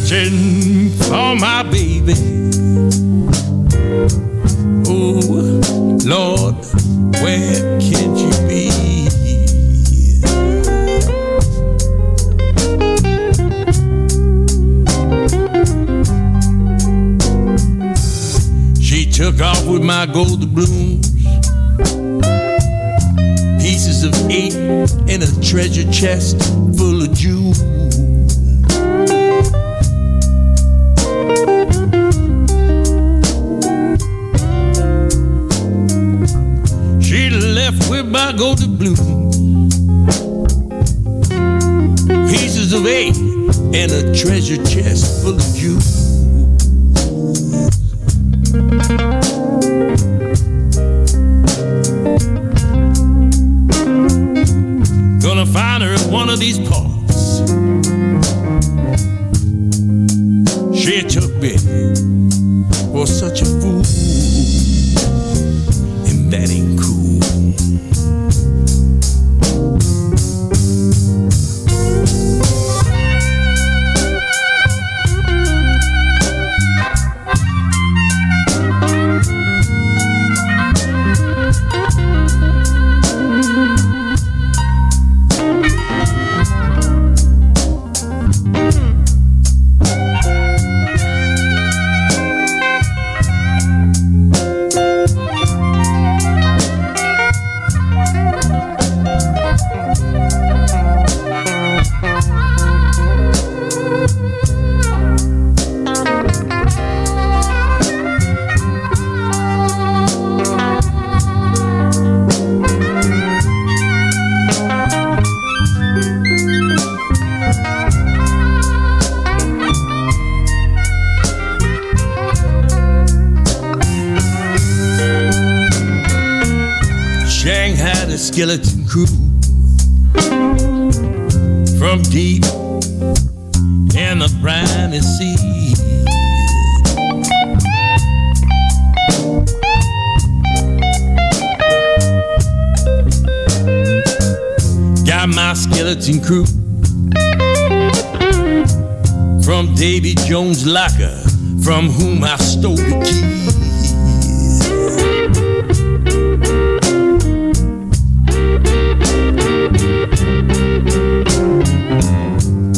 searching for my baby. Oh, Lord, where can you be? She took off with my golden blooms, pieces of 8 in a treasure chest full of jewels. She left with my golden blooms, pieces of 8 in a treasure chest full of jewels. Gonna find her in one of these parts. She took me for such a fool, and that ain't cool. Skeleton crew from deep in the briny sea. Got my skeleton crew from Davy Jones' locker, from whom I stole the key.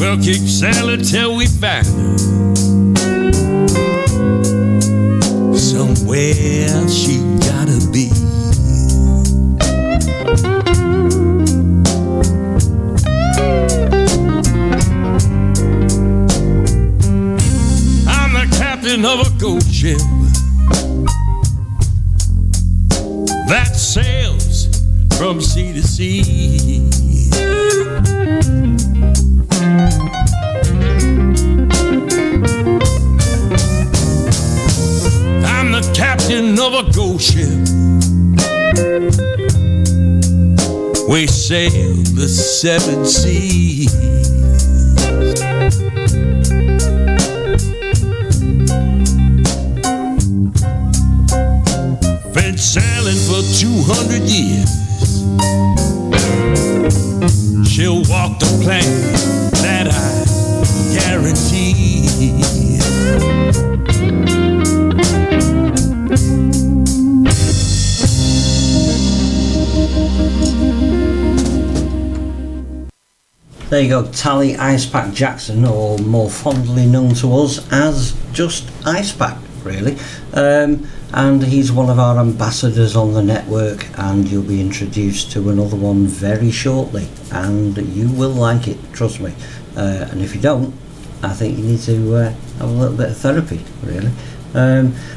We'll keep sailing till we find her. Somewhere she gotta be. I'm the captain of a ghost ship that sails from sea to sea. I'm the captain of a ghost ship. We sail the 7 seas. Been sailing for 200 years. She'll walk the plank, that I guarantee. There you go, Tally Icepack Jackson, or more fondly known to us as just Icepack, really. And he's one of our ambassadors on the network, and you'll be introduced to another one very shortly, and you will like it, trust me. And if you don't, I think you need to have a little bit of therapy, really.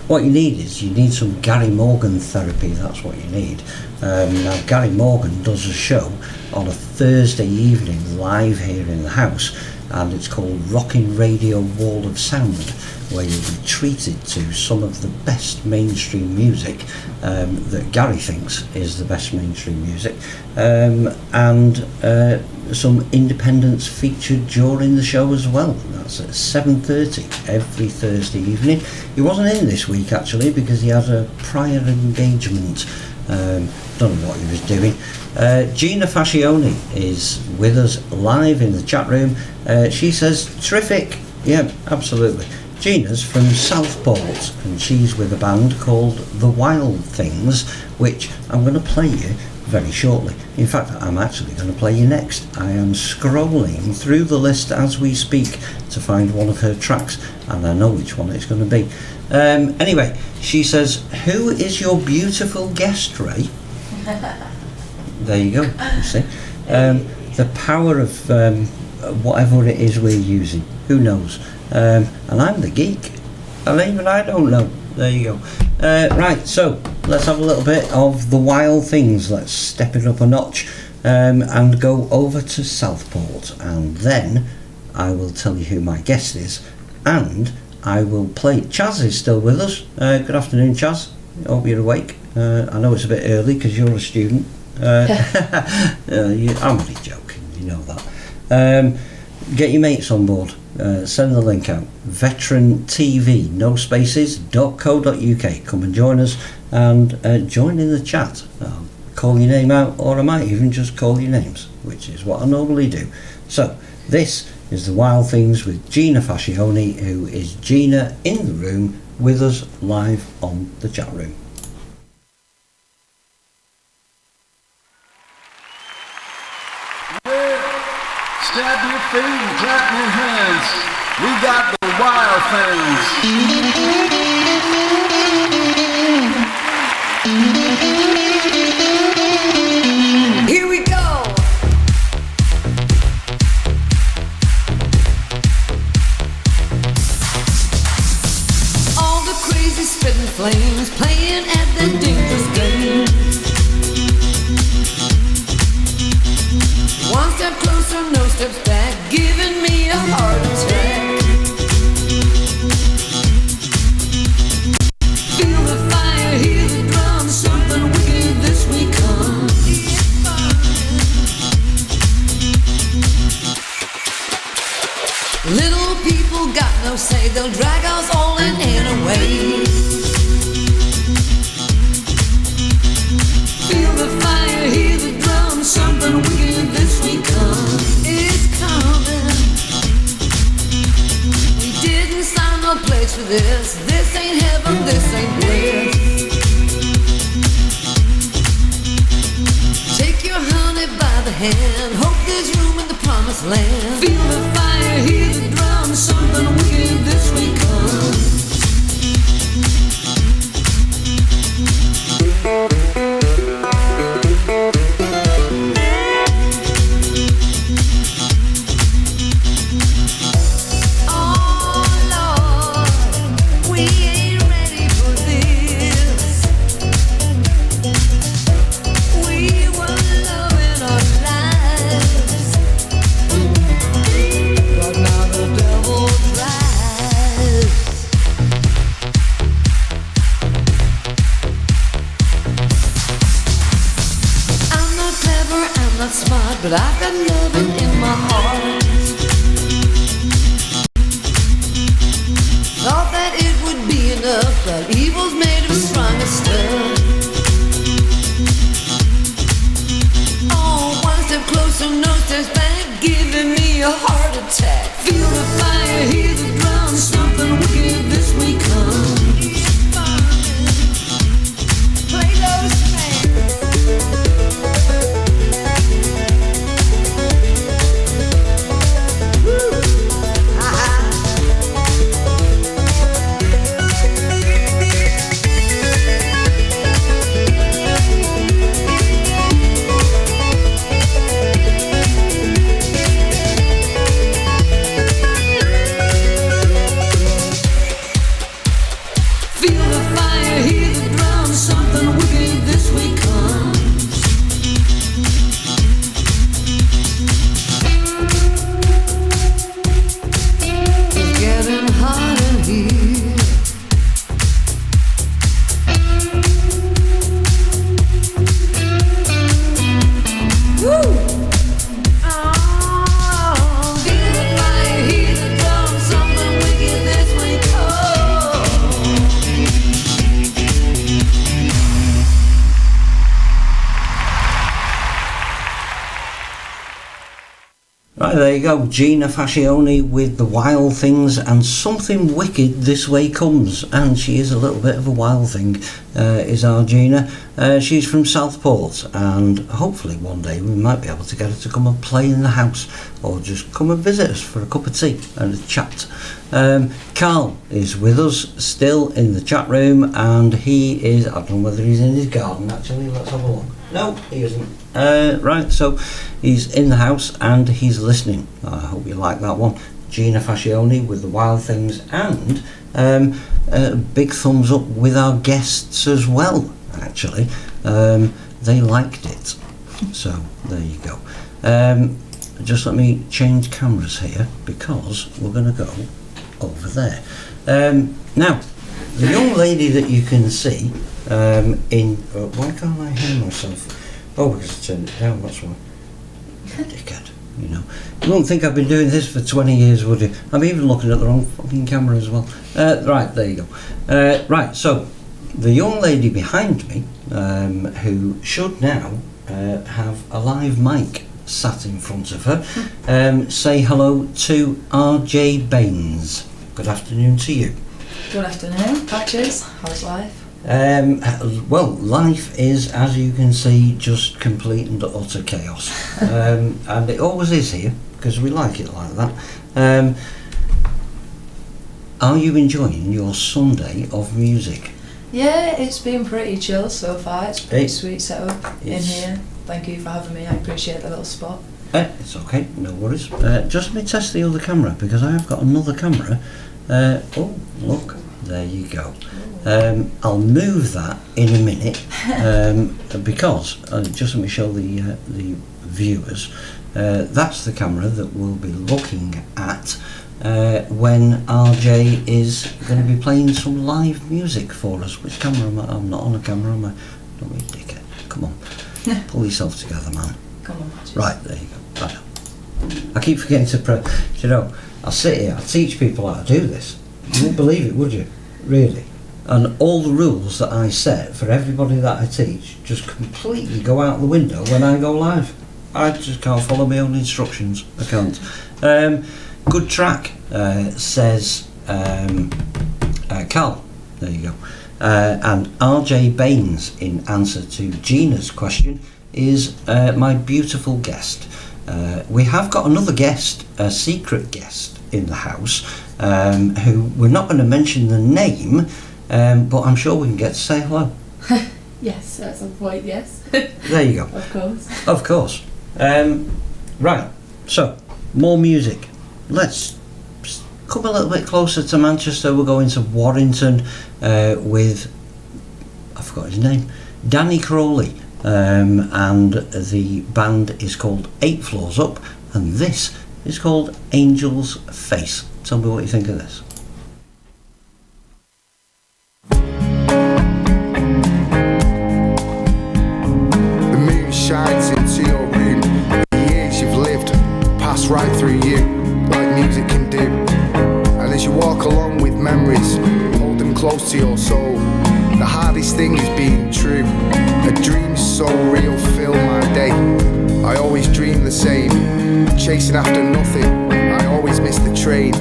What you need some Gary Morgan therapy. That's what you need. Now Gary Morgan does a show on a Thursday evening live here in the house, and it's called Rockin' Radio Wall of Sound, where you'll be treated to some of the best mainstream music that Gary thinks is the best mainstream music, and some independents featured during the show as well. That's at 7:30 every Thursday evening. He wasn't in this week actually because he had a prior engagement. Don't know what he was doing. Gina Fascioni is with us live in the chat room. She says, terrific, Yeah, absolutely. Gina's from Southport, and she's with a band called The Wild Things, which I'm going to play you very shortly. In fact, I'm actually going to play you next. I am scrolling through the list as we speak to find one of her tracks, and I know which one it's going to be. Anyway, she says, "Who is your beautiful guest, Ray?" There you go, you see. The power of whatever it is we're using, who knows? And I'm the geek, and even I don't know. There you go. Right, so let's have a little bit of The Wild Things. Let's step it up a notch and go over to Southport, and then I will tell you who my guest is, and I will play. Chaz is still with us. Good afternoon, Chaz. Hope you're awake. I know it's a bit early because you're a student. I'm only joking, you know that. Get your mates on board. Send the link out. VeteranTV, no spaces.co.uk. Come and join us and join in the chat. I'll call your name out, or I might even just call your names, which is what I normally do. So this is The Wild Things with Gina Fascioni, who is Gina in the room with us live on the chat room. Stab your feet and clap your hands. We got the wild things. Here we go. All the crazy spitting flames playing at the dangerous game. One step closer, no steps back, giving me a heart attack. Feel the fire, hear the drum, something wicked this we come. Little people got no say, they'll drag us all in away. Feel the fire, hear the drum, something wicked this we come. It's coming. We didn't sign no place for this. This ain't heaven, this ain't bliss. Take your honey by the hand, hope there's room in the promised land. Feel the fire, hear the drum, something wicked this we come. But I've got loving in my heart. Thought that it would be enough, but evil's made of stronger stuff. Oh, one step closer, no steps back, giving me a heart attack. Feel the fire, hear the drum, something wicked this we come. Play those fans. there you go. Gina Fascioni with The Wild Things, and Something Wicked This Way Comes. And she is a little bit of a wild thing, is our Gina. She's from Southport, and hopefully one day we might be able to get her to come and play in the house, or just come and visit us for a cup of tea and a chat. Carl is with us still in the chat room, and he is, I don't know whether he's in his garden actually, let's have a look. No, he isn't. Right, so he's in the house and he's listening. I hope you like that one. Gina Fascioni with The Wild Things, and a big thumbs up with our guests as well, actually. They liked it. So, there you go. Just let me change cameras here, because we're going to go over there. Now, the young lady that you can see why can't I hear myself? Oh, because I turned it down, that's why. Dickhead, you know. You wouldn't think I've been doing this for 20 years, would you? I'm even looking at the wrong fucking camera as well. Right, there you go. Right, so, the young lady behind me, who should now have a live mic sat in front of her, say hello to RJ Bains. Good afternoon to you. Good afternoon, Patches. How's life? Well, life is, as you can see, just complete and utter chaos. And it always is here, because we like it like that. Are you enjoying your Sunday of music? Yeah, it's been pretty chill so far. It's pretty sweet setup in here. Thank you for having me. I appreciate the little spot. It's okay, no worries. Just let me test the other camera, because I have got another camera. Oh, look, there you go. I'll move that in a minute, because just let me show the viewers. That's the camera that we'll be looking at when RJ is going to be playing some live music for us. Which camera am I? I'm not on a camera, am I? Don't be a dickhead. Come on, pull yourself together, man. Come on, Patches. Right, there you go. Right. I keep forgetting to you know, I sit here, I teach people how to do this. You wouldn't believe it, would you? Really? And all the rules that I set for everybody that I teach just completely go out the window when I go live. I just can't follow my own instructions. I can't. Good track, says Carl. There you go. And RJ Bains, in answer to Gina's question, is my beautiful guest. We have got another guest, a secret guest in the house, who we're not going to mention the name, but I'm sure we can get to say hello. Yes, at some point, yes. There you go. Of course. Of course. Right, so, more music. Let's come a little bit closer to Manchester. We're going to Warrington with, I forgot his name, Danny Crowley. And the band is called 8 Floors Up, and this is called Angel's Face. Tell me what you think of this. The moon shines into your room. The years you've lived pass right through you, like music can do. And as you walk along with memories, hold them close to your soul. The hardest thing is being true. A dream so real fill my day. I always dream the same, chasing after nothing. I always miss the train.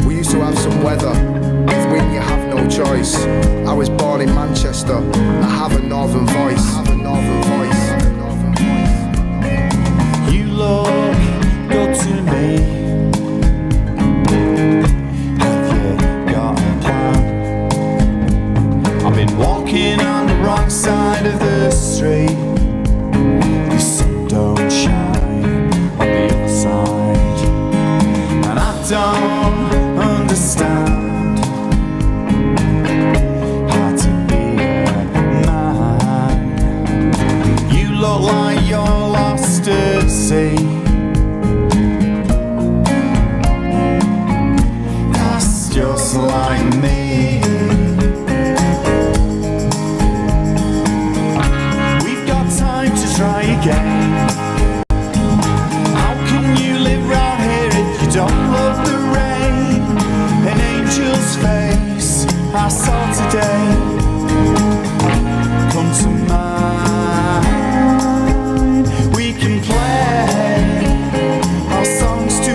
We used to have some weather. With wind you have no choice. I was born in Manchester. I have a northern voice. You look good to me. I've been walking on the wrong side of the street. The sun don't shine on the other side, and I don't understand how to be a man. You look like you're lost at sea. That's just like me. Try again. How can you live round here if you don't love the rain? An angel's face I saw today. Come to mind. We can play our songs to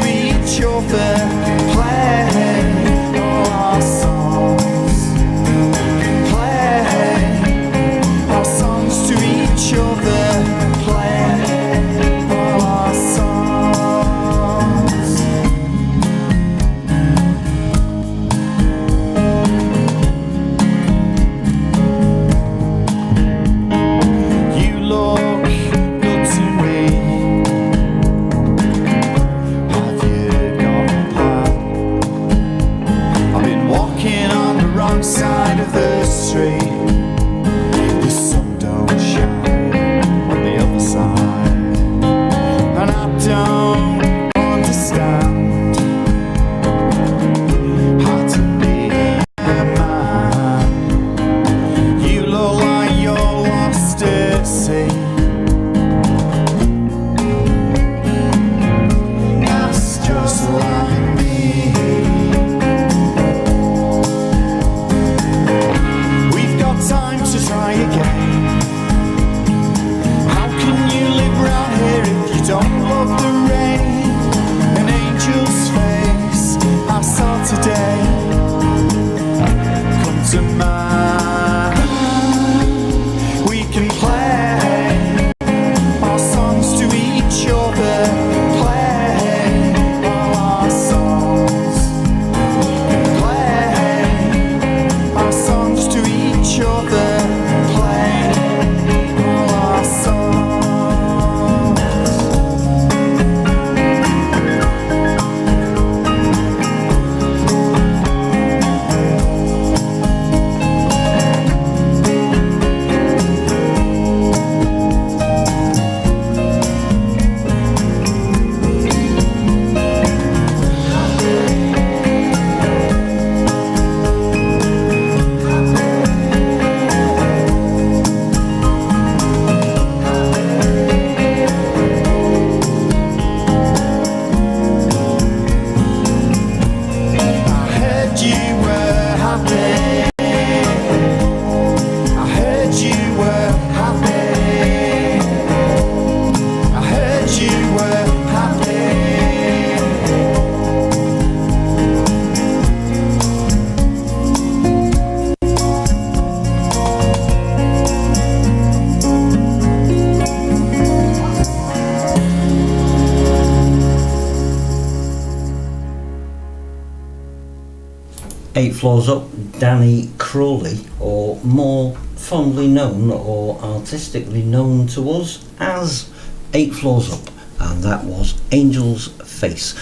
8 Floors Up, Danny Crawley, or more fondly known or artistically known to us as 8 Floors Up, and that was Angel's Face.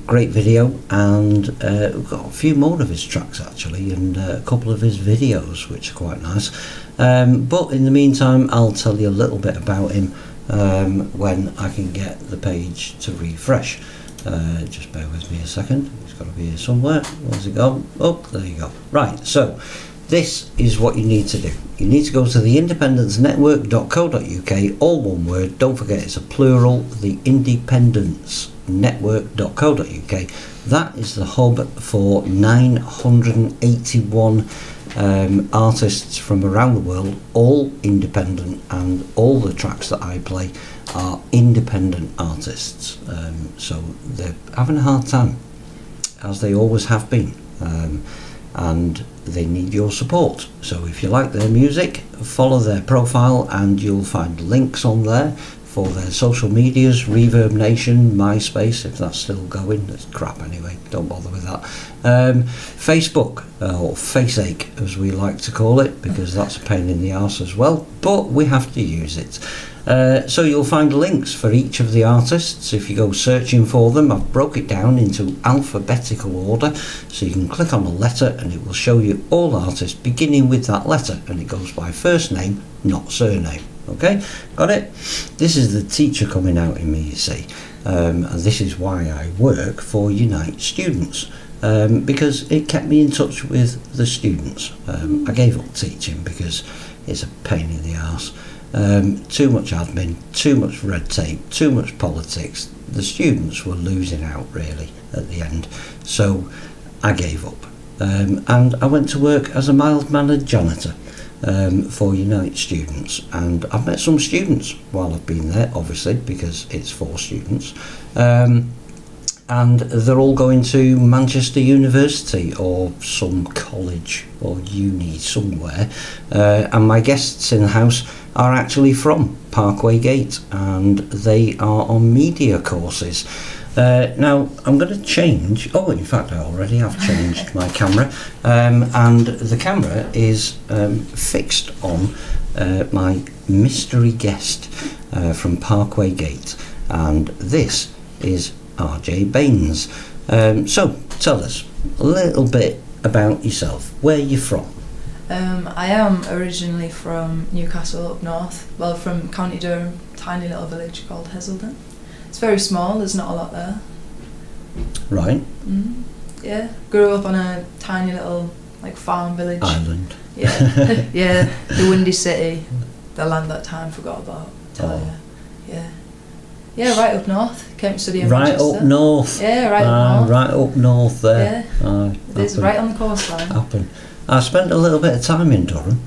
Great video, and we've got a few more of his tracks actually, and a couple of his videos which are quite nice. But in the meantime, I'll tell you a little bit about him when I can get the page to refresh. Just bear with me a second. It's got to be here somewhere. Where's it gone? Oh, there you go. Right, so this is what you need to do. You need to go to the independencenetwork.co.uk, all one word. Don't forget it's a plural, the independencenetwork.co.uk. That is the hub for 981 artists from around the world, all independent, and all the tracks that I play are independent artists. So they're having a hard time, as they always have been. And they need your support. So if you like their music, follow their profile and you'll find links on there for their social medias, Reverb Nation, MySpace, if that's still going. It's crap anyway, don't bother with that. Facebook, or Faceache as we like to call it, because that's a pain in the arse as well, but we have to use it. So you'll find links for each of the artists if you go searching for them. I've broke it down into alphabetical order, so you can click on a letter and it will show you all artists beginning with that letter, and it goes by first name, not surname. Okay, got it? This is the teacher coming out in me, you see, and this is why I work for Unite Students, because it kept me in touch with the students. I gave up teaching because it's a pain in the arse. Too much admin, too much red tape, too much politics. The students were losing out really at the end, so I gave up, and I went to work as a mild-mannered janitor for Unite Students, and I've met some students while I've been there, obviously because it's for students, and they're all going to Manchester University or some college or uni somewhere, and my guests in the house are actually from Parkway Gate, and they are on media courses. Now I'm going to change, in fact I already have changed my camera, and the camera is fixed on my mystery guest from Parkway Gate, and this is RJ Bains. So tell us a little bit about yourself. Where are you from? I am originally from Newcastle up north, well, from County Durham, tiny little village called Heselden. It's very small, there's not a lot there. Right. Yeah, grew up on a tiny little farm village. Island. Yeah, yeah, the Windy City, the land that time forgot about. Yeah, right up north. Came to study in Manchester. Right up north. Yeah, right up north. Right up north there. Yeah, it is right on the coastline. Happen. I spent a little bit of time in Durham.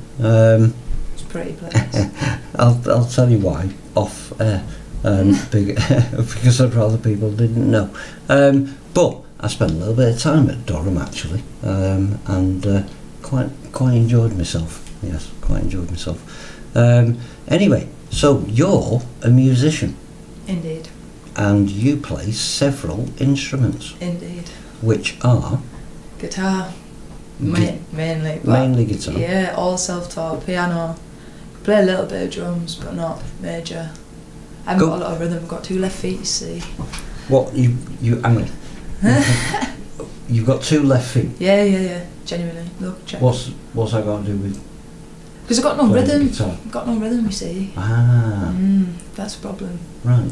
It's a pretty place. I'll tell you why off air, because I'd rather people didn't know. But I spent a little bit of time at Durham actually, and quite enjoyed myself. Yes, quite enjoyed myself. Anyway, so you're a musician. Indeed. And you play several instruments. Indeed. Which are? Guitar. Mainly. Mainly guitar. Yeah, all self-taught. Piano. Play a little bit of drums, but not major. I haven't got a lot of rhythm. I've got 2 left feet, you see. What, you hang on. You've got 2 left feet? Yeah. Genuinely. Look, check. What's that got to do with? Because I've got no rhythm. Guitar? I've got no rhythm, you see. Ah. That's a problem. Right.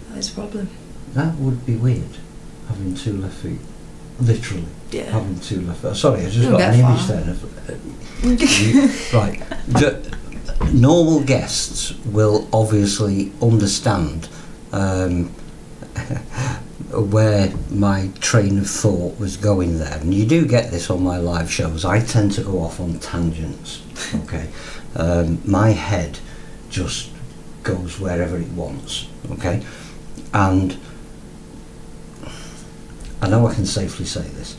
That is a problem. That would be weird, having 2 left feet. Literally. Yeah. Having 2 left feet. Sorry, I just You'll got an image get there. Right. Normal guests will obviously understand where my train of thought was going there, and you do get this on my live shows. I tend to go off on tangents. Okay, my head just goes wherever it wants. Okay, and I know I can safely say this.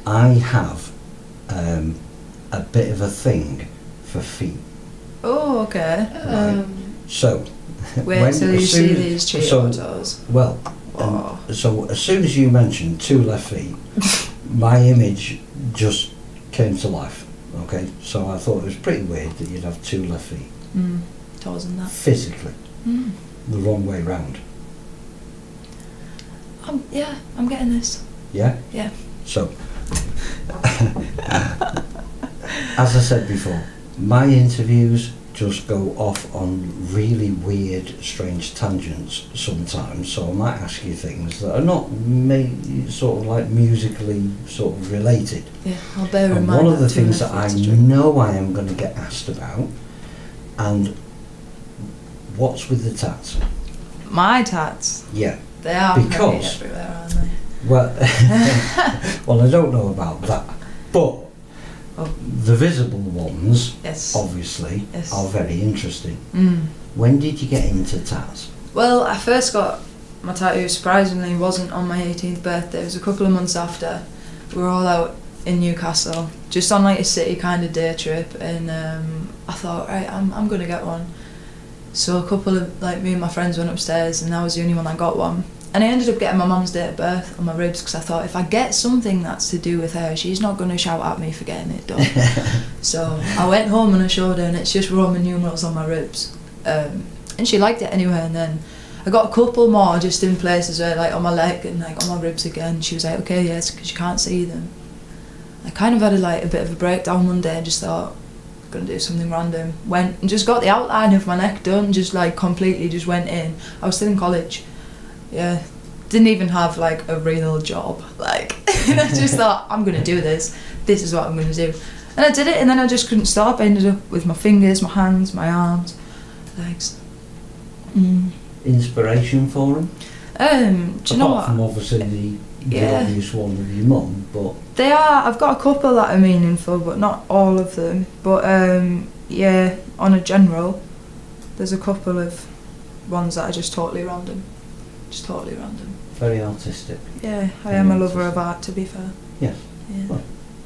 I have a bit of a thing for feet. Oh, okay. So, wait till you see these Cheeto toes. Well, so as soon as you mentioned 2 left feet, my image just came to life. Okay, so I thought it was pretty weird that you'd have 2 left feet. It wasn't that. Physically, the wrong way round. I'm getting this. Yeah? Yeah. So, as I said before, my interviews just go off on really weird, strange tangents sometimes, so I might ask you things that are not sort of like musically sort of related. Yeah, I'll bear in And mind. one of the that things that I know I am going to get asked about, and what's with the tats? My tats. Yeah. They are Because- pretty everywhere, aren't they? Well, well, I don't know about that, but the visible ones, Yes. obviously, Yes. are very interesting. When did you get into tats? Well, I first got my tattoo, surprisingly, wasn't on my 18th birthday. It was a couple of months after. We were all out in Newcastle, just on like a city kind of day trip, and I thought, right, I'm going to get one. So a couple of, like, me and my friends went upstairs, and I was the only one that got one. And I ended up getting my mum's date of birth on my ribs, because I thought, if I get something that's to do with her, she's not going to shout at me for getting it done. So I went home and I showed her, and it's just Roman numerals on my ribs. And she liked it anyway, and then I got a couple more just in places where, like, on my leg and like on my ribs again. She was like, okay, yes, because you can't see them. I kind of had a bit of a breakdown one day and just thought, I'm going to do something random. Went and just got the outline of my neck done, just like completely just went in. I was still in college. Yeah, didn't even have like a real job, like, and I just thought, I'm gonna do this is what I'm gonna do, and I did it, and then I just couldn't stop. I ended up with my fingers, my hands, my arms, legs. Inspiration for them? Do you know Apart what? from obviously the Yeah. obvious one with your mum, but They are. I've got a couple that are meaningful, but not all of them. But yeah, on a general, there's a couple of ones that are just totally random. Just totally random. very artistic. Yeah, I Very am a lover artistic. of art, to be fair. Yes. Yeah. Well,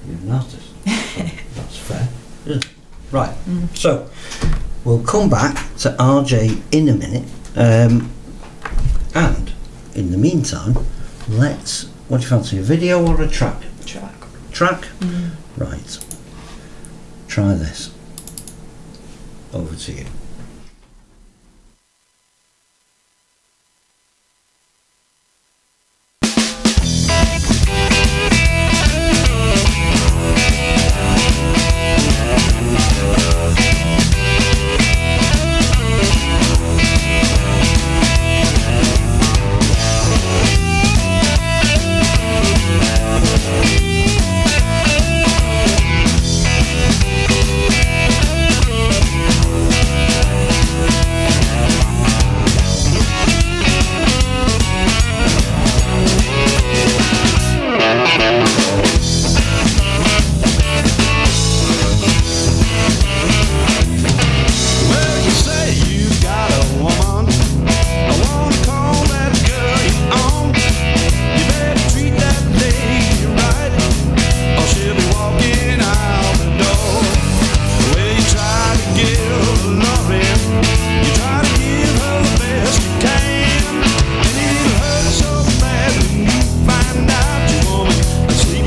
you're an artist. So that's fair. Isn't it? Right. So we'll come back to RJ in a minute, and in the meantime, what do you fancy, a video or a track? Track? Right. Try this. Over to you. Sleep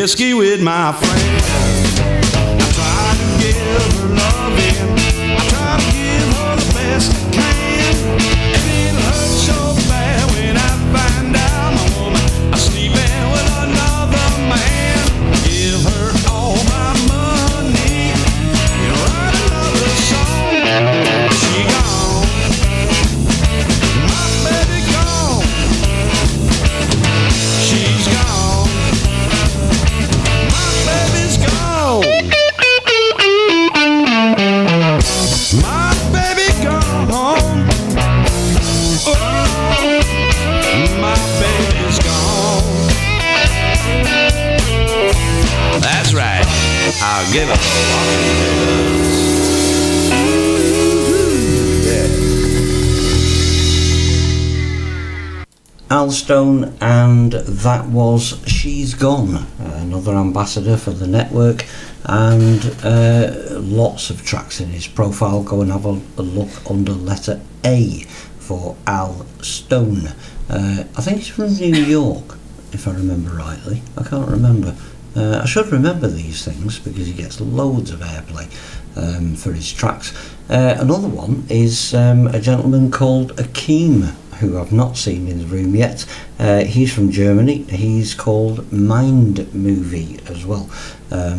whiskey with my friends. I try to give her loving, I try to give her the best I can. And it hurts so bad when I find out my woman is sleeping with another man. Give her all my money, and write another song. She gone, my baby gone. She's gone, my baby's gone. My baby gone. Oh, my baby's gone. That's right. I'll give it a Al Stone, and that was She's Gone, another ambassador for the network, and lots of tracks in his profile. Go and have a look under letter A for Al Stone. I think he's from New York, if I remember rightly. I can't remember. I should remember these things because he gets loads of airplay for his tracks. Another one is a gentleman called Akeem, who I've not seen in the room yet. He's from Germany. He's called Mind Movie as well.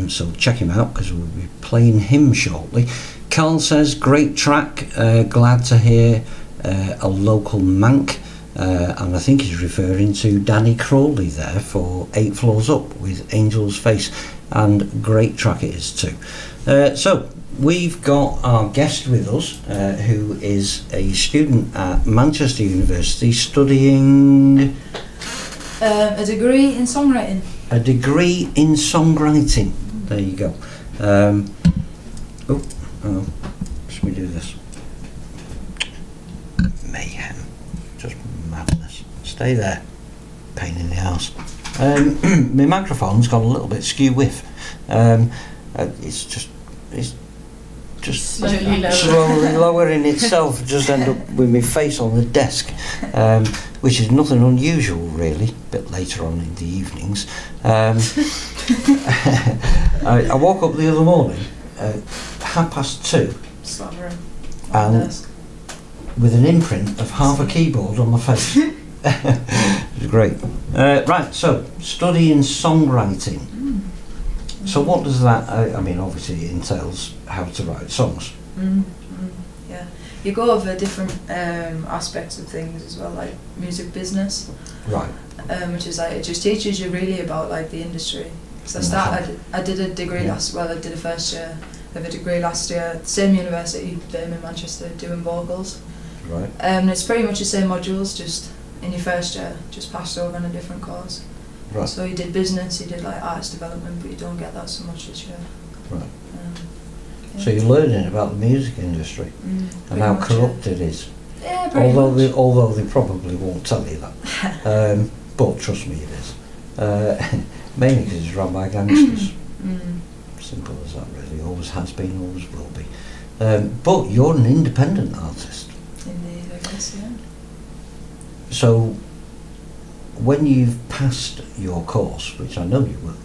So check him out because we'll be playing him shortly. Carl says, great track. Glad to hear a local Manc. And I think he's referring to Danny Crawley there for 8 Floors Up with Angel's Face. And great track it is too. So we've got our guest with us, who is a student at Manchester University studying A degree in songwriting. a degree in songwriting. There you go. Oh, let me do this. Mayhem. Just madness. Stay there. Pain in the arse. My microphone's got a little bit skew whiff. It's just slowly lowering itself. Just end up with my face on the desk, which is nothing unusual really. A bit later on in the evenings. I woke up the other morning at 2:30 Slammering on and the desk. with an imprint of half a keyboard on my face. It was great. Right, so studying songwriting. So what does that, I mean obviously it entails how to write songs. Yeah, you go over different aspects of things as well, like music business, Right. which is like, it just teaches you really about like the industry. Because I did a degree I did a first year of a degree last year at the same university, in Manchester, doing vocals. Right. It's pretty much the same modules, just in your first year, just passed over on a different course. Right. So you did business, you did like artist development, but you don't get that so much this year. Right. Yeah. So you're learning about the music industry and pretty how much, corrupt it is. Yeah, pretty much. Although they probably won't tell you that. But trust me, it is. Mainly because it's run by gangsters. Simple as that, really. Always has been, always will be. But you're an independent artist. Indeed, I guess, yeah. So when you've passed your course, which I know you will,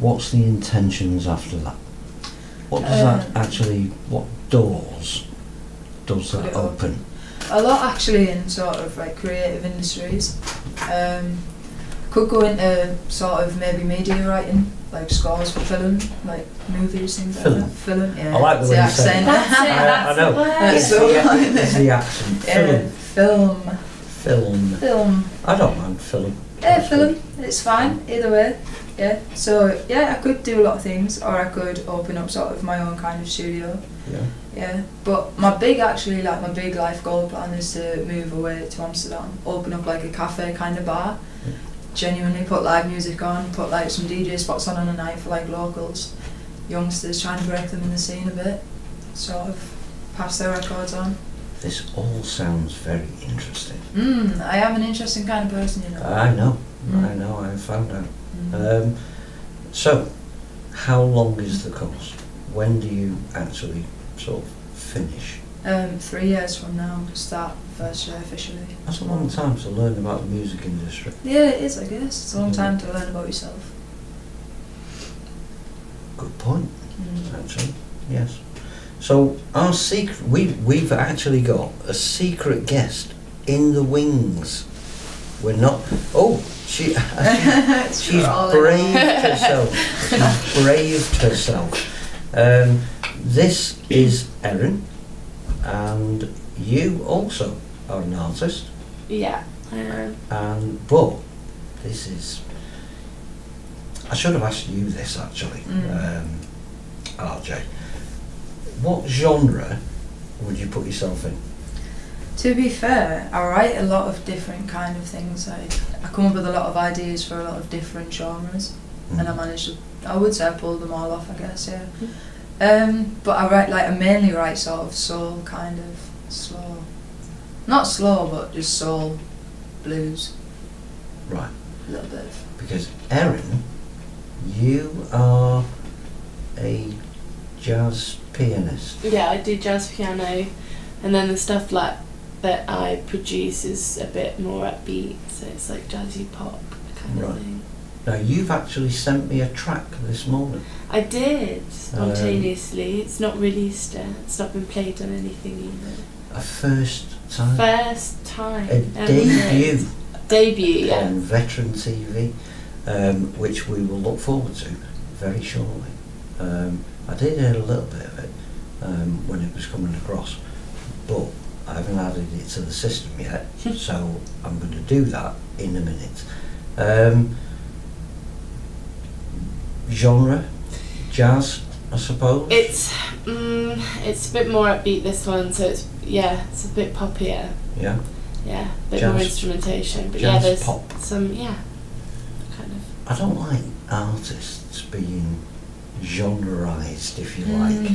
what's the intentions after that? What does that actually, what doors does that open? A lot actually in sort of like creative industries. Could go into sort of maybe media writing, like scores for film, like movies, things like that. Film, yeah. I like the way you say accent. it. I know. That's It's the accent. Film. I don't mind film. Yeah, film. It's fine either way. Yeah. So yeah, I could do a lot of things, or I could open up sort of my own kind of studio. Yeah. Yeah. But my big life goal plan is to move away to Amsterdam, open up like a cafe kind of bar. Genuinely put live music on, put like some DJ spots on a night for like locals, youngsters, trying to break them in the scene a bit, sort of pass their records on. This all sounds very interesting. I am an interesting kind of person, you know. I know, I found out. So, how long is the course? When do you actually sort of finish? 3 years from now, start first year officially. That's a long time to learn about the music industry. Yeah, it is, I guess. It's a long time to learn about yourself. Good point, actually. Yes. So our secret, we've actually got a secret guest in the wings. We're not. Oh, she's braved herself. She's braved herself. This is Erin, and you also are an artist. Yeah, I am. But this is. I should have asked you this actually, RJ. What genre would you put yourself in? To be fair, I write a lot of different kind of things. I come up with a lot of ideas for a lot of different genres, and I managed to. I would say I pulled them all off, I guess. Yeah. But I mainly write sort of soul, kind of slow. Not slow, but just soul, blues. Right. A little bit. Because Erin, you are a jazz pianist. Yeah, I do jazz piano, and then the stuff like that I produce is a bit more upbeat, so it's like jazzy pop kind of thing. Now you've actually sent me a track this morning. I did, spontaneously. It's not released yet. It's not been played on anything either. A first time. First time. A debut. Debut, yeah. On VeteranTV, which we will look forward to very shortly. I did hear a little bit of it when it was coming across, but I haven't added it to the system yet, so I'm going to do that in a minute. Genre, jazz, I suppose. It's a bit more upbeat, this one, so it's a bit poppier. Yeah. Yeah, a bit Jazz, more instrumentation, but jazz, there's pop. some kind of. I don't like artists being genreized, if you like,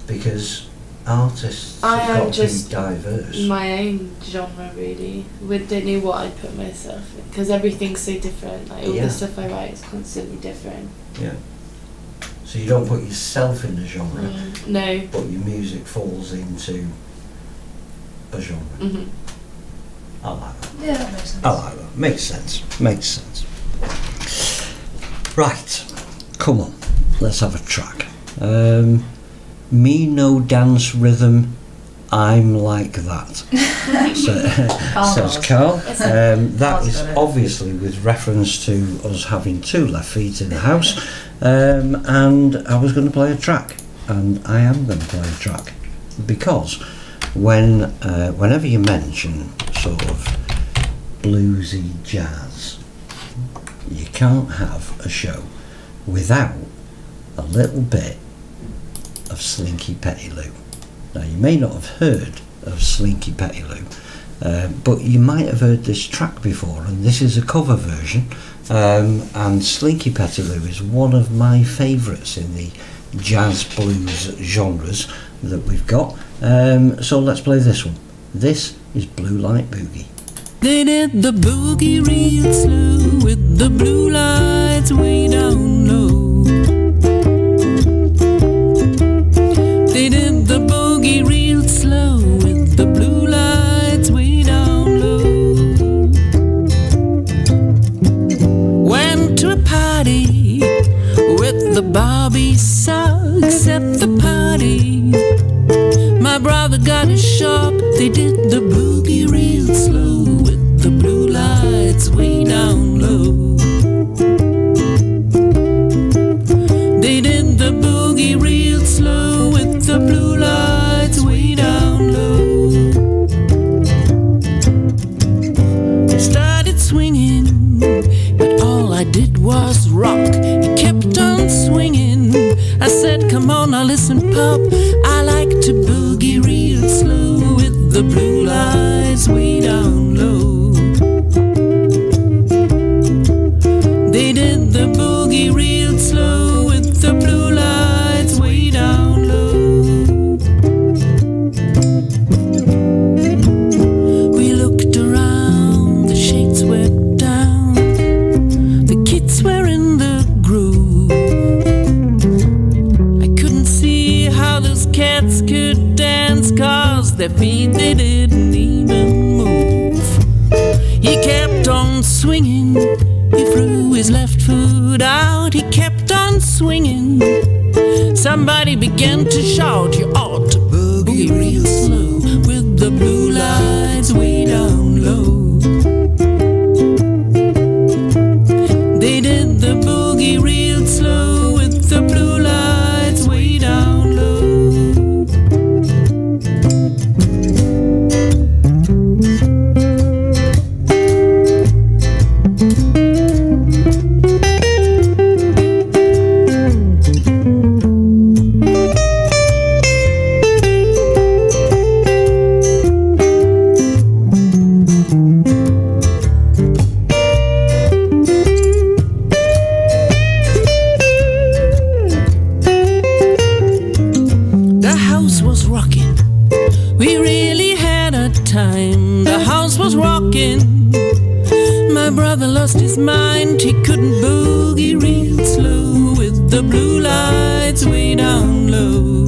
because artists I have am got just to be diverse. my own genre, really. Don't know what I'd put myself in, because everything's so different. Like all the stuff I write is constantly different. Yeah. So you don't put yourself in a genre, No. but your music falls into a genre. Mm-hmm. I like that. Yeah, that makes sense. I like that. Makes sense. Makes sense. Right. Come on. Let's have a track. Me no dance rhythm. I'm like that. Says Carl. That is obviously with reference to us having two left feet in the house. And I was going to play a track, and I am going to play a track, because whenever you mention sort of bluesy jazz, you can't have a show without a little bit of Slinky Petty Lou. Now you may not have heard of Slinky Petty Lou, but you might have heard this track before, and this is a cover version, and Slinky Petty Lou is one of my favourites in the jazz blues genres that we've got, so let's play this one. This is Blue Light Boogie. They did the boogie real slow with the blue lights way down low. They did the boogie real slow with the blue lights way down low. Went to a party with the Bobby Sox at the party. My brother got a shop. They did the boogie real slow with the blue lights way down low. They did the boogie real slow with the blue lights way down low. They started swinging, but all I did was rock. It kept on swinging. I said, come on now listen, Pop, I like to boogie real slow with the blue lights way down low. They did the boogie real slow with the blue lights way down low. We looked around, the shades were down, the kids were in the groove. I couldn't see how those cats could dance, 'cause their feet, they didn't even move. He kept on swinging, he threw his left foot out, he kept on swinging. Somebody began to shout, you ought to boogie real slow, with the blue lights way down low. They did the boogie real slow, with the blue lights way down low. The house was rocking, we really had a time. The house was rocking, my brother lost his mind. He couldn't boogie real slow, with the blue lights way down low.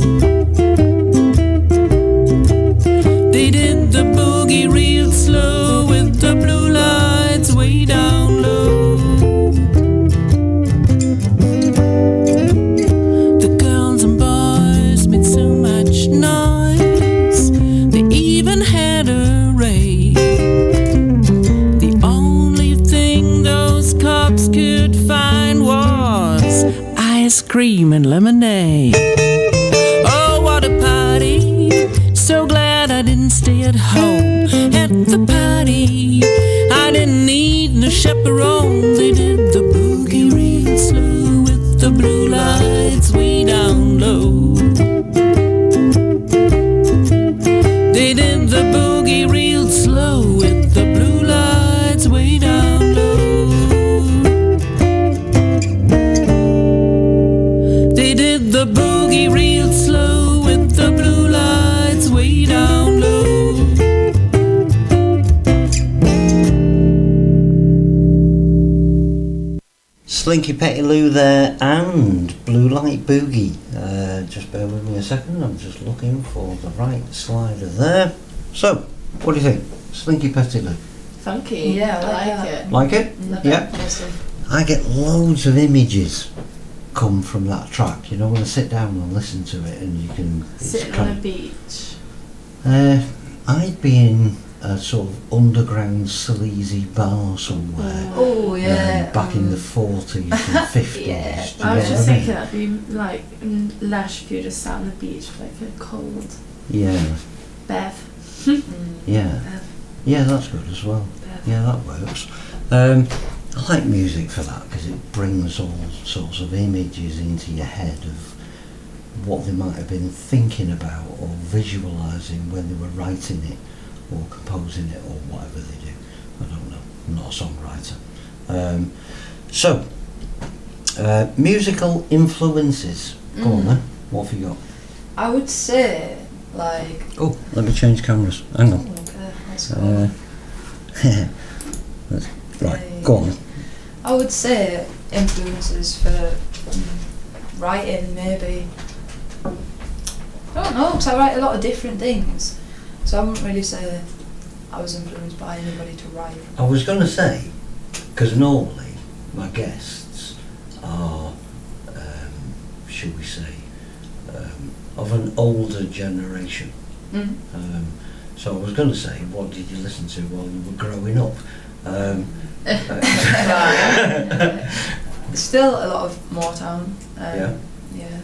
They did the boogie real slow, with the blue lights way down low. The girls and boys made so much noise, they even had a raid. The only thing those cops could find was ice cream and lemonade. Oh, what a party! So glad I didn't stay at home at the party. I didn't need no chaperone. They did the boogie real slow, with the blue lights way down low. They did the boogie real slow, with the blue lights way down low. They did the boogie real slow, with the blue lights way down low. Slinky Petty Lou there and Blue Light Boogie. Just bear with me a second, I'm just looking for the right slider there. So, what do you think? Slinky Petty Lou? Funky. Yeah, I I like like that. it. Like it? Love Yeah. it. Awesome. I get loads of images come from that track, you know, when I sit down and listen to it and you can... it's Sitting kind on a of- beach. I'd be in a sort of underground sleazy bar somewhere. Oh yeah. Back in the 40s and 50s. Yeah. do you I was know just what I thinking mean? that'd be like lush if you just sat on the beach with like a cold Yeah, bev. yeah. Bev. Yeah, that's good as well. Bev. Yeah, that works. I like music for that because it brings all sorts of images into your head of what they might have been thinking about or visualising when they were writing it or composing it or whatever they do. I don't know. I'm not a songwriter. Musical influences. Go on then. What have you got? I would say like. Oh, let me change cameras. Hang on. Okay, let's go. Right, go on then. I would say influences for writing, maybe. I don't know, because I write a lot of different things. So I wouldn't really say I was influenced by anybody to write. I was going to say, because normally my guests are, should we say, of an older generation. Mm. So I was going to say, what did you listen to while you were growing up? Still a lot of Motown. Yeah. Yeah.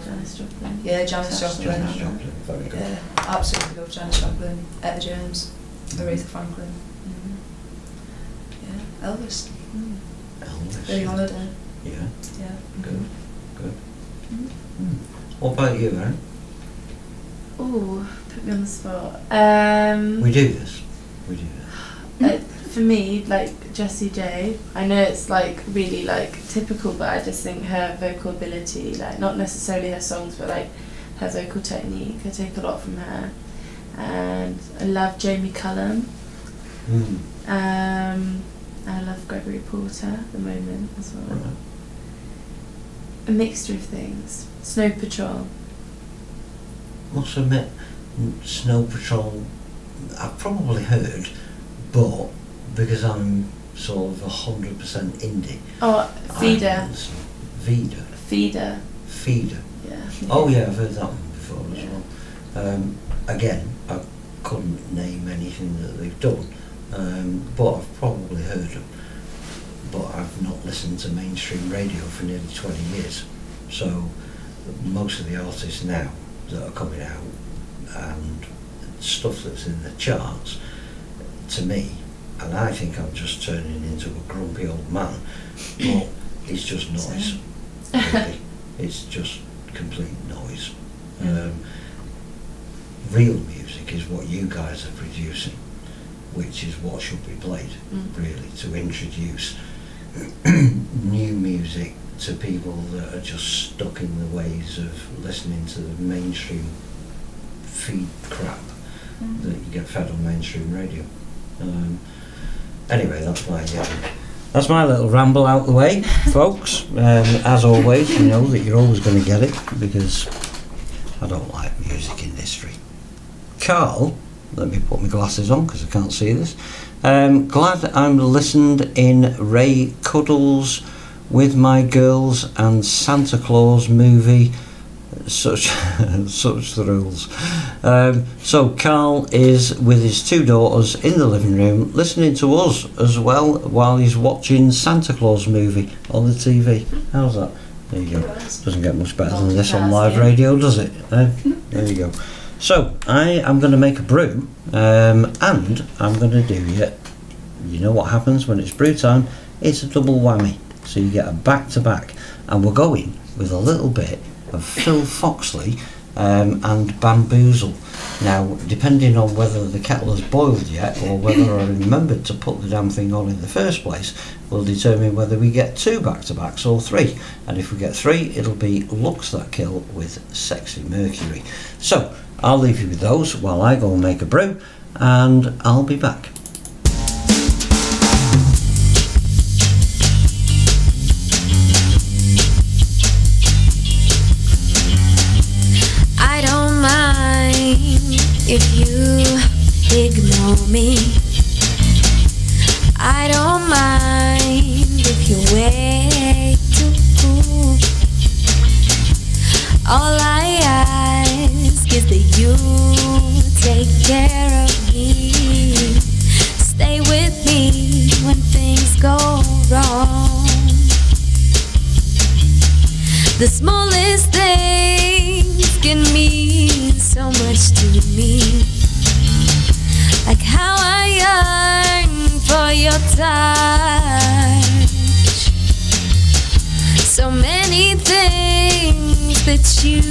Janis Joplin. Yeah, Janis Joplin. Janis Joplin, very good. Yeah, absolutely love Janis Joplin. Etta James, Aretha Franklin. Yeah, Elvis. Elvis. Billie Holiday. Yeah, Yeah. good, good. What about you, Aaron? Ooh, put me on the spot. We do this. We do this. For me, like Jessie J, I know it's like really like typical, but I just think her vocal ability, like not necessarily her songs, but like her vocal technique, I take a lot from her. And I love Jamie Cullum. I love Gregory Porter at the moment as well. Right. A mixture of things. Snow Patrol. Must admit, Snow Patrol, I've probably heard, but because I'm sort of 100% indie. Oh, Feeder. Feeder. Yeah. Oh yeah, I've heard that one before as well. Again, I couldn't name anything that they've done, but I've probably heard them. But I've not listened to mainstream radio for nearly 20 years. So most of the artists now that are coming out and stuff that's in the charts, to me, and I think I'm just turning into a grumpy old man, but it's just noise. Really. It's just complete noise. Real music is what you guys are producing, which is what should be played, really, to introduce new music to people that are just stuck in the ways of listening to the mainstream feed crap that you get fed on mainstream radio. Anyway, that's my little ramble out the way, folks. As always, you know that you're always going to get it because I don't like music industry. Carl, let me put my glasses on because I can't see this. Glad I'm listened in Ray Cuddles with my girls and Santa Claus movie. Such thrills. So Carl is with his two daughters in the living room listening to us as well while he's watching Santa Claus movie on the TV. How's that? There you go. Doesn't get much better than this on live radio, does it? There you go. So I am going to make a brew, and I'm going to do you know what happens when it's brew time? It's a double whammy. So you get a back-to-back, and we're going with a little bit of Phil Foxley and Bamboozle. Now, depending on whether the kettle has boiled yet or whether I remembered to put the damn thing on in the first place will determine whether we get 2 back-to-backs or 3. And if we get 3, it'll be Looks That Kill with Sexy Mercury. So I'll leave you with those while I go and make a brew, and I'll be back. If you ignore me, I don't mind if you wait too. All I ask is that you take care of me. Stay with me when things go wrong. The smallest things can mean so much to me, like how I yearn for your touch. So many things that you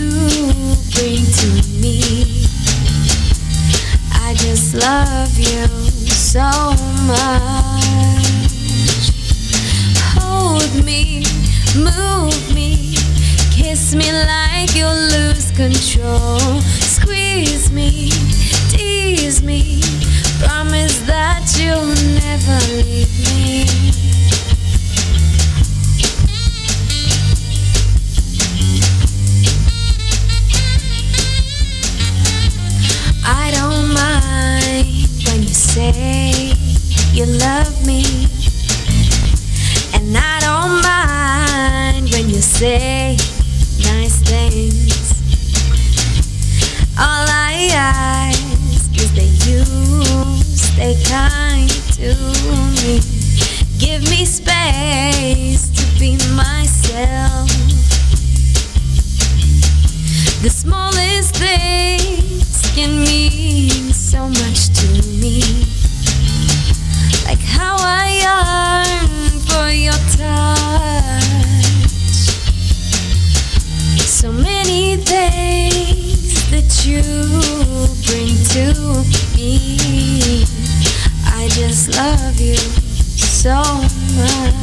bring to me. I just love you so much. Hold me, move me, kiss me like you'll lose control. Squeeze me, tease me, promise that you'll never leave me. I don't mind when you say you love me, and I don't mind when you say nice things. All I ask is that you stay kind to me. Give me space to be myself. The smallest things can mean so much to me, like how I yearn for your touch. So many things that you bring to me. I just love you so much.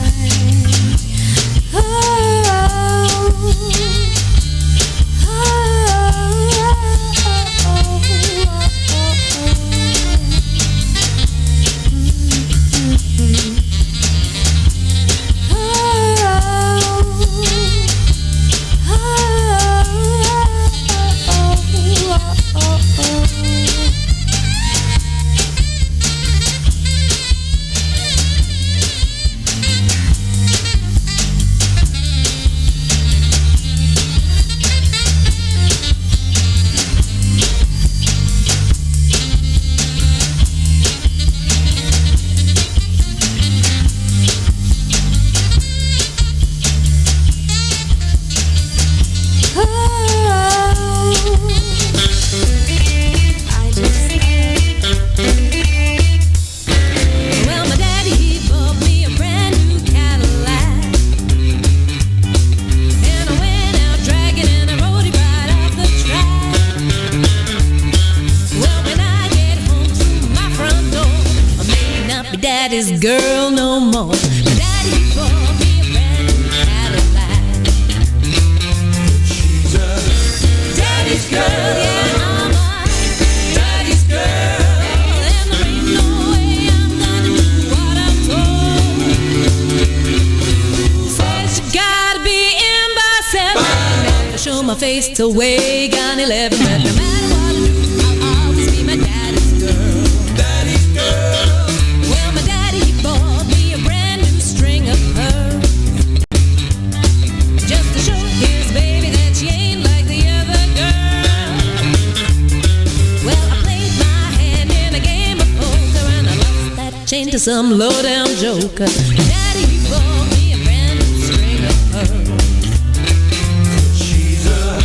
Well, my daddy, he bought me a brand new Cadillac, and I went out dragging and I rode it right off the track. Well, when I get home to my front door, I may not be daddy's girl no more. My daddy, he bought me a brand new Cadillac. She's a daddy's girl. Yeah, I'm a daddy's girl, and there ain't no way I'm gonna do what I'm told. Says you gotta be in by 7, never show my face till way gone 11. But no matter what I do, I'll always be my daddy's girl. Daddy's girl. Well, my daddy, he bought me a brand new string of pearls, just to show his baby that she ain't like the other girl. Well, I played my hand in a game of poker, and I lost that chain to some low-down joker. My daddy, he bought me a brand new string of pearls. She's a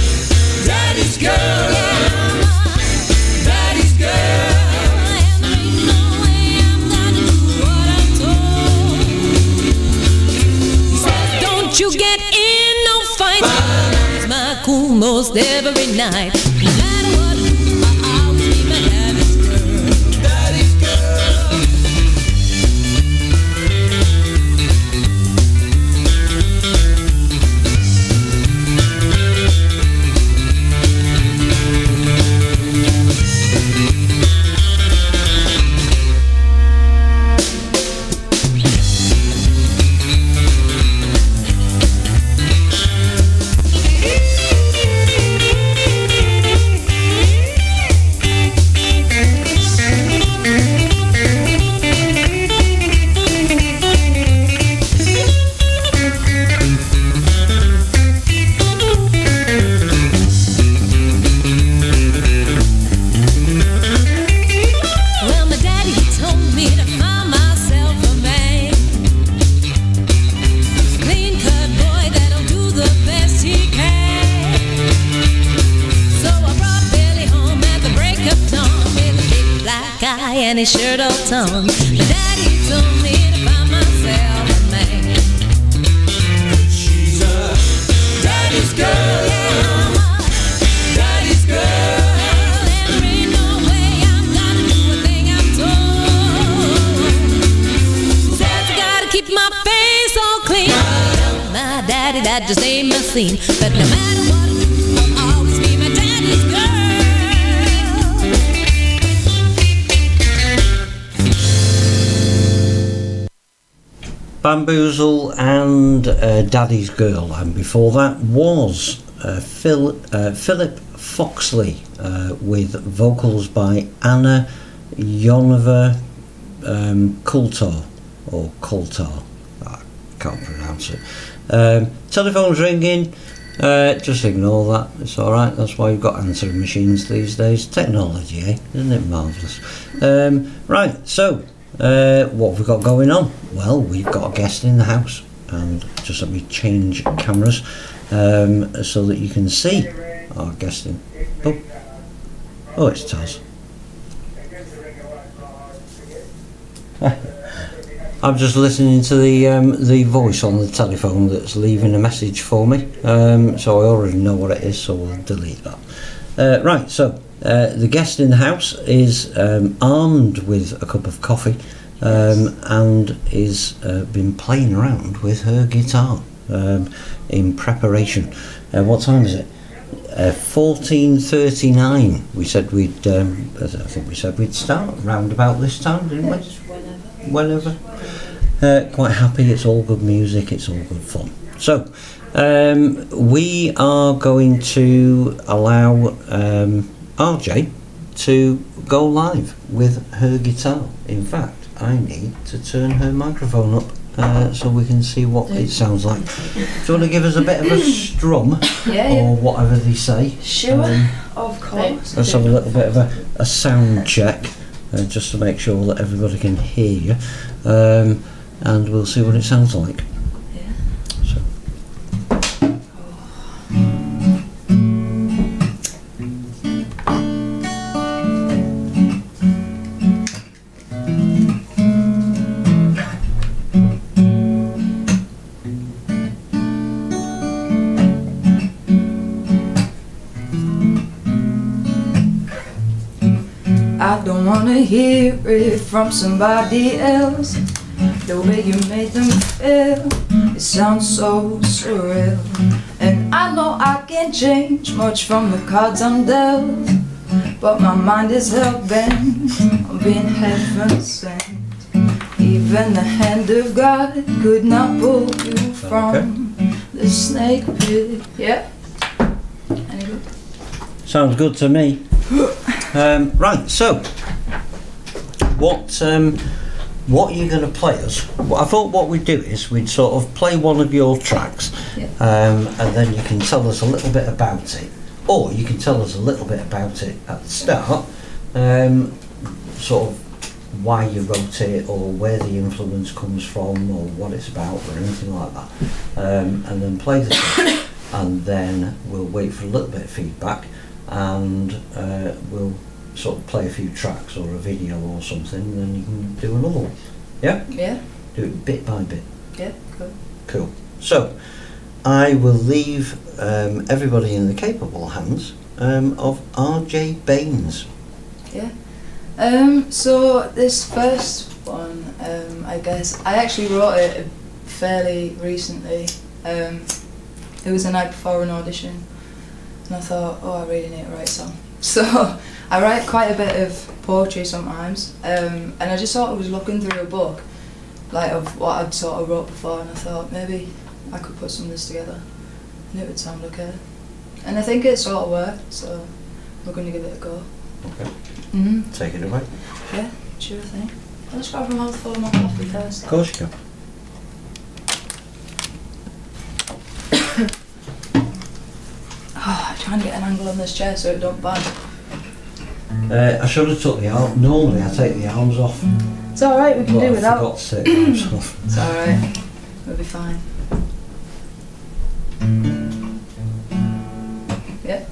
daddy's girl. Yeah, I'm a Daddy's girl. and there ain't no way I'm gonna do what I'm told. He says, don't you get in no fights. It's my cool most every night. No matter what I do, I'll always be my daddy's girl. Daddy's girl. Well, my daddy, he told me to find myself a man, clean-cut boy that'll do the best he can. So I brought Billy home at the break of dawn with a big black eye and his shirt all torn. My daddy told me to find myself a man. She's a daddy's girl. Yeah, I'm a Daddy's girl. and there ain't no way I'm gonna do a thing I'm told. Says I gotta keep my face all clean. Tell my daddy that just ain't my scene. But no matter what I do, I'll always be my daddy's girl. Bamboozle and Daddy's Girl, and before that was Philip Foxley with vocals by Anna Yonova Coulter, or Coulter, I can't pronounce it. Telephone's ringing, just ignore that, it's alright, that's why you've got answering machines these days. Technology, isn't it marvellous? Right, so what have we got going on? Well, we've got a guest in the house, and just let me change cameras so that you can see our guest in. Oh, it's Taz. I'm just listening to the voice on the telephone that's leaving a message for me, so I already know what it is, so we'll delete that. Right, so the guest in the house is armed with a cup of coffee and is been playing around with her guitar in preparation. What time is it? 14:39. We said we'd I think we said we'd start round about this time, didn't we? Whenever. Quite happy, it's all good music, it's all good fun. So we are going to allow RJ to go live with her guitar. In fact, I need to turn her microphone up so we can see what it sounds like. Do you want to give us a bit of a strum, or whatever they say? Sure, of course. Let's have a little bit of a sound check, just to make sure that everybody can hear you, and we'll see what it sounds like. Yeah. So. I don't wanna hear it from somebody else. The way you made them feel, it sounds so surreal. And I know I can't change much from the cards I'm dealt, but my mind is hell-bent on being heaven sent. Even the hand of God could not pull you from the snake pit. Yeah? Any good? Sounds good to me. Right, so what are you going to play us? Well, I thought what we'd do is we'd sort of play one of your tracks, and then you can tell us a little bit about it, or you can tell us a little bit about it at the start, sort of why you wrote it, or where the influence comes from, or what it's about, or anything like that, and then play the song, and then we'll wait for a little bit of feedback, and we'll sort of play a few tracks or a video or something, and then you can do another one. Yeah? Yeah. Do it bit by bit. Yeah, cool. Cool. So, I will leave everybody in the capable hands of RJ Bains. Yeah. So this first one, I guess, I actually wrote it fairly recently. It was the night before an audition, and I thought, oh, I really need to write a song. So I write quite a bit of poetry sometimes, and I just sort of was looking through a book, like of what I'd sort of wrote before, and I thought maybe I could put some of this together, and it would sound okay. And I think it sort of worked, so we're going to give it a go. Okay. Mm-hmm. Take it away. Yeah, sure thing. I'll just grab a mouthful of my coffee first. Of course you can. Oh, I'm trying to get an angle on this chair so it don't bang. I should have took the arm. Normally I take the arms off. It's alright, we can do without. I forgot to take the arms off. It's alright, we'll be fine. Yep.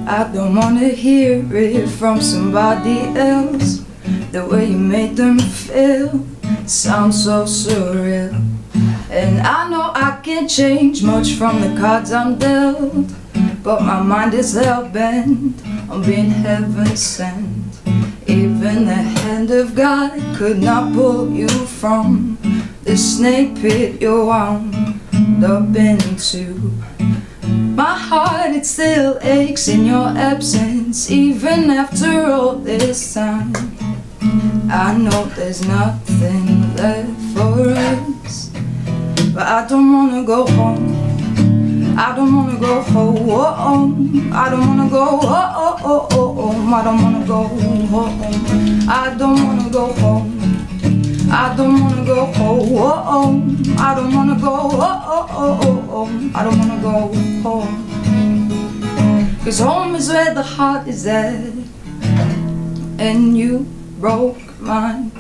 I don't wanna hear it from somebody else. The way you made them feel sounds so surreal. And I know I can't change much from the cards I'm dealt, but my mind is hell-bent on being heaven sent. Even the hand of God could not pull you from the snake pit you're wound up into. My heart, it still aches in your absence, even after all this time. I know there's nothing left for us, but I don't wanna go home. I don't wanna go home. I don't wanna go home. I don't wanna go home. I don't wanna go home. I don't wanna go home. I don't wanna go home. I don't wanna go home. 'Cause home is where the heart is at, and you broke mine.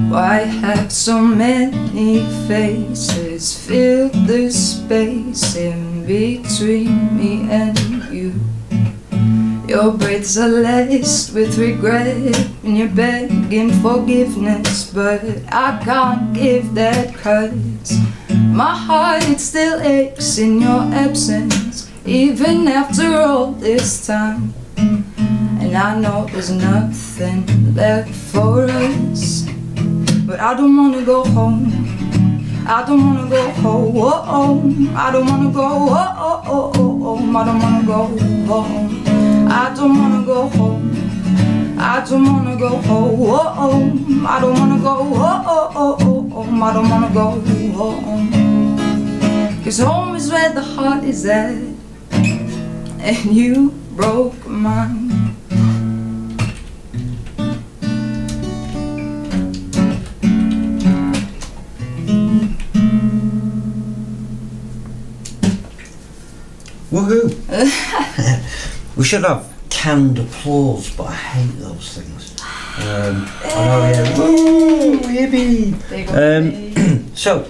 Why have so many faces fill the space in between me and you? Your breaths are laced with regret, and you're begging forgiveness, but I can't give that 'cause my heart, it still aches in your absence, even after all this time. And I know there's nothing left for us, but I don't wanna go home. I don't wanna go home. I don't wanna go home. I don't wanna go home. I don't wanna go home. I don't wanna go home. I don't wanna go home. I don't wanna go home. 'Cause home is where the heart is at, and you broke mine. Woohoo! We should have canned applause, but I hate those things. I know, yeah. Woo, yippee. So,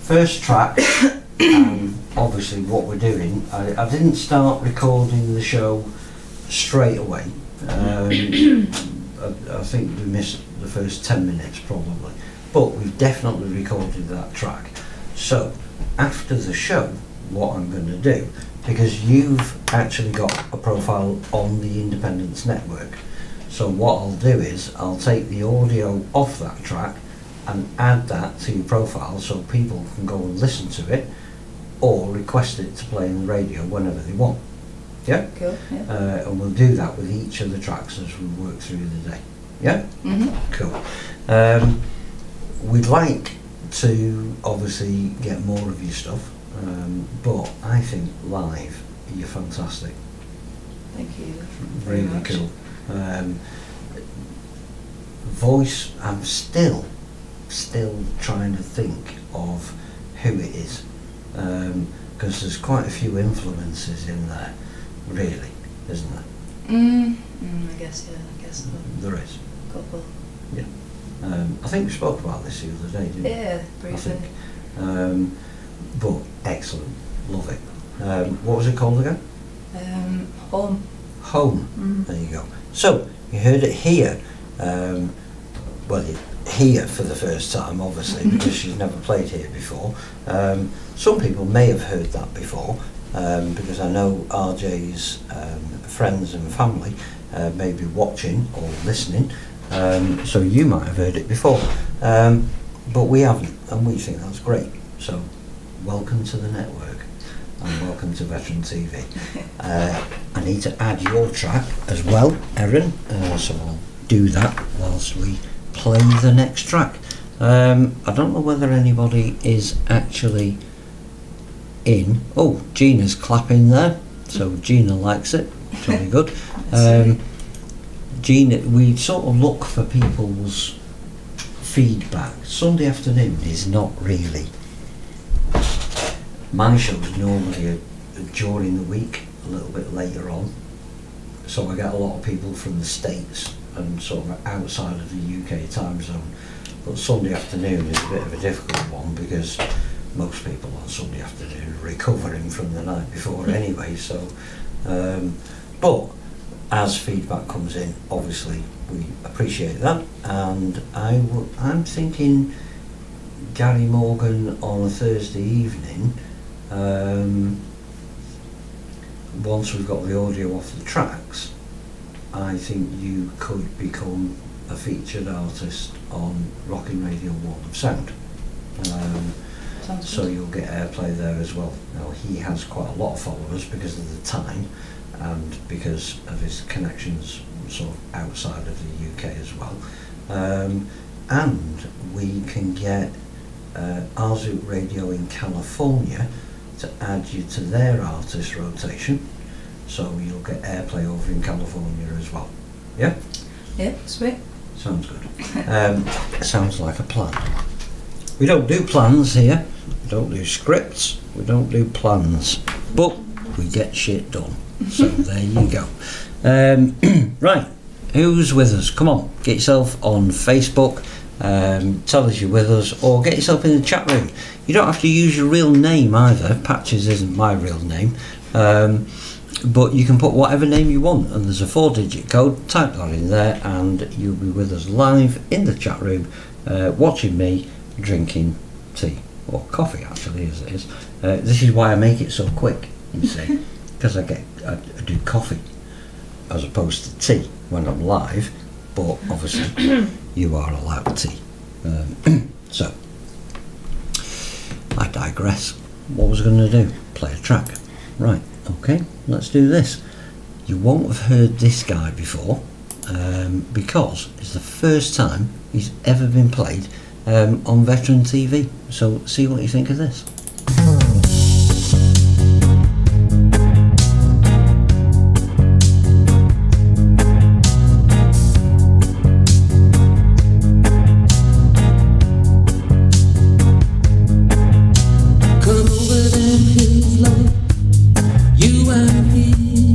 first track, obviously what we're doing, I didn't start recording the show straight away. I think we missed the first 10 minutes probably, but we've definitely recorded that track. So, after the show, what I'm going to do, because you've actually got a profile on the Independence Network, so what I'll do is I'll take the audio off that track and add that to your profile so people can go and listen to it or request it to play in the radio whenever they want. Yeah? Cool, yeah. And we'll do that with each of the tracks as we work through the day. Yeah? Cool. We'd like to obviously get more of your stuff, but I think live you're fantastic. Thank you. Really Very much. cool. Voice, I'm still trying to think of who it is, because there's quite a few influences in there, really, isn't there? I guess so. There is. Couple. Yeah. I think we spoke about this the other day, didn't we? Yeah, I briefly. think. But excellent, love it. What was it called again? Home. Home. There you go. So you heard it here. Here for the first time, obviously, because she's never played here before. Some people may have heard that before, because I know RJ's friends and family may be watching or listening. So you might have heard it before, but we haven't, and we think that's great. So welcome to the network and welcome to Veteran TV. I need to add your track as well, Erin, so I'll do that whilst we play the next track. I don't know whether anybody is actually in. Oh, Gina's clapping there, so Gina likes it. Jolly good. Gina, we sort of look for people's feedback. Sunday afternoon is not really. My show's normally during the week, a little bit later on. So I get a lot of people from the States and sort of outside of the UK time zone. But Sunday afternoon is a bit of a difficult one because most people on Sunday afternoon are recovering from the night before anyway. So, but as feedback comes in, obviously we appreciate that, and I'm thinking Gary Morgan on a Thursday evening, once we've got the audio off the tracks, I think you could become a featured artist on Rockin' Radio Wall of Sound. So you'll get airplay there as well. Now he has quite a lot of followers because of the time and because of his connections sort of outside of the UK as well. And we can get Arzoot Radio in California to add you to their artist rotation, so you'll get airplay over in California as well. Yeah? Yeah, sweet. Sounds good. Sounds like a plan. We don't do plans here, we don't do scripts, we don't do plans, but we get shit done. So there you go. Right, who's with us? Come on, get yourself on Facebook, tell us you're with us, or get yourself in the chat room. You don't have to use your real name either. Patches isn't my real name, but you can put whatever name you want, and there's a 4-digit code. Type that in there and you'll be with us live in the chat room, watching me drinking tea, or coffee actually as it is. This is why I make it so quick, you see, because I do coffee as opposed to tea when I'm live, but obviously you are allowed tea. So I digress. What was I going to do? Play a track. Right, okay, let's do this. You won't have heard this guy before, because it's the first time he's ever been played on Veteran TV. So see what you think of this. Come over them hills, love, you and me.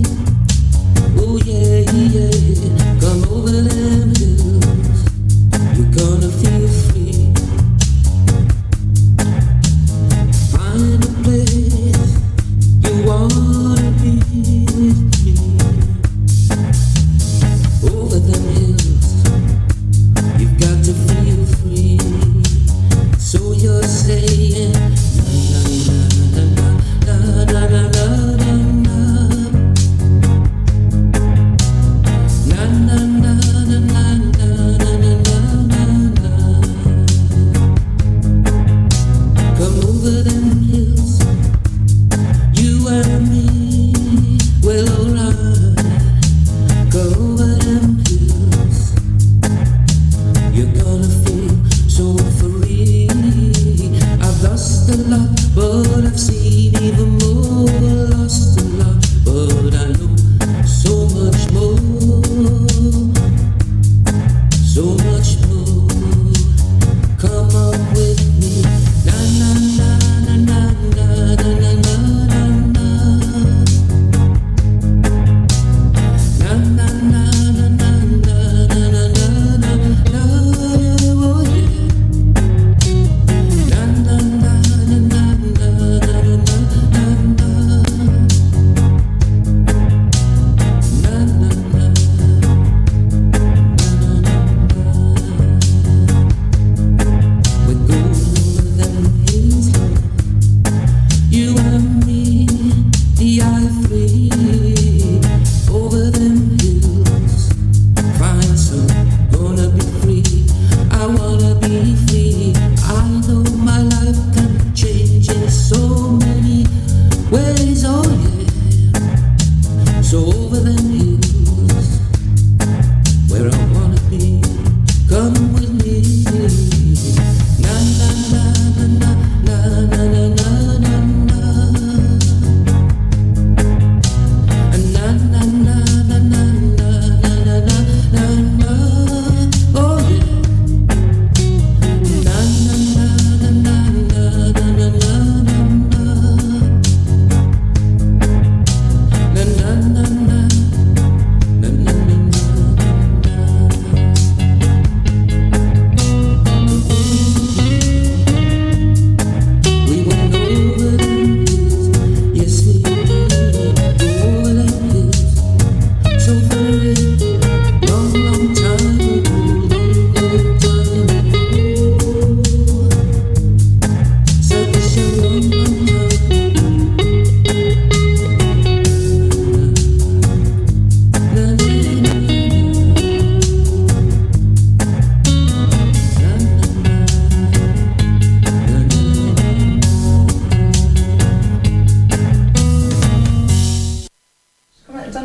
lost a lot, but I've seen even more. Lost a lot, but I know so much more. So much more. Come on with me. Na na na na na na na na na na. Na na na na na na na na na na. Oh yeah. Na na na na na na na na na. Na na na. We're golden and hills low. You and me, the I-3 over them hills. Find some, gonna be free. I wanna be free. I know my life can change in so many ways. Oh yeah. So over them hills, where I wanna be. Come with me. Na na na na na na na na na na. Na na na na na na na na na. Oh yeah. Na na na na na na na na na. Na na na na na na na. We went over them hills, yes we did, over them hills, so very long, long time ago, long, long time ago. Such a long, long time. Na, na, na, na,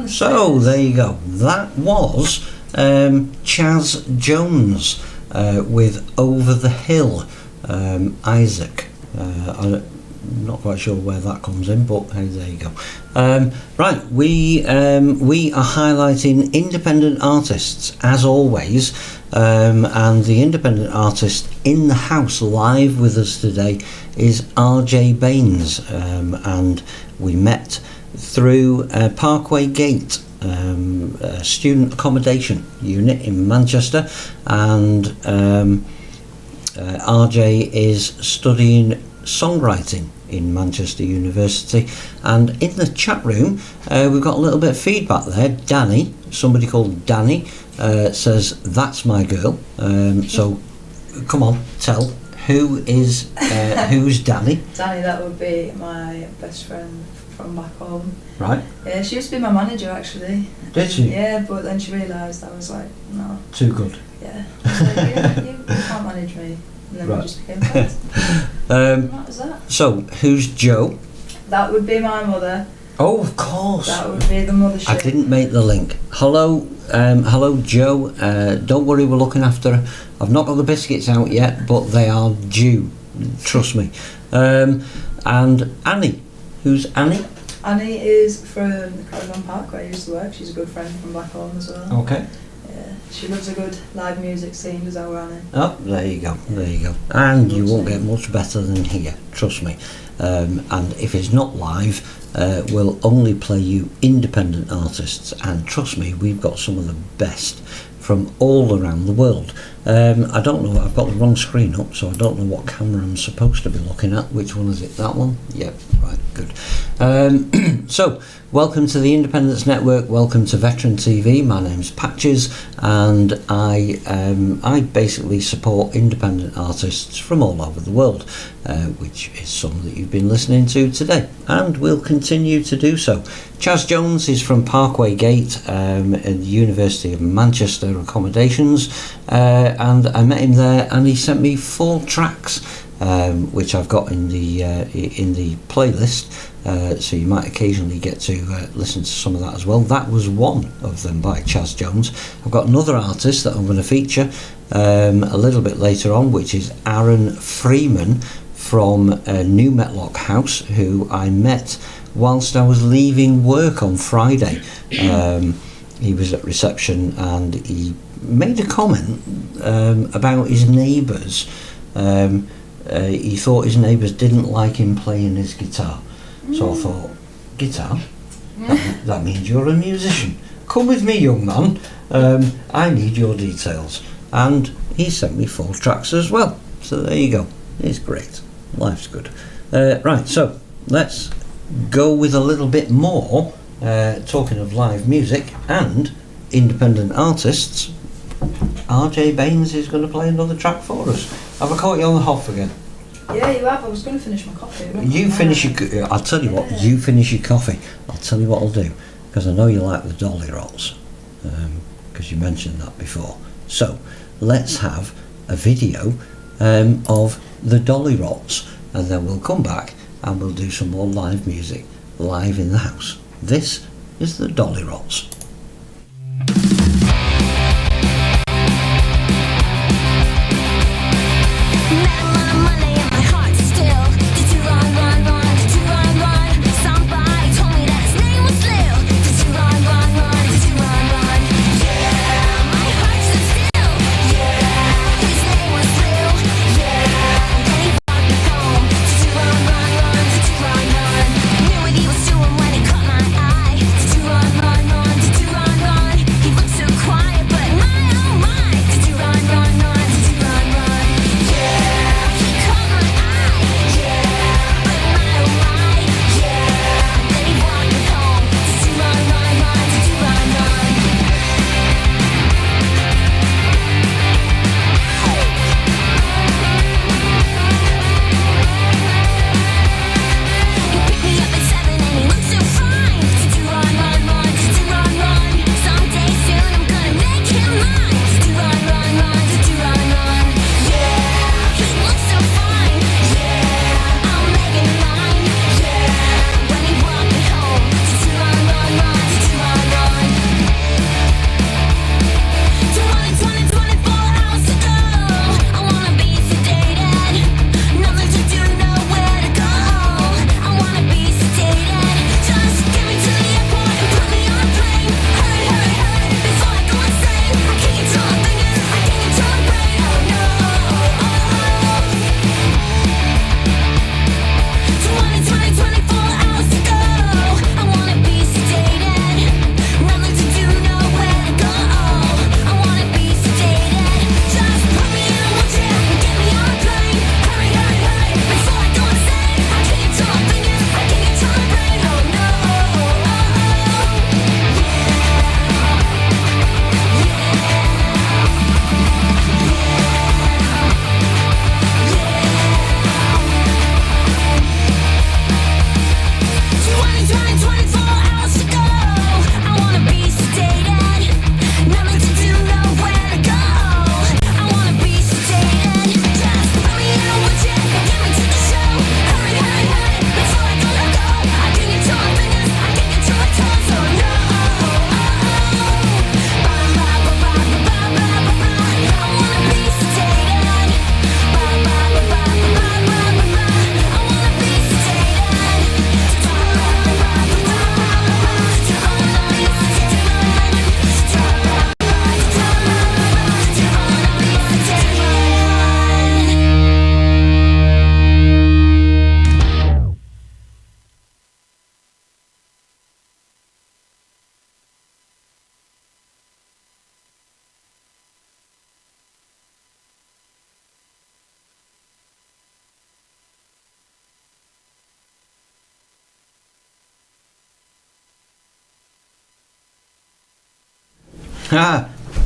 So there you go. That was Chaz Jones with Over the Hill. Isaac. I'm not quite sure where that comes in, but hey, there you go. Right, we are highlighting independent artists as always, and the independent artist in the house live with us today is RJ Bains, and we met through Parkway Gate, a student accommodation unit in Manchester, and RJ is studying songwriting in Manchester University, and in the chat room we've got a little bit of feedback there. Danny, somebody called Danny, says that's my girl. So come on, tell who's Danny? Danny, that would be my best friend from back home. Right. Yeah, she used to be my manager actually. Did she? Yeah, but then she realised I was like, no. Too good. Yeah. I was like, you can't manage me. And then Right. we just became friends. And that was that. So who's Joe? That would be my mother. Oh, of course. That would be the mothership. I didn't make the link. Hello, Joe. Don't worry, we're looking after her. I've not got the biscuits out yet, but they are due. Trust me. And Annie. Who's Annie? Annie is from the Caravan Park where I used to work. She's a good friend from back home as well. Okay. Yeah, she loves a good live music scene, does our Annie. Oh, there you go. There you go. And you won't get much better than here. Trust me. And if it's not live, we'll only play you independent artists. And trust me, we've got some of the best from all around the world. I don't know, I've got the wrong screen up, so I don't know what camera I'm supposed to be looking at. Which one is it? That one? Yep, right, good. So, welcome to the Independence Network, welcome to Veteran TV. My name's Patches, and I basically support independent artists from all over the world, which is some that you've been listening to today, and will continue to do so. Chaz Jones is from Parkway Gate at the University of Manchester accommodations, and I met him there, and he sent me 4 tracks, which I've got in the playlist. So you might occasionally get to listen to some of that as well. That was one of them by Chaz Jones. I've got another artist that I'm going to feature a little bit later on, which is Aaron Freeman from New Metlock House, who I met whilst I was leaving work on Friday. He was at reception and he made a comment about his neighbours. He thought his neighbours didn't like him playing his guitar. So I thought, guitar? That means you're a musician. Come with me, young man. I need your details. And he sent me 4 tracks as well. So there you go. It's great. Life's good. Right, so let's go with a little bit more. Talking of live music and independent artists, RJ Bains is going to play another track for us. Have I caught you on the hop again? Yeah, you have. I was going to finish my coffee. You finish your... I'll tell you what, you finish your coffee. I'll tell you what I'll do, because I know you like the dolly rolls, because you mentioned that before. So, let's have a video of the dolly rolls, and then we'll come back and we'll do some more live music live in the house. This is the dolly rolls.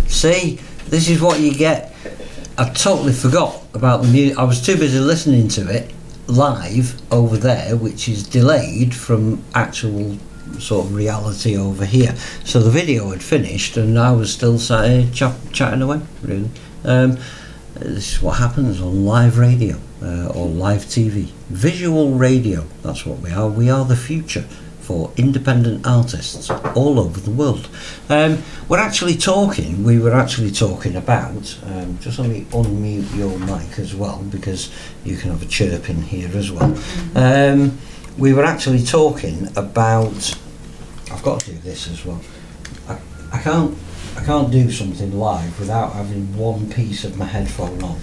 See, this is what you get. I totally forgot about the music. I was too busy listening to it live over there, which is delayed from actual sort of reality over here. So the video had finished and I was still sat here chatting away, really. This is what happens on live radio or live TV. Visual radio, that's what we are. We are the future for independent artists all over the world. We were actually talking about, just let me unmute your mic as well, because you can have a chirp in here as well. We were actually talking about, I've got to do this as well. I can't do something live without having one piece of my headphone on.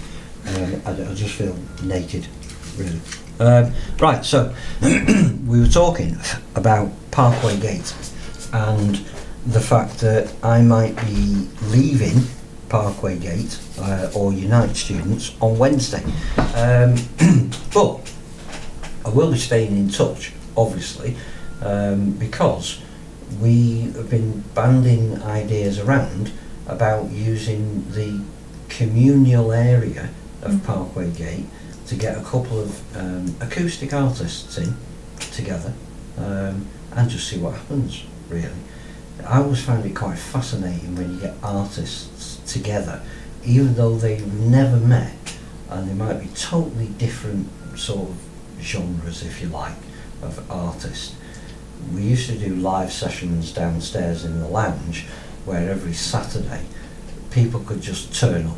I just feel naked, really. Right, so we were talking about Parkway Gate and the fact that I might be leaving Parkway Gate or Unite students on Wednesday. But I will be staying in touch, obviously, because we have been banding ideas around about using the communal area of Parkway Gate to get a couple of acoustic artists in together and just see what happens, really. I always find it quite fascinating when you get artists together, even though they've never met, and they might be totally different sort of genres, if you like, of artists. We used to do live sessions downstairs in the lounge where every Saturday people could just turn up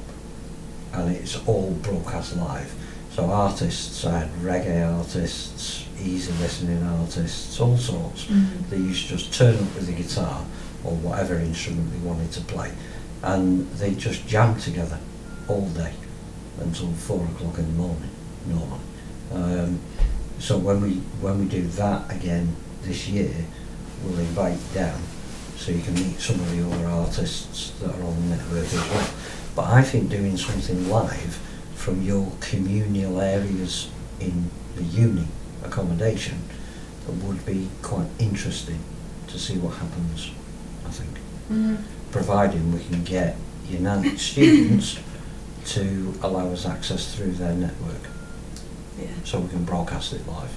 and it's all broadcast live. So artists, I had reggae artists, easy listening artists, all sorts. They used to just turn up with a guitar or whatever instrument they wanted to play, and they just jam together all day until 4 o'clock in the morning, normally. So when we do that again this year, we'll invite you down so you can meet some of the other artists that are on the network as well. But I think doing something live from your communal areas in the uni accommodation would be quite interesting to see what happens, I think. Providing we can get United students to allow us access through their network. Yeah. So we can broadcast it live.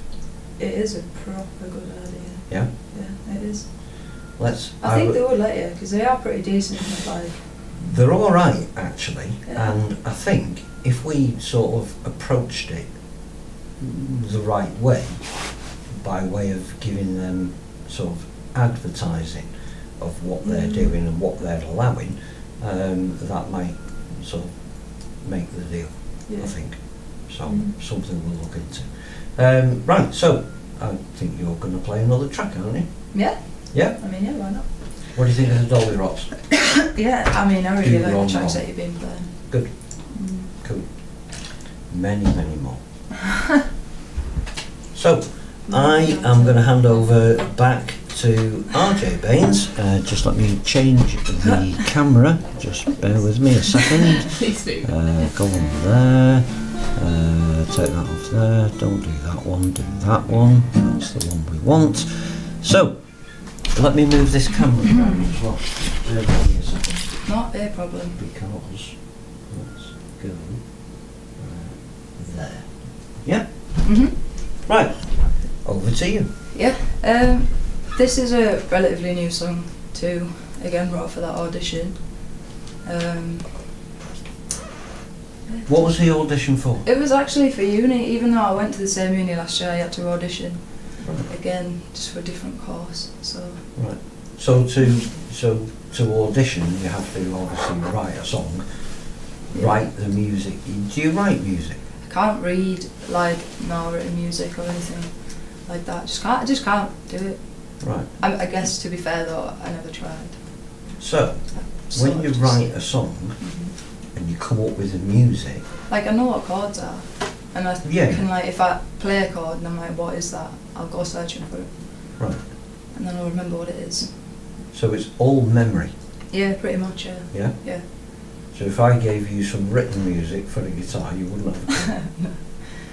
It is a proper good idea. Yeah? Yeah, it is. I think they would let you, because they are pretty decent with, like... They're alright, actually, Yeah. and I think if we sort of approached it the right way, by way of giving them sort of advertising of what they're doing and what they're allowing, that might sort of make the deal, Yeah. I think. So something we'll look into. Right, so I think you're going to play another track, aren't you? Yeah. Yeah? I mean, yeah, why not? What do you think of the Dolly Rots? Yeah, I mean, I really Do like wrong the tracks wrong. that you've been playing. Good. Cool. Many, many more. So, I am going to hand over back to RJ Bains. Just let me change the camera. Just bear with me a second. Please do. Go on there. Take that off there. Don't do that one. Do that one. That's the one we want. So, let me move this camera around as well. Bear with me a second. Not a problem. Because let's go there. Yeah? Right, over to you. Yeah. This is a relatively new song too. Again, brought for that audition. What was the audition for? It was actually for uni, even though I went to the same uni last year, I had to audition. Right. Again, just for a different course, so... Right. So to audition, you have to obviously write a song, write the music. Do you write music? I can't read, like, no written music or anything like that. I just can't do it. Right. I guess, to be fair though, I never tried. So, when you write a song and you come up with the music... Like, I know what chords are. And I can, like, if I play a chord and I'm like, what is that? I'll go searching for it. Right. And then I'll remember what it is. So it's all memory? Yeah, pretty much, yeah. Yeah? Yeah. So if I gave you some written music for a guitar, you wouldn't have a clue? No.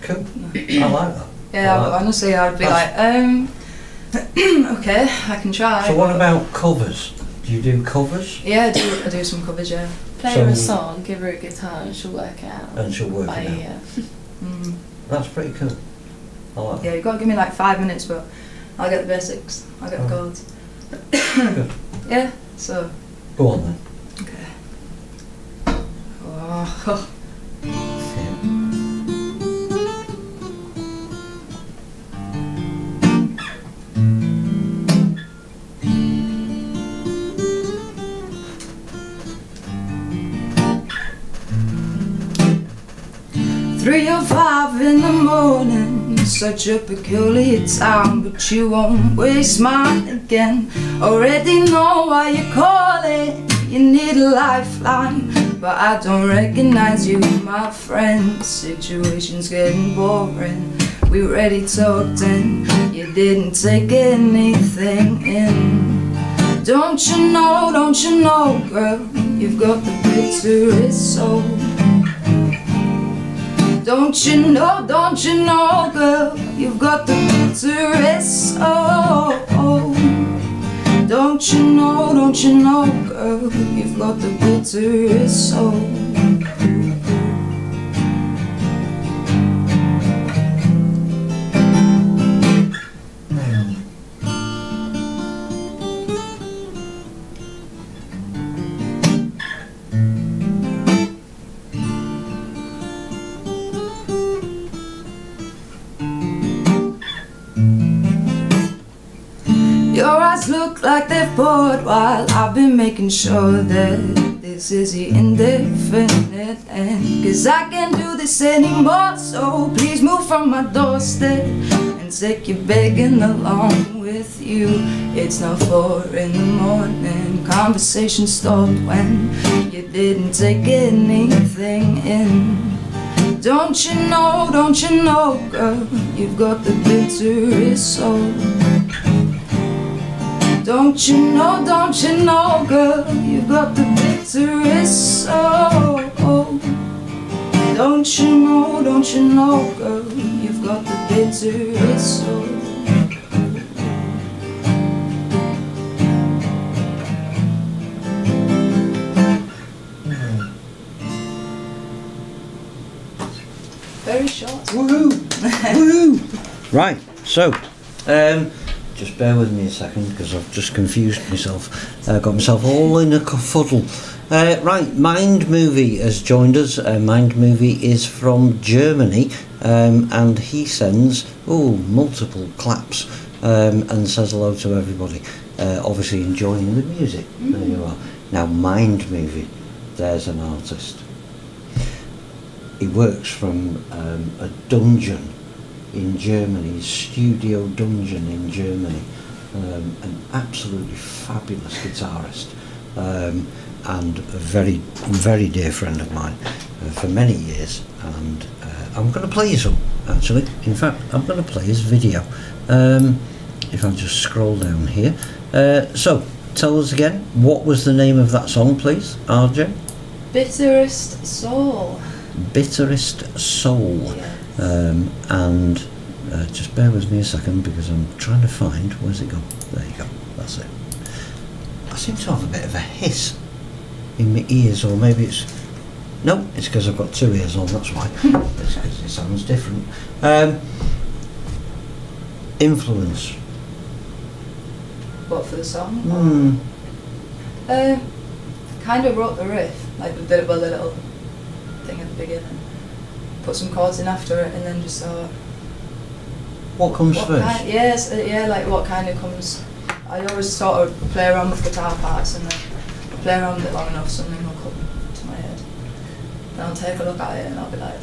Cool. No. I like that. Yeah, like honestly, I'd be like, okay, I can try. So what about covers? Do you do covers? Yeah, I do some covers, yeah. Play her a song, give her a guitar, and she'll work it out. And she'll work by it out. ear. That's pretty cool. I like Yeah, you've got to give me like 5 minutes, but I'll get the basics. I'll get the chords. Good. Yeah, so. Go on then. Okay. Oh. such a peculiar time, but you won't waste mine again. Already know why you call it, you need a lifeline, but I don't recognize you, my friend. Situation's getting boring, we already talked and you didn't take anything in. Don't you know, girl, you've got the bitterest soul. Don't you know, girl, you've got the bitterest soul. Don't you know, girl, you've got the bitterest soul. Your eyes look like they've poured while I've been making sure that this is the indefinite end. Cause I can't do this anymore, so please move from my doorstep and take your begging along with you. It's now 4 in the morning, conversation stopped when you didn't take anything in. Don't you know, girl, you've got the bitterest soul. Don't you know, girl, you've got the bitterest soul. Don't you know, girl, you've got the bitterest soul. Very short. Woohoo! Woohoo! Right, so, just bear with me a second because I've just confused myself. Got myself all in a kerfuddle. Right, Mind Movie has joined us. Mind Movie is from Germany, and he sends multiple claps and says hello to everybody. Obviously enjoying the music. There you are. Now, Mind Movie, there's an artist. He works from a dungeon in Germany, studio dungeon in Germany. An absolutely fabulous guitarist, and a very, very dear friend of mine for many years. And I'm going to play you some, actually. In fact, I'm going to play his video. If I just scroll down here. So, tell us again, what was the name of that song, please, RJ? Bitterest Soul. Bitterest Soul. Yes. And just bear with me a second because I'm trying to find, where's it gone? There you go, that's it. I seem to have a bit of a hiss in my ears, or maybe it's, no, it's because I've got 2 ears on, that's why. It's 'cause it sounds different. Influence. What, for the song? Kind of wrote the riff, like a bit of a little thing at the beginning. Put some chords in after it, and then just thought, what comes first? Like what kind of comes. I always sort of play around with guitar parts, and then play around with it long enough, something will come to my head. And I'll take a look at it, and I'll be like,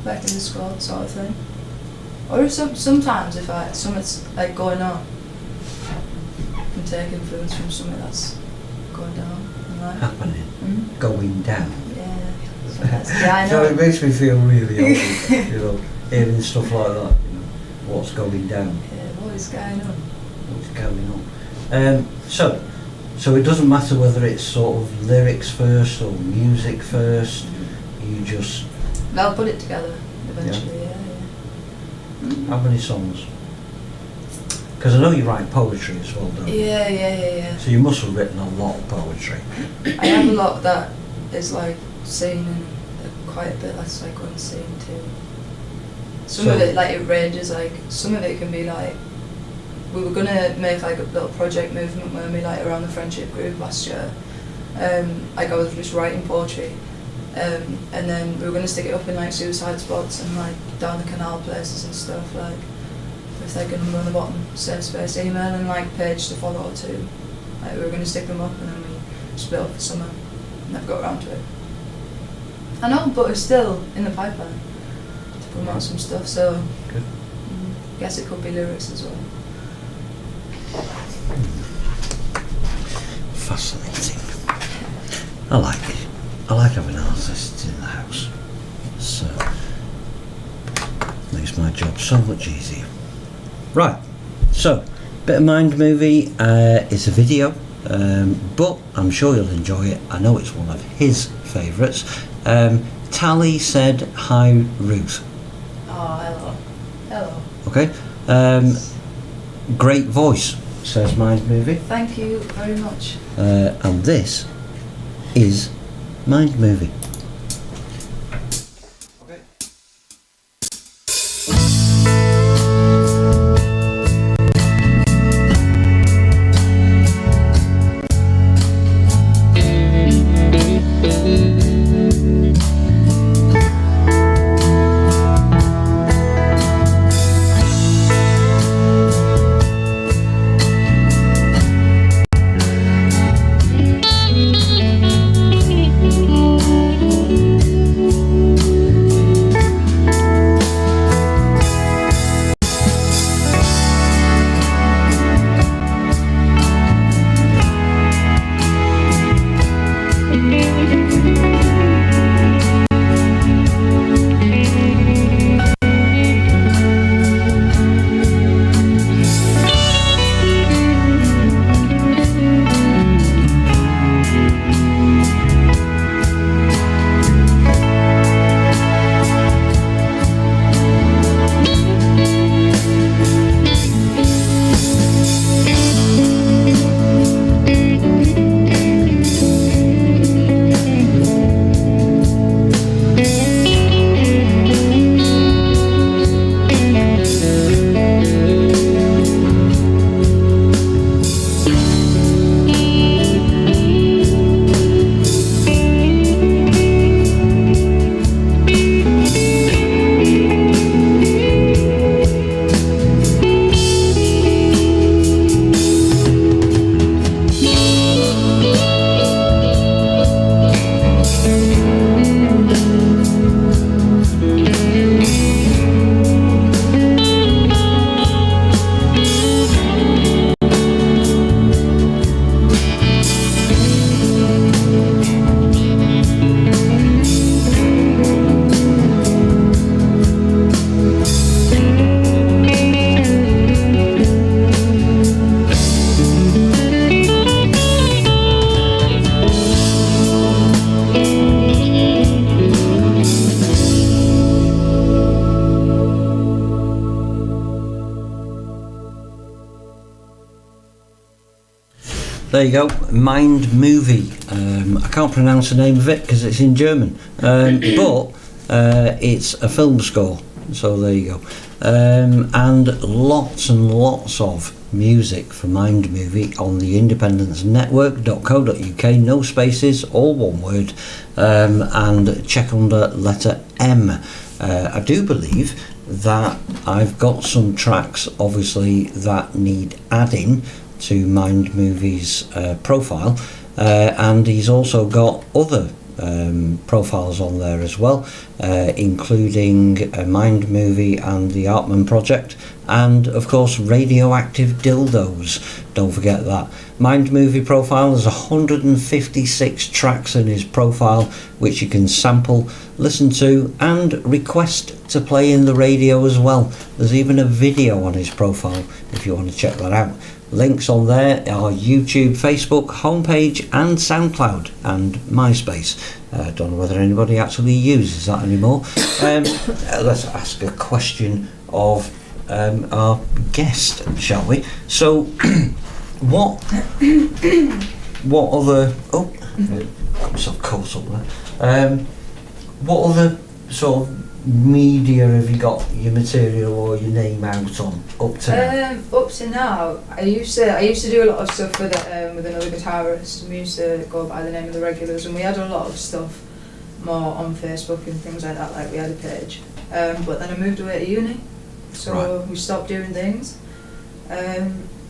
back in the squad, sort of thing. Or if sometimes if something's like going on, I can take influence from something that's going down. Like, Happening. Mm-hmm. Going down. Yeah, I know. So it makes me feel really old, hearing stuff like that. What's going down? Yeah, what is going on? What's going on? So it doesn't matter whether it's sort of lyrics first or music first. You just. They'll put it together eventually. Yeah. How many songs? Because I know you write poetry as well, don't you? Yeah. So you must have written a lot of poetry. I have a lot that is like singing, and quite a bit that's like unseen too. Some of it, like, it ranges, like, some of it can be like, we were gonna make like a little project movement where we like around the friendship group last year. Like I was just writing poetry, and then we were gonna stick it up in like suicide spots and like down the canal places and stuff, like with like a number on the bottom, safe space, email and like page to follow too. Like we were gonna stick them up and then we split up for summer and never got around to it. I know, but it's still in the pipeline to promote some stuff, so. Good. guess it could be lyrics as well. Fascinating. I like it. I like having artists in the house. So makes my job so much easier. Right. So, bit of Mind Movie. It's a video, but I'm sure you'll enjoy it. I know it's one of his favourites. Tally said hi, Ruth. Oh, hello. Okay. Great voice, says Mind Movie. Thank you very much. And this is Mind Movie. There you go, Mind Movie. I can't pronounce the name of it because it's in German, but it's a film score, so there you go. And lots of music for Mind Movie on the independencenetwork.co.uk, no spaces, all one word, and check under letter M. I do believe that I've got some tracks obviously that need adding to Mind Movie's profile, and he's also got other profiles on there as well, including Mind Movie and the Artman Project, and of course Radioactive Dildos. Don't forget that. Mind Movie profile, there's 156 tracks in his profile which you can sample, listen to and request to play in the radio as well. There's even a video on his profile if you want to check that out. Links on there are YouTube, Facebook, homepage and SoundCloud and MySpace. Don't know whether anybody actually uses that anymore. Let's ask a question of our guest, shall we? So, what other... Oh, got myself caught up there. What other sort of media have you got your material or your name out on up to now? Up to now, I used to do a lot of stuff with another guitarist. We used to go by the name of the Regulars, and we had a lot of stuff more on Facebook and things like that. Like we had a page, but then I moved away to uni, so Right. we stopped doing things.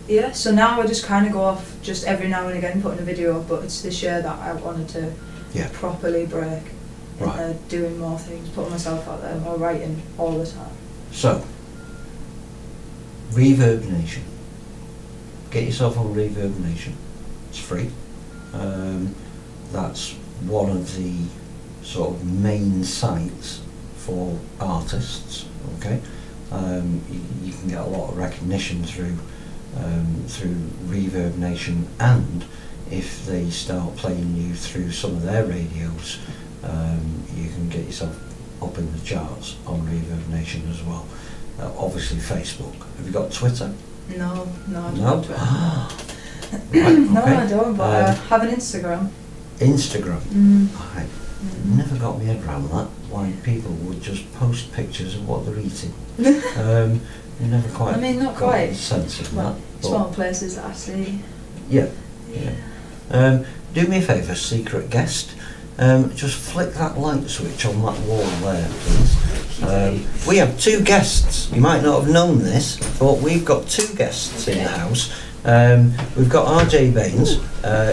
Yeah, so now I just kind of go off just every now and again putting a video up. But it's this year that I wanted to properly break. Right. Doing more things, putting myself out there, more writing all the time. So, Reverb Nation. Get yourself on Reverb Nation. It's free. That's one of the sort of main sites for artists. Okay, you can get a lot of recognition through Reverb Nation, and if they start playing you through some of their radios, you can get yourself up in the charts on Reverb Nation as well. Obviously Facebook. Have you got Twitter? No, I don't. No? Right, okay. No, I don't, but I have an Instagram. Instagram? I Mm. never got my head around that, why people would just post pictures of what they're eating. You never quite not got quite. a sense of Well, that. small places that I see. Yeah. Do me a favour, secret guest. Just flick that light switch on that wall there, please. We have 2 guests. You might not have known this, but we've got 2 guests in the house. We've got RJ Bains,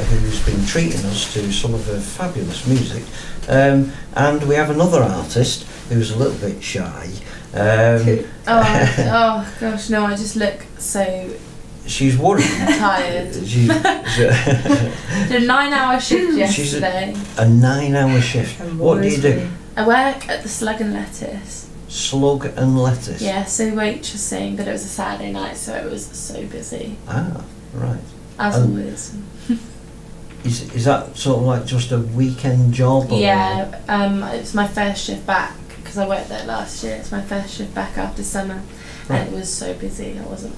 who's been treating us to some of her fabulous music, and we have another artist who's a little bit shy. Oh gosh, no! I just look so She's worried. tired. She, Did a 9-hour shift yesterday. a 9-hour shift. And What do you do? worries me. I work at the Slug and Lettuce. Slug and lettuce. Yeah, so waitressing, but it was a Saturday night, so it was so busy. Ah, right. As always. Is that sort of like just a weekend job? Or? Yeah, it's my first shift back, because I worked there last year. It's my first shift back after summer, Right. and it was so busy, I wasn't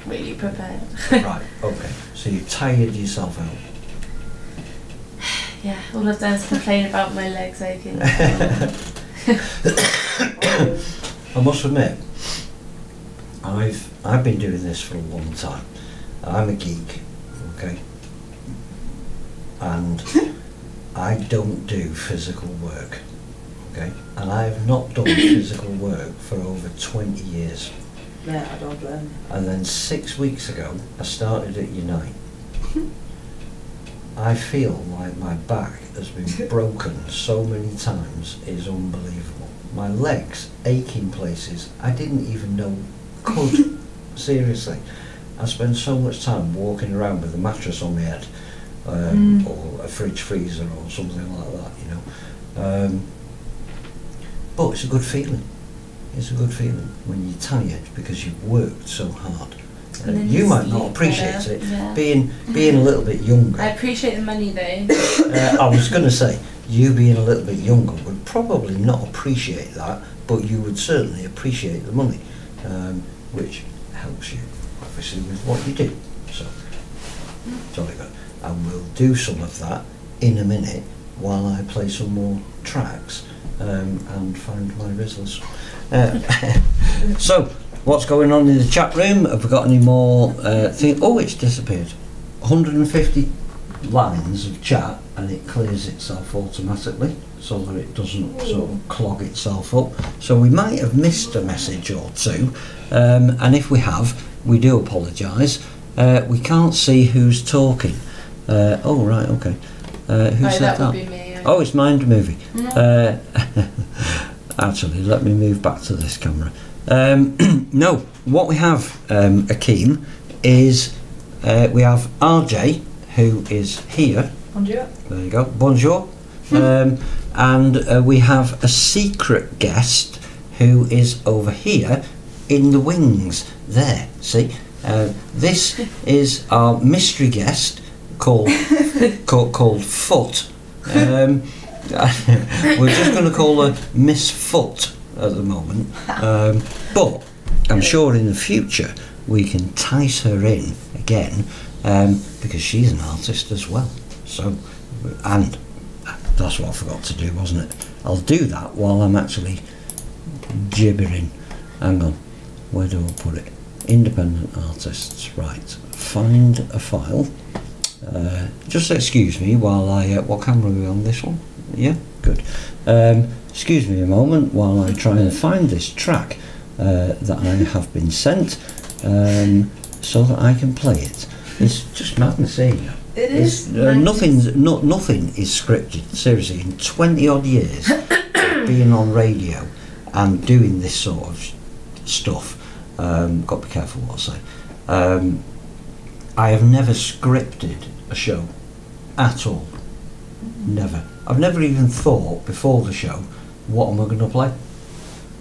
really prepared. Right, okay. So you tired yourself out. Yeah, all I've done is complain about my legs aching. I must admit, I've been doing this for a long time. I'm a geek, okay, and I don't do physical work, okay, and I have not done physical work for over 20 years. Yeah, I don't blame you. And then 6 weeks ago, I started at Unite. I feel like my back has been broken so many times, it's unbelievable. My legs ache in places I didn't even know could. Seriously. I spend so much time walking around with a mattress on my head, or a fridge freezer or something like that, you know. But it's a good feeling. It's a good feeling when you're tired because you've worked so hard. And then You you might not sleep appreciate better, it. yeah. Being a little bit younger. I appreciate the money though. I was going to say, you being a little bit younger would probably not appreciate that, but you would certainly appreciate the money, which helps you, obviously, with what you do. So, jolly good. And we'll do some of that in a minute while I play some more tracks and find my Rizzlers. So, what's going on in the chat room? Have we got any more things? Oh, it's disappeared. 150 lines of chat and it clears itself automatically so that it doesn't sort of clog itself up. So we might have missed a message or two, and if we have, we do apologise. We can't see who's talking. Oh, right, okay. Who said that that? would be me. Oh, it's Mind Movie. Actually, let me move back to this camera. No, what we have, Akeem, is we have RJ, who is here. Bonjour. There you go. Bonjour. And we have a secret guest who is over here in the wings. There, see? This is our mystery guest called Foot. We're just going to call her Miss Foot at the moment, but I'm sure in the future we can entice her in again, because she's an artist as well. So, and that's what I forgot to do, wasn't it? I'll do that while I'm actually gibbering. Hang on, where do I put it? Independent artists, right? Find a file. Just excuse me while I. What camera are we on? This one? Yeah, good. Excuse me a moment while I try and find this track that I have been sent, so that I can play it. It's just madness, eh? It is. Nothing is scripted. Seriously, in 20 odd years being on radio and doing this sort of stuff, Got to be careful what I say. I have never scripted a show at all. Never. I've never even thought before the show, what am I going to play?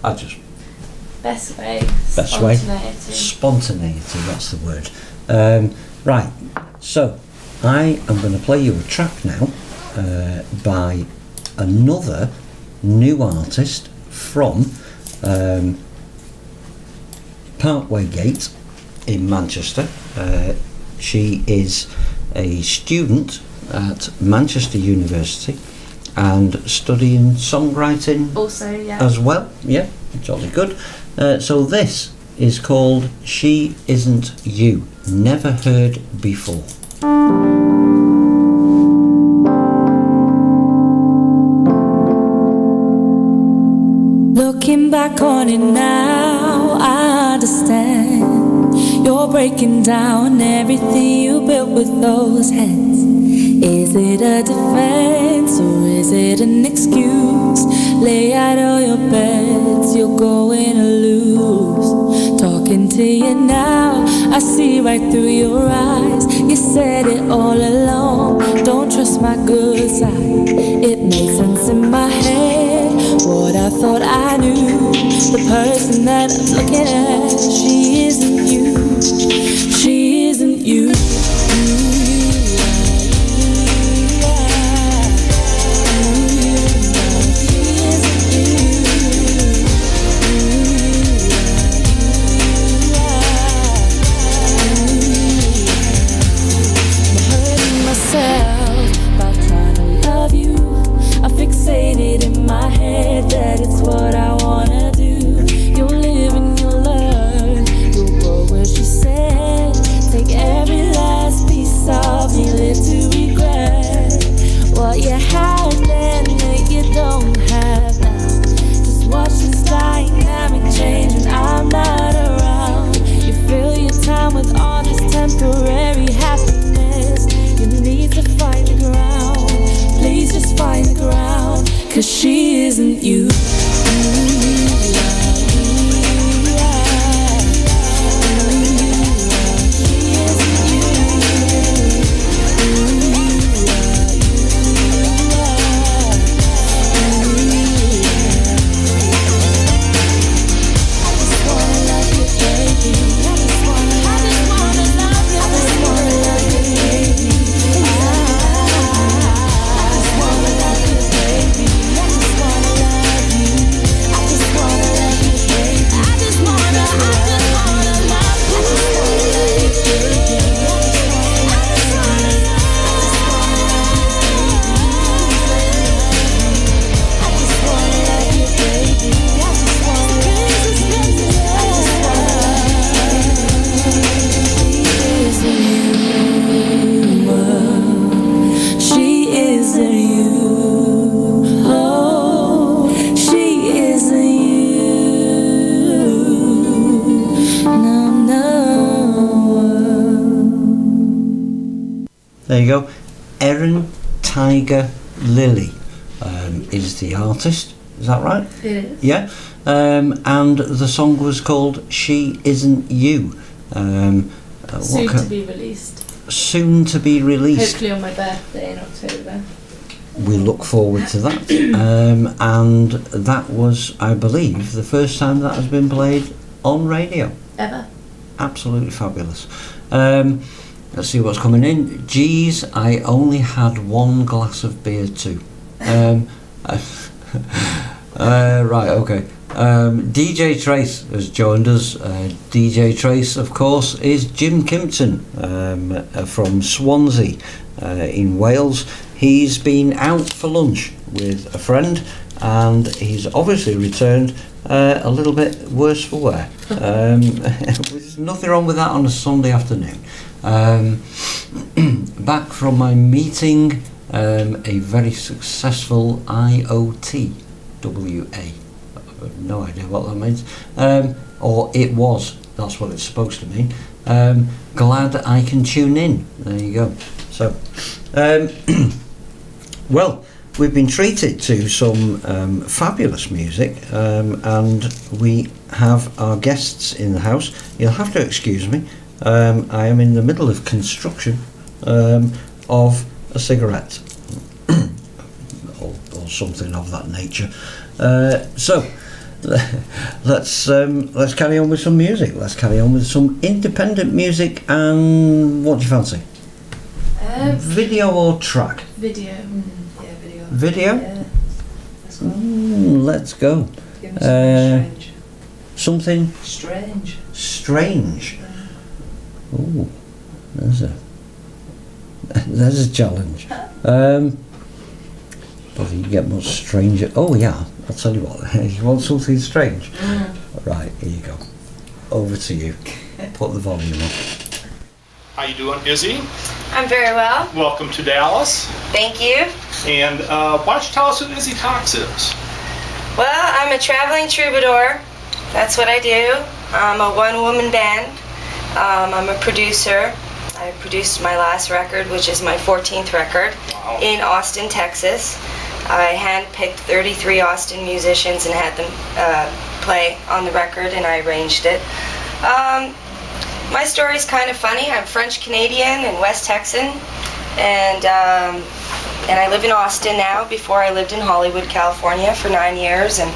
I just... Best way. Spontaneity, that's the word. Right, so I am going to play you a track now by another new artist from Parkway Gate in Manchester. She is a student at Manchester University and studying songwriting Also, yeah. as well. Yeah, jolly good. So this is called She Isn't You. Never heard before. Looking back on it now, I understand. You're breaking down everything you built with those hands. Is it a defense or is it an excuse? Lay out all your bets, you're going to lose. Talking to you now, I see right through your eyes. You said it all along, don't trust my good side. It makes sense in my head, what I thought I knew. The person that I'm looking at, she isn't you. She isn't you. That it's what I wanna do. You'll live and you'll learn. You'll grow what you said. Take every last piece of me, live to regret what you had then that you don't have now. Just watch this dynamic change when I'm not around. You fill your time with all this temporary happiness. You need to find the ground. Please just find the ground. 'Cause she isn't you. There you go. Erin Tiger Lily is the artist. Is that right? It is. Yeah. And the song was called She Isn't You. Soon to be released. Soon to be released. Hopefully on my birthday in October. We look forward to that. And that was, I believe, the first time that has been played on radio. Ever. Absolutely fabulous. Let's see what's coming in. Geez, I only had one glass of beer too. Right, okay. DJ Trace has joined us. DJ Trace, of course, is Jim Kimpton from Swansea in Wales. He's been out for lunch with a friend and he's obviously returned a little bit worse for wear. There's nothing wrong with that on a Sunday afternoon. Back from my meeting, a very successful IOTWA. I have no idea what that means. Or it was, that's what it's supposed to mean. Glad I can tune in. There you go. So, well, we've been treated to some fabulous music, and we have our guests in the house. You'll have to excuse me. I am in the middle of construction of a cigarette or something of that nature. So let's carry on with some music. Let's carry on with some independent music. And what do you fancy? Video or track? Video. Yeah, video. Video? Yeah. Let's go. Give me something Something strange. strange. Ooh, there's a challenge. But you get much stranger. Oh yeah, I'll tell you what. You want something strange? Right, here you go. Over to you. Put the volume up. How you doing, Izzy? I'm very well. Welcome to Dallas. Thank you. And why don't you tell us who Izzy Cox is? Well, I'm a traveling troubadour. That's what I do. I'm a one-woman band. I'm a producer. I produced my last record, which is my 14th record, in Austin, Texas. I handpicked 33 Austin musicians and had them play on the record, and I arranged it. My story's kind of funny. I'm French-Canadian and West Texan, and I live in Austin now. Before I lived in Hollywood, California for 9 years, and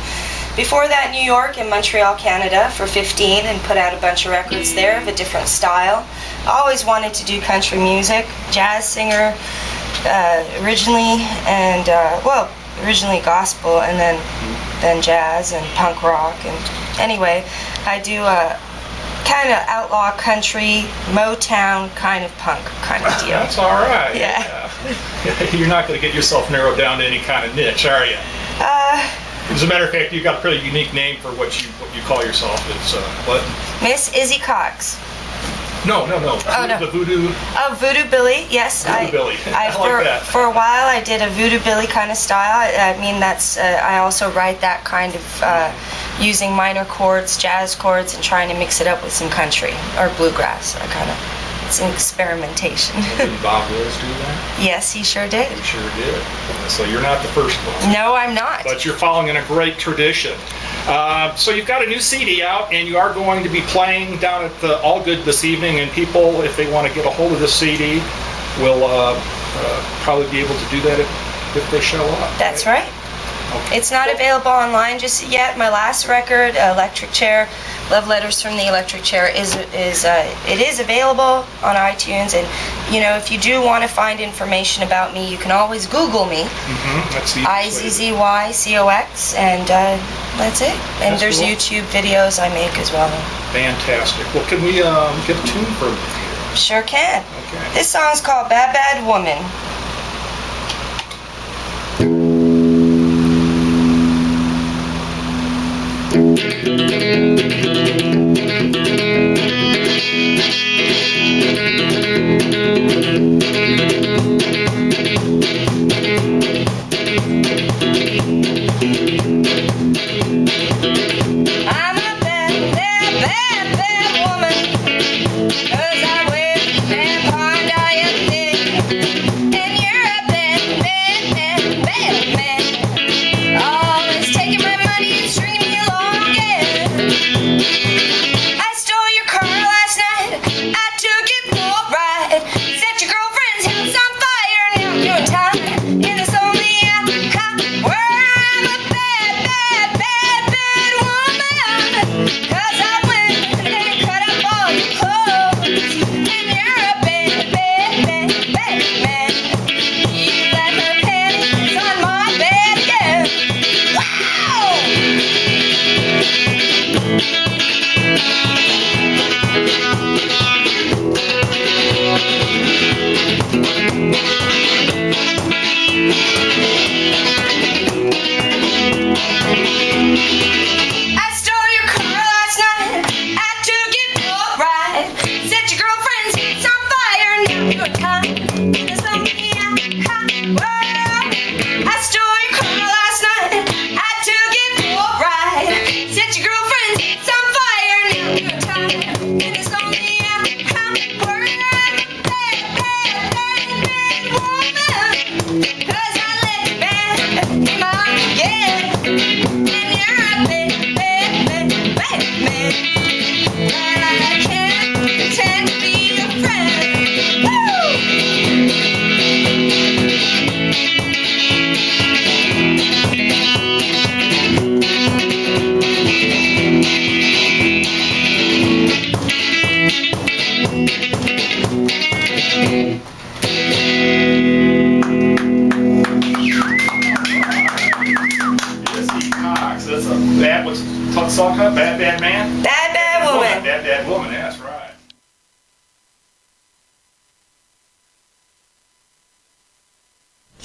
before that New York and Montreal, Canada for 15, and put out a bunch of records there of a different style. I always wanted to do country music, jazz singer originally, and originally gospel, and then jazz and punk rock. And anyway, I do kind of outlaw country, Motown kind of punk kind of deal. That's all right. Yeah. You're not going to get yourself narrowed down to any kind of niche, are you? As a matter of fact, you've got a pretty unique name for what you call yourself. It's what? Miss Izzy Cox. No. Oh, no. The Voodoo. Oh, Voodoo Billy. Yes. Voodoo Billy. I like that. For a while, I did a Voodoo Billy kind of style. I mean, that's I also write that kind of using minor chords, jazz chords, and trying to mix it up with some country or bluegrass. It's an experimentation. Didn't Bob Wills do that? Yes, he sure did. He sure did. So you're not the first one. No, I'm not. But you're following in a great tradition. So you've got a new CD out, and you are going to be playing down at the All Good this evening, and people, if they want to get a hold of this CD, will probably be able to do that if they show up. That's right. Okay. It's not available online just yet. My last record, Electric Chair, Love Letters from the Electric Chair, it is available on iTunes. And if you do want to find information about me, you can always Google me. That's the IZZYCOX, and that's it. And there's cool. YouTube videos I make as well. Fantastic. Well, can we get a tune for you? Sure can. Okay. This song's called Bad Bad Woman. Always taking my money and stringing me along, yeah.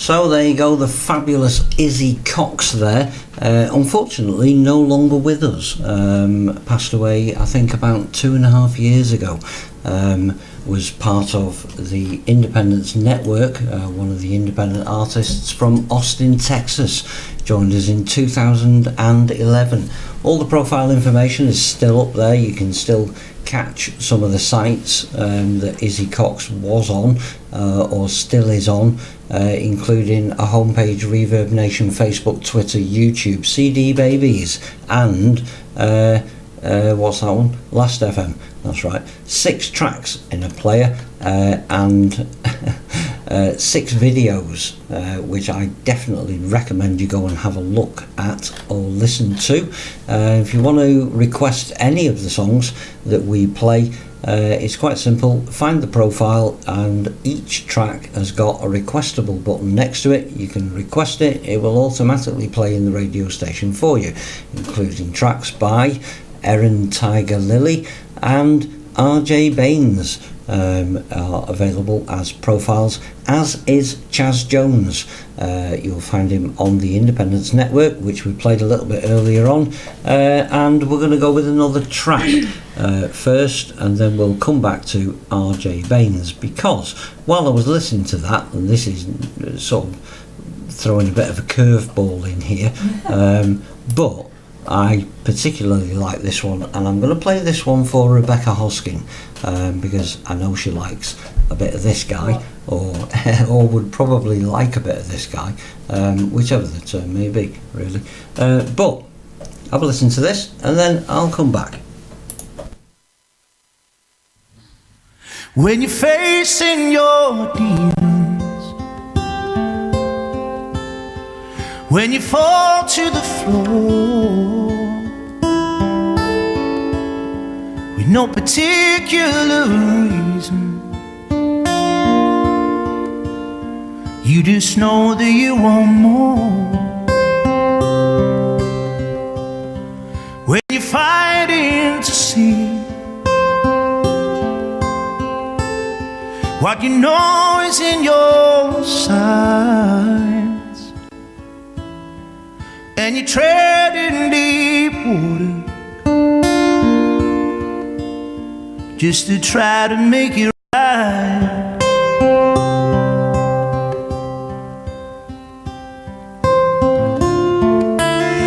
So there you go, the fabulous Izzy Cox there. Unfortunately, no longer with us. Passed away, I think, about 2.5 years ago. Was part of the Independence Network, one of the independent artists from Austin, Texas. Joined us in 2011. All the profile information is still up there. You can still catch some of the sites that Izzy Cox was on or still is on, including a homepage, Reverb Nation, Facebook, Twitter, YouTube, CD Babies, and what's that one? Last FM. That's right. 6 tracks in a player and 6 videos, which I definitely recommend you go and have a look at or listen to. If you want to request any of the songs that we play, it's quite simple. Find the profile, and each track has got a requestable button next to it. You can request it. It will automatically play in the radio station for you, including tracks by Erin Tiger Lily and RJ Bains are available as profiles, as is Chaz Jones. You'll find him on the Independence Network, which we played a little bit earlier on, and we're going to go with another track first, and then we'll come back to RJ Bains, because while I was listening to that, and this is sort of throwing a bit of a curveball in here, but I particularly like this one, and I'm going to play this one for Rebecca Hoskin, because I know she likes a bit of this guy, or would probably like a bit of this guy, whichever the term may be, really. But have a listen to this, and then I'll come back. When you're facing your demons, when you fall to the floor with no particular reason, you just know that you want more. When you're fighting to see what you know is in your sights, and you tread in deep water just to try to make it right.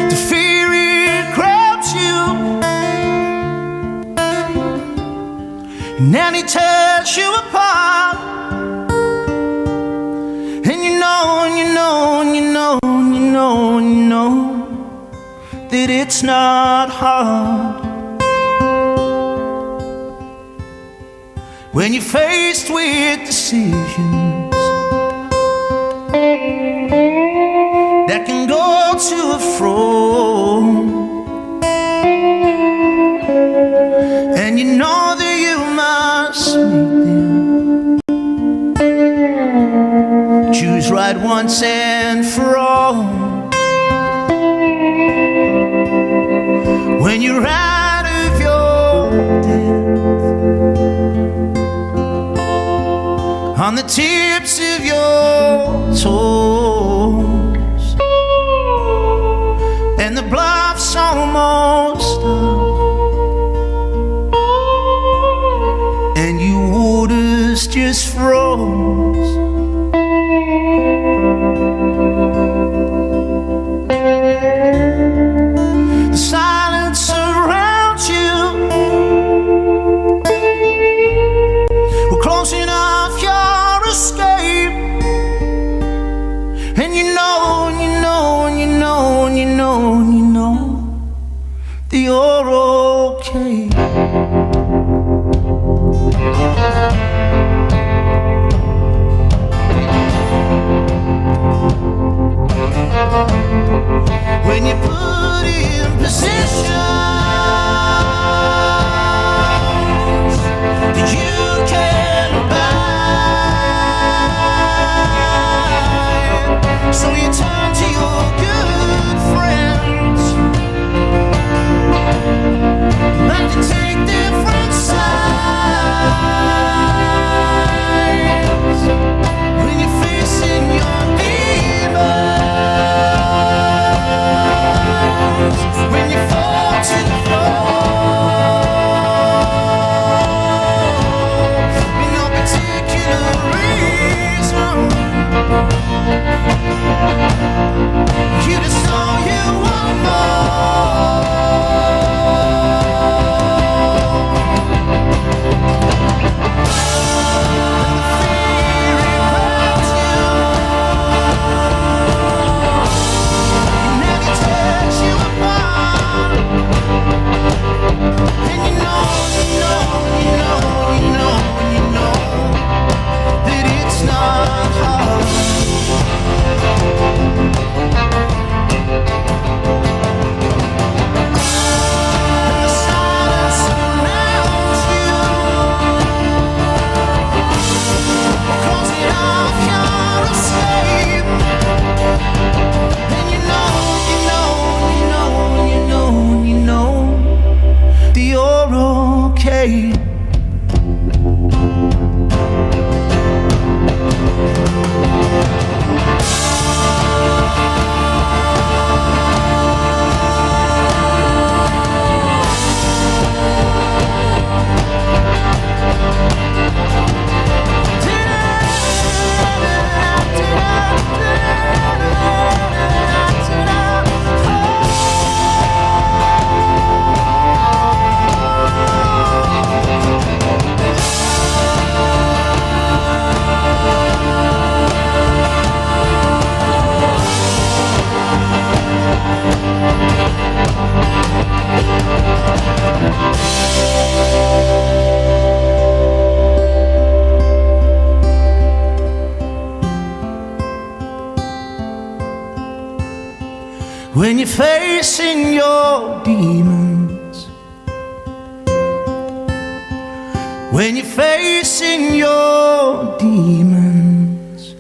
The fear, it grabs you, and then it tears you apart, and you know, and you know, and you know, and you know, and you know that it's not hard. When you're faced with decisions that can go to and fro, and you know that you must make them, choose right once and for all. When you're out of your depth, on the tips of your toes, and the bluff's almost up, and your waters just froze. The silence surrounds you, we're closing off your escape, and you know, and you know, and you know, and you know, and you know that you're okay. when you're facing your demons, when you're facing your demons.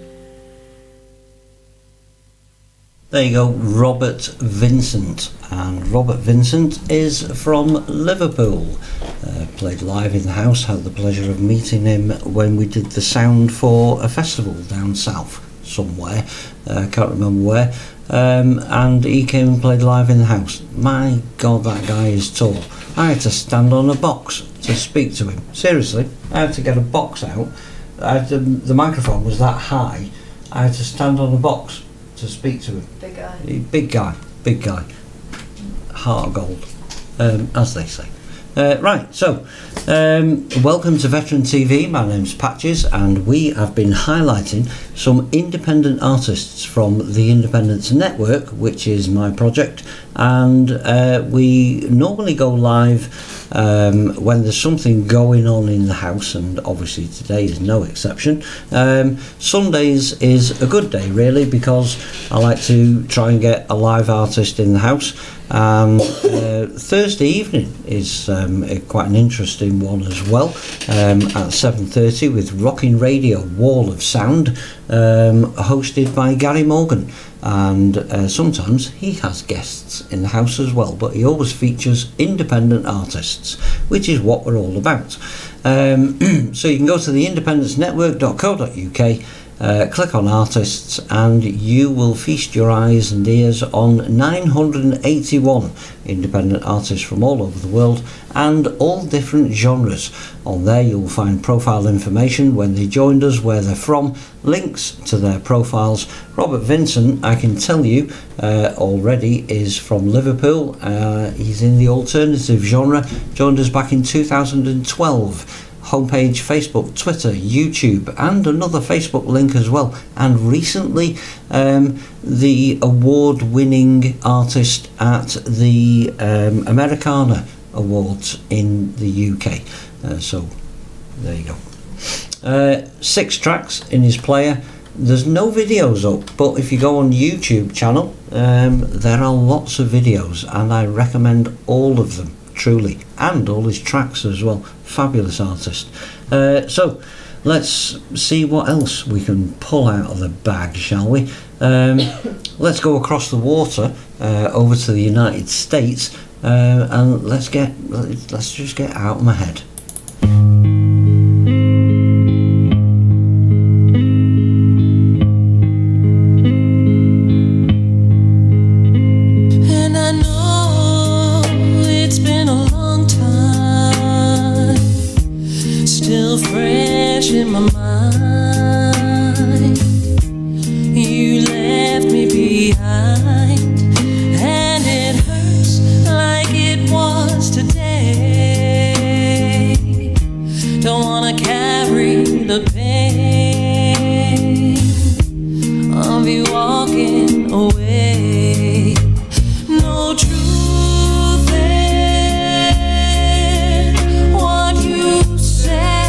There you go, Robert Vincent. And Robert Vincent is from Liverpool. Played live in the house, had the pleasure of meeting him when we did the sound for a festival down south somewhere, can't remember where, and he came and played live in the house. My God, that guy is tall. I had to stand on a box to speak to him. Seriously, I had to get a box out. The microphone was that high, I had to stand on a box to speak to him. Big guy. Heart of gold, as they say. Right, so welcome to Veteran TV. My name's Patches, and we have been highlighting some independent artists from the Independence Network, which is my project, and we normally go live when there's something going on in the house, and obviously today is no exception. Sundays is a good day really, because I like to try and get a live artist in the house, and Thursday evening is quite an interesting one as well, at 7:30 with Rocking Radio Wall of Sound, hosted by Gary Morgan, and sometimes he has guests in the house as well, but he always features independent artists, which is what we're all about. So you can go to the independencenetwork.co.uk, click on artists, and you will feast your eyes and ears on 981 independent artists from all over the world and all different genres. On there you'll find profile information, when they joined us, where they're from, links to their profiles. Robert Vincent, I can tell you already, is from Liverpool. He's in the alternative genre, joined us back in 2012. Homepage, Facebook, Twitter, YouTube, and another Facebook link as well. And recently, the award-winning artist at the Americana Awards in the UK. So, there you go. 6 tracks in his player. There's no videos up, but if you go on YouTube channel, there are lots of videos, and I recommend all of them. Truly, and all his tracks as well. Fabulous artist. So let's see what else we can pull out of the bag, shall we? Let's go across the water over to the United States, and let's just get out of my head. In my mind, you left me behind, and it hurts like it was today. Don't wanna carry the pain of you walking away. No truth in what you said.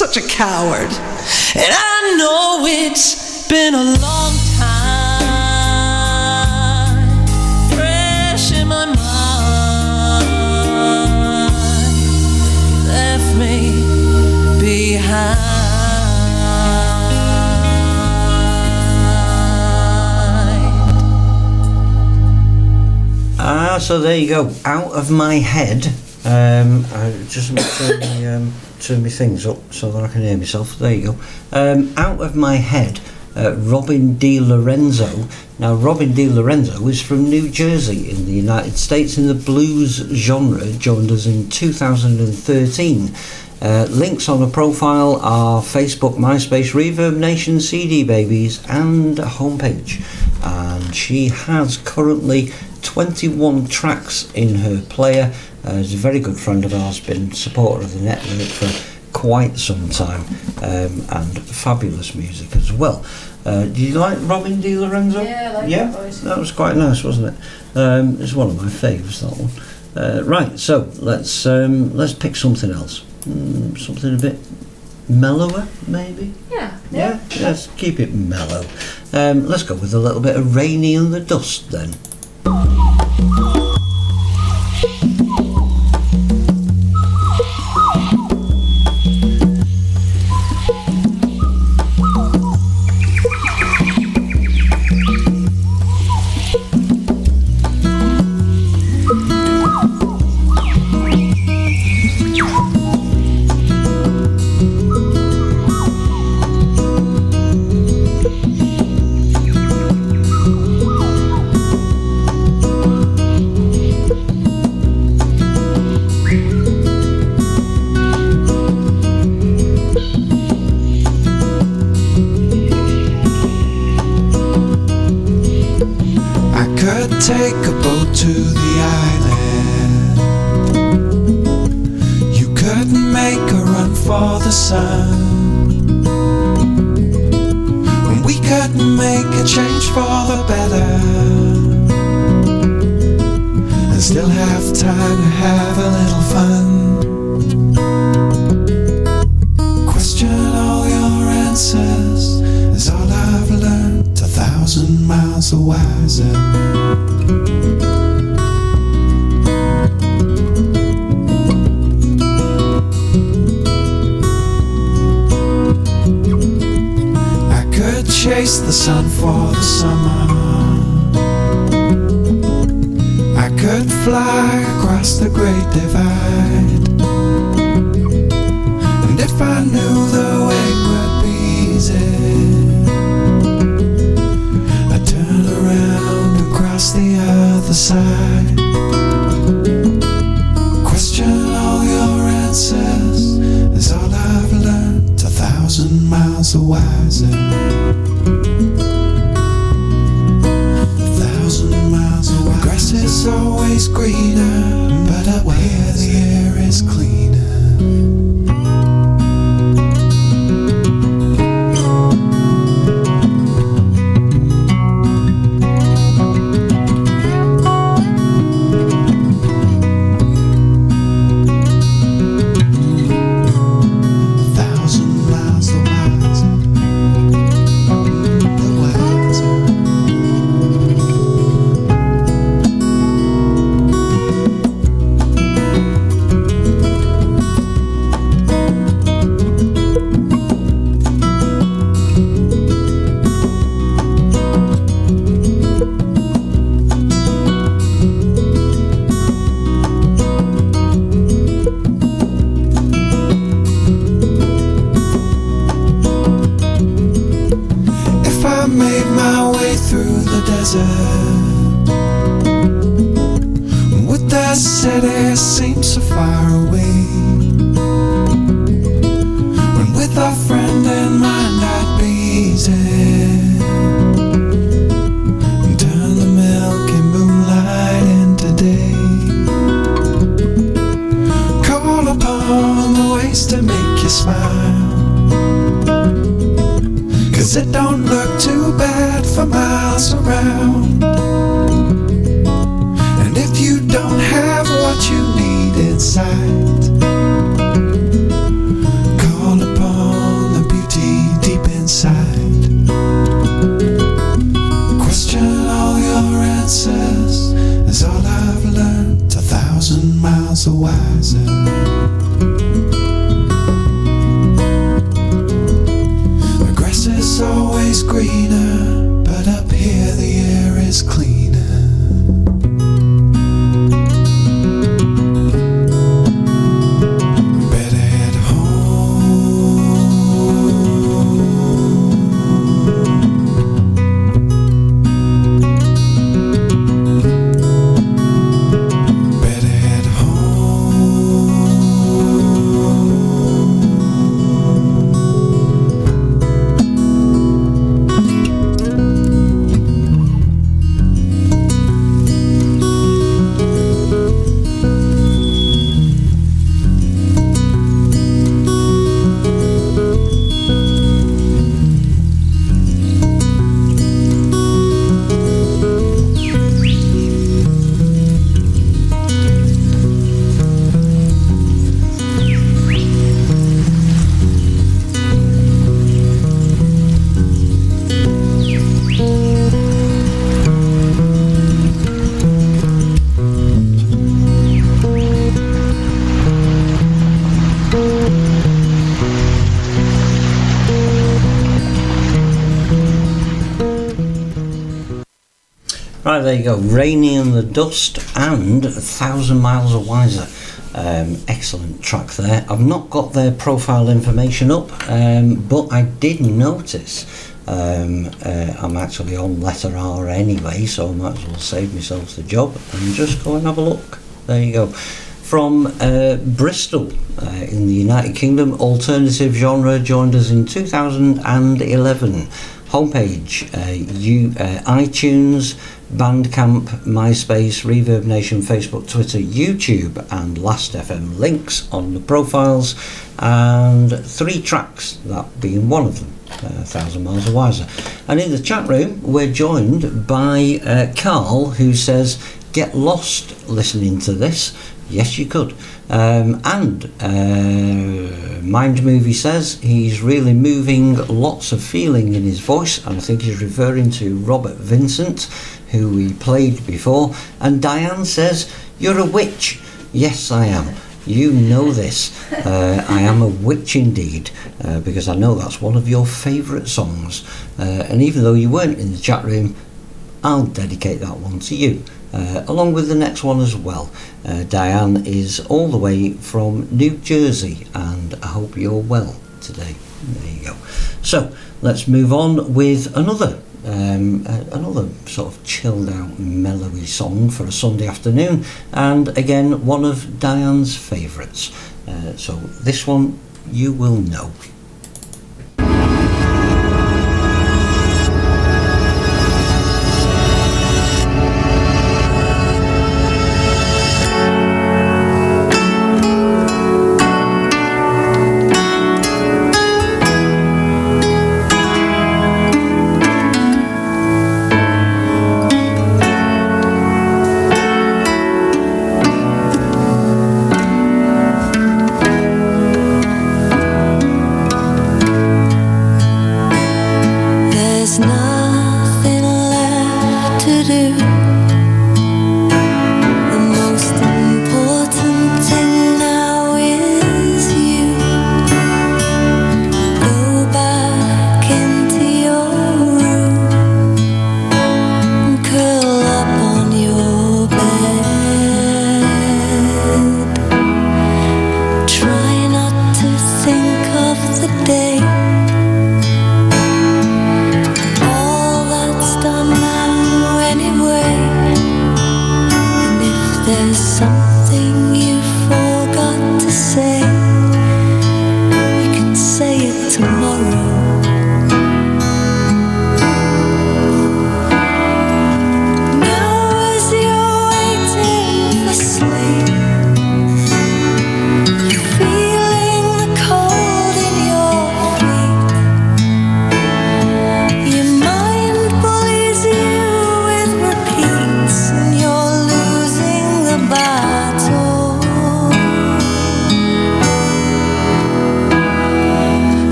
such a coward. And I know it's been a long time, fresh in my mind, left me behind. So there you go, Out of My Head. I just turn my things up so that I can hear myself. There you go. Out of My Head, Robin DiLorenzo. Now, Robin DiLorenzo is from New Jersey in the United States in the blues genre, joined us in 2013. Links on her profile are Facebook, MySpace, Reverb Nation, CD Babies and homepage. And she has currently 21 tracks in her player. Is a very good friend of ours, been supporter of the network for quite some time, and fabulous music as well. Do you like Robin DiLorenzo? Yeah, I like that voice. That was quite nice, wasn't it? It's one of my faves, that one. Right, so let's pick something else. Something a bit mellower, maybe? Yeah. Let's keep it mellow. Let's go with a little bit of Rainy and the Dust then. Take a boat to the island. You could make a run for the sun, and we could make a change for the better, and still have time to have a little fun. Question all your answers is all I've learned. 1,000 miles wiser. Chase the sun for the summer. I could fly across the great divide, and if I knew the way would be easy, I'd turn around and cross the other side. Question all your answers is all I've learned. 1,000 miles wiser. 1,000 miles away. The grass is always greener, but up here the air is cleaner. Would that city seem so far away? When with a friend in mind I'd be easy, and turn the milky moonlight into day. Call upon the ways to make you smile, 'cause it don't look too bad for miles around. And if you don't have what you need inside, call upon Right, there you go. Rainy and the Dust and 1,000 Miles a Wiser. Excellent track there. I've not got their profile information up, but I did notice I'm actually on letter R anyway, so I might as well save myself the job and just go and have a look. There you go. From Bristol in the United Kingdom, alternative genre, joined us in 2011. Homepage, iTunes, Bandcamp, MySpace, Reverb Nation, Facebook, Twitter, YouTube and Last.fm links on the profiles, and 3 tracks, that being one of them, 1,000 Miles a Wiser. And in the chat room we're joined by Carl, who says, get lost listening to this. Yes, you could. And Mind Movie says he's really moving, lots of feeling in his voice, and I think he's referring to Robert Vincent, who we played before. And Diane says, you're a witch. Yes, I am. You know this. I am a witch indeed, because I know that's one of your favourite songs. And even though you weren't in the chat room, I'll dedicate that one to you. Along with the next one as well. Diane is all the way from New Jersey, and I hope you're well today. There you go. So let's move on with another sort of chilled out mellowy song for a Sunday afternoon, and again one of Diane's favourites. So this one you will know.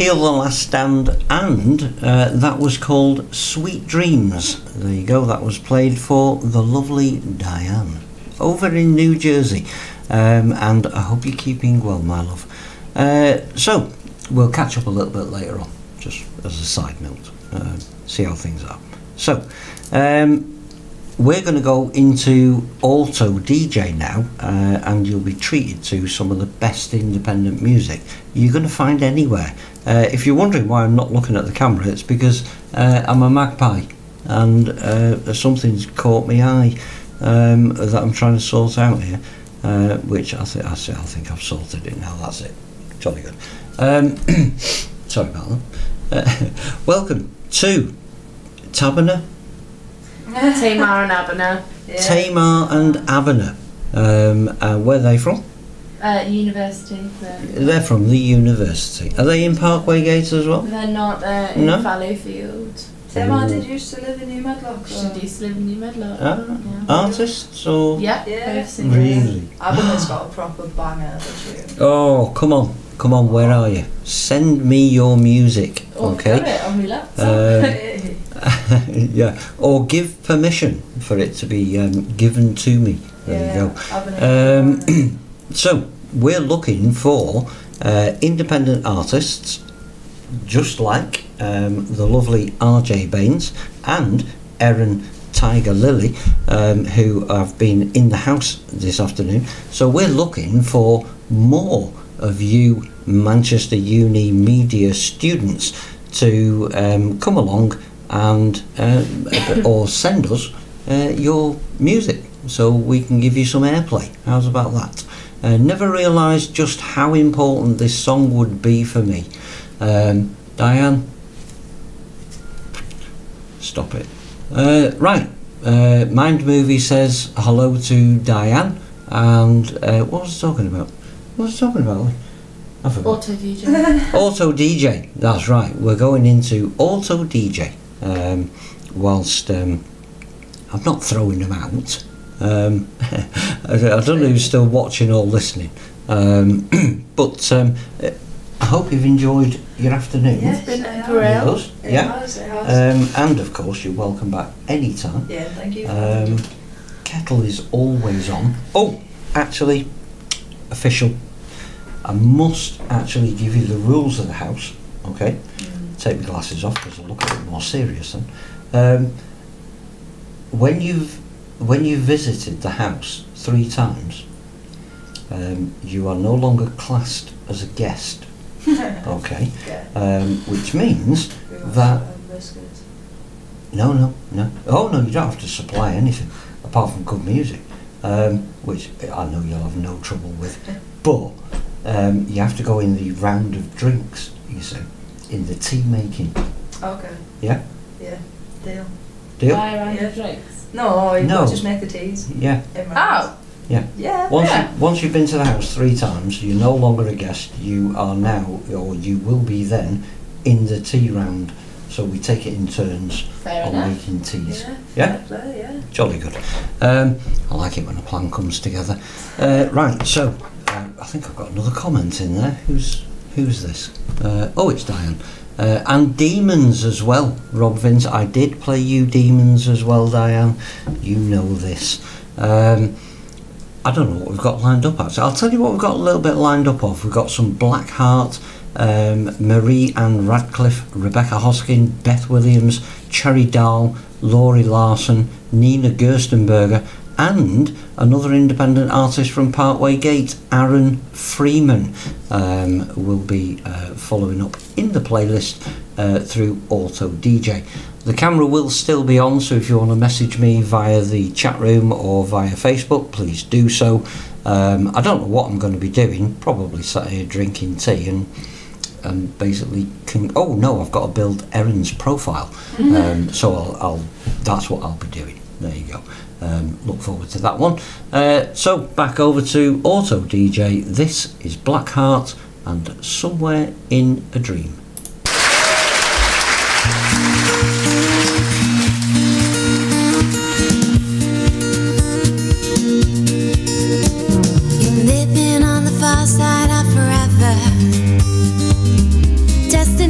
Till the Last Stand, and that was called Sweet Dreams. There you go, that was played for the lovely Diane over in New Jersey. And I hope you're keeping well, my love. So, we'll catch up a little bit later on, just as a side note, see how things are. So, we're going to go into Auto DJ now, and you'll be treated to some of the best independent music you're going to find anywhere. If you're wondering why I'm not looking at the camera, it's because I'm a magpie, and something's caught my eye that I'm trying to sort out here, which I think I've sorted it now. That's it. Jolly good. Sorry about that. Welcome to Tabana. Tamar and Abner. Yeah. Tamar and Abner. Where are they from? University. They're from the university. Are they in Parkway Gate as well? They're not in No? Fallowfield. Tamar did used to live in New Medlock. She used to live in New Medlock. Artists or? Yeah. Yeah. Really? Abner's got a proper banger of a tune. Oh, come on, where are you? Send me your music, okay? Got it on my laptop. Yeah, or give permission for it to be given to me. There you go. So we're looking for independent artists, just like the lovely RJ Bains and Erin Tiger Lily, who have been in the house this afternoon. So we're looking for more of you Manchester Uni media students to come along and or send us your music so we can give you some airplay. How's about that? Never realised just how important this song would be for me. Diane, stop it. Right, Mind Movie says hello to Diane, and what was I talking about? I forgot. Auto DJ. Auto DJ, that's right. We're going into Auto DJ. Whilst I'm not throwing them out. I don't know who's still watching or listening. But I hope you've enjoyed your afternoon. It's been brilliant. It has. And of course, you're welcome back anytime. Yeah, thank you. Kettle is always on. Oh, actually, official. I must actually give you the rules of the house. Okay. Take my glasses off because I look a bit more serious then. When you've visited the house 3 times, you are no longer classed as a guest. Okay. Which means that no. Oh no, you don't have to supply anything apart from good music, which I know you'll have no trouble with. But you have to go in the round of drinks. You see. In the tea making. Okay. Yeah? Yeah. Deal. Buy a round of drinks? No, you don't just make the teas. Yeah. Oh. Yeah. Yeah. Once you've been to the house 3 times, you're no longer a guest. You are now, or you will be then, in the tea round. So we take it in turns on making teas. Yeah? Fair play, yeah. Jolly good. I like it when a plan comes together. Right, so I think I've got another comment in there. Who's this? Oh, it's Diane. And Demons as well, Rob Vince. I did play you Demons as well, Diane. You know this. I don't know what we've got lined up actually. I'll tell you what we've got a little bit lined up of. We've got some Blackheart, Marie Ann Radcliffe, Rebecca Hoskin, Beth Williams, Cherry Dahl, Laurie Larson, Nina Gerstenberger, and another independent artist from Parkway Gate, Aaron Freeman, will be following up in the playlist through Auto DJ. The camera will still be on, so if you want to message me via the chat room or via Facebook, please do so. I don't know what I'm going to be doing, probably sat here drinking tea and basically oh no, I've got to build Erin's profile, so I'll that's what I'll be doing. There you go. Look forward to that one. So back over to Auto DJ. This is Blackheart and Somewhere in a Dream. You're living on the far side of forever, destined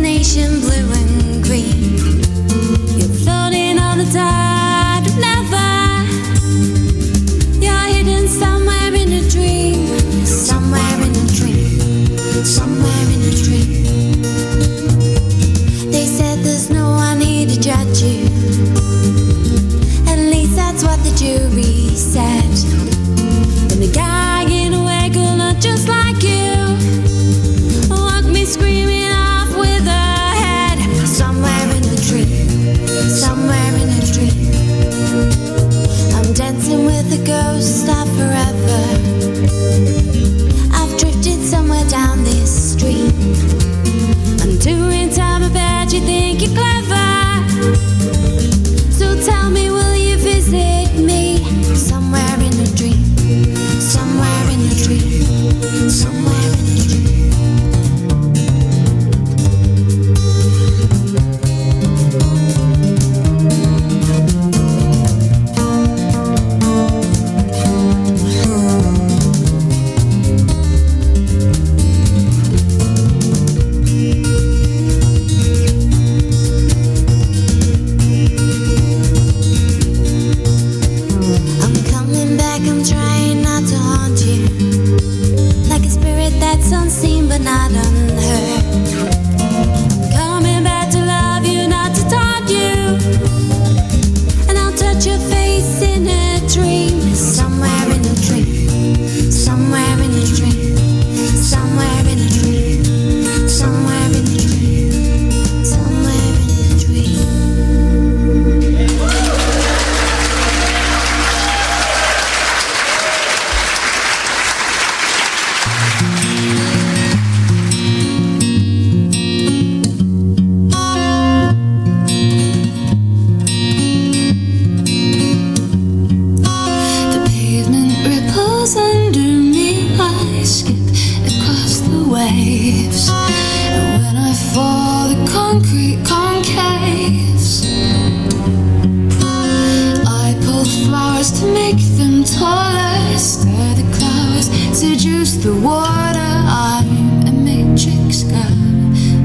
the water. I'm a matrix girl,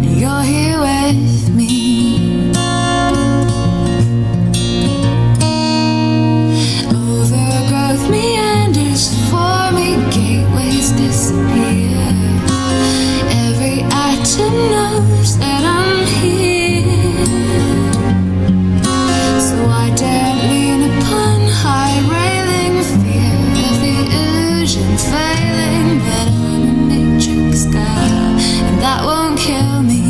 and you're here with me. Overgrowth meanders for me, gateways disappear. Every atom knows that I'm here. So I dare lean upon high railing, fear of the illusion failing. But I'm a matrix girl, and that won't kill me.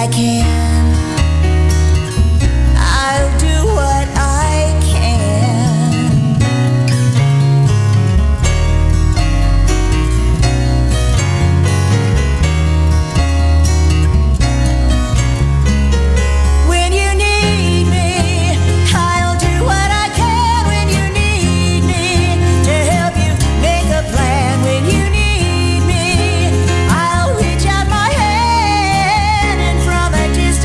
I can. I'll do what I can. When you need me, I'll do what I can. When you need me to help you make a plan. When you need me, I'll reach out my hand and from a distance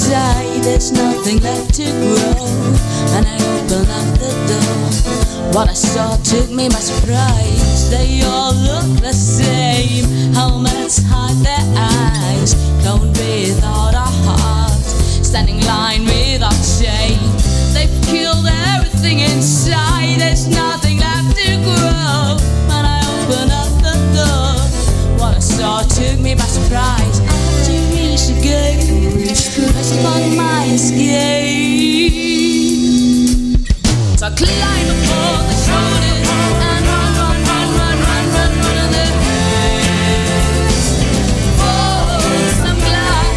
inside, there's nothing left to grow. And I open up the door. What I saw took me by surprise. They all look the same. Helmets hide their eyes, cloned without a heart, standing line without shame. They've killed everything inside, there's nothing left to grow. When I open up the door, what I saw took me by surprise. I had to reach the gate, press upon my escape. So I climb upon the shoulders and run to the heads. Oh, I'm glad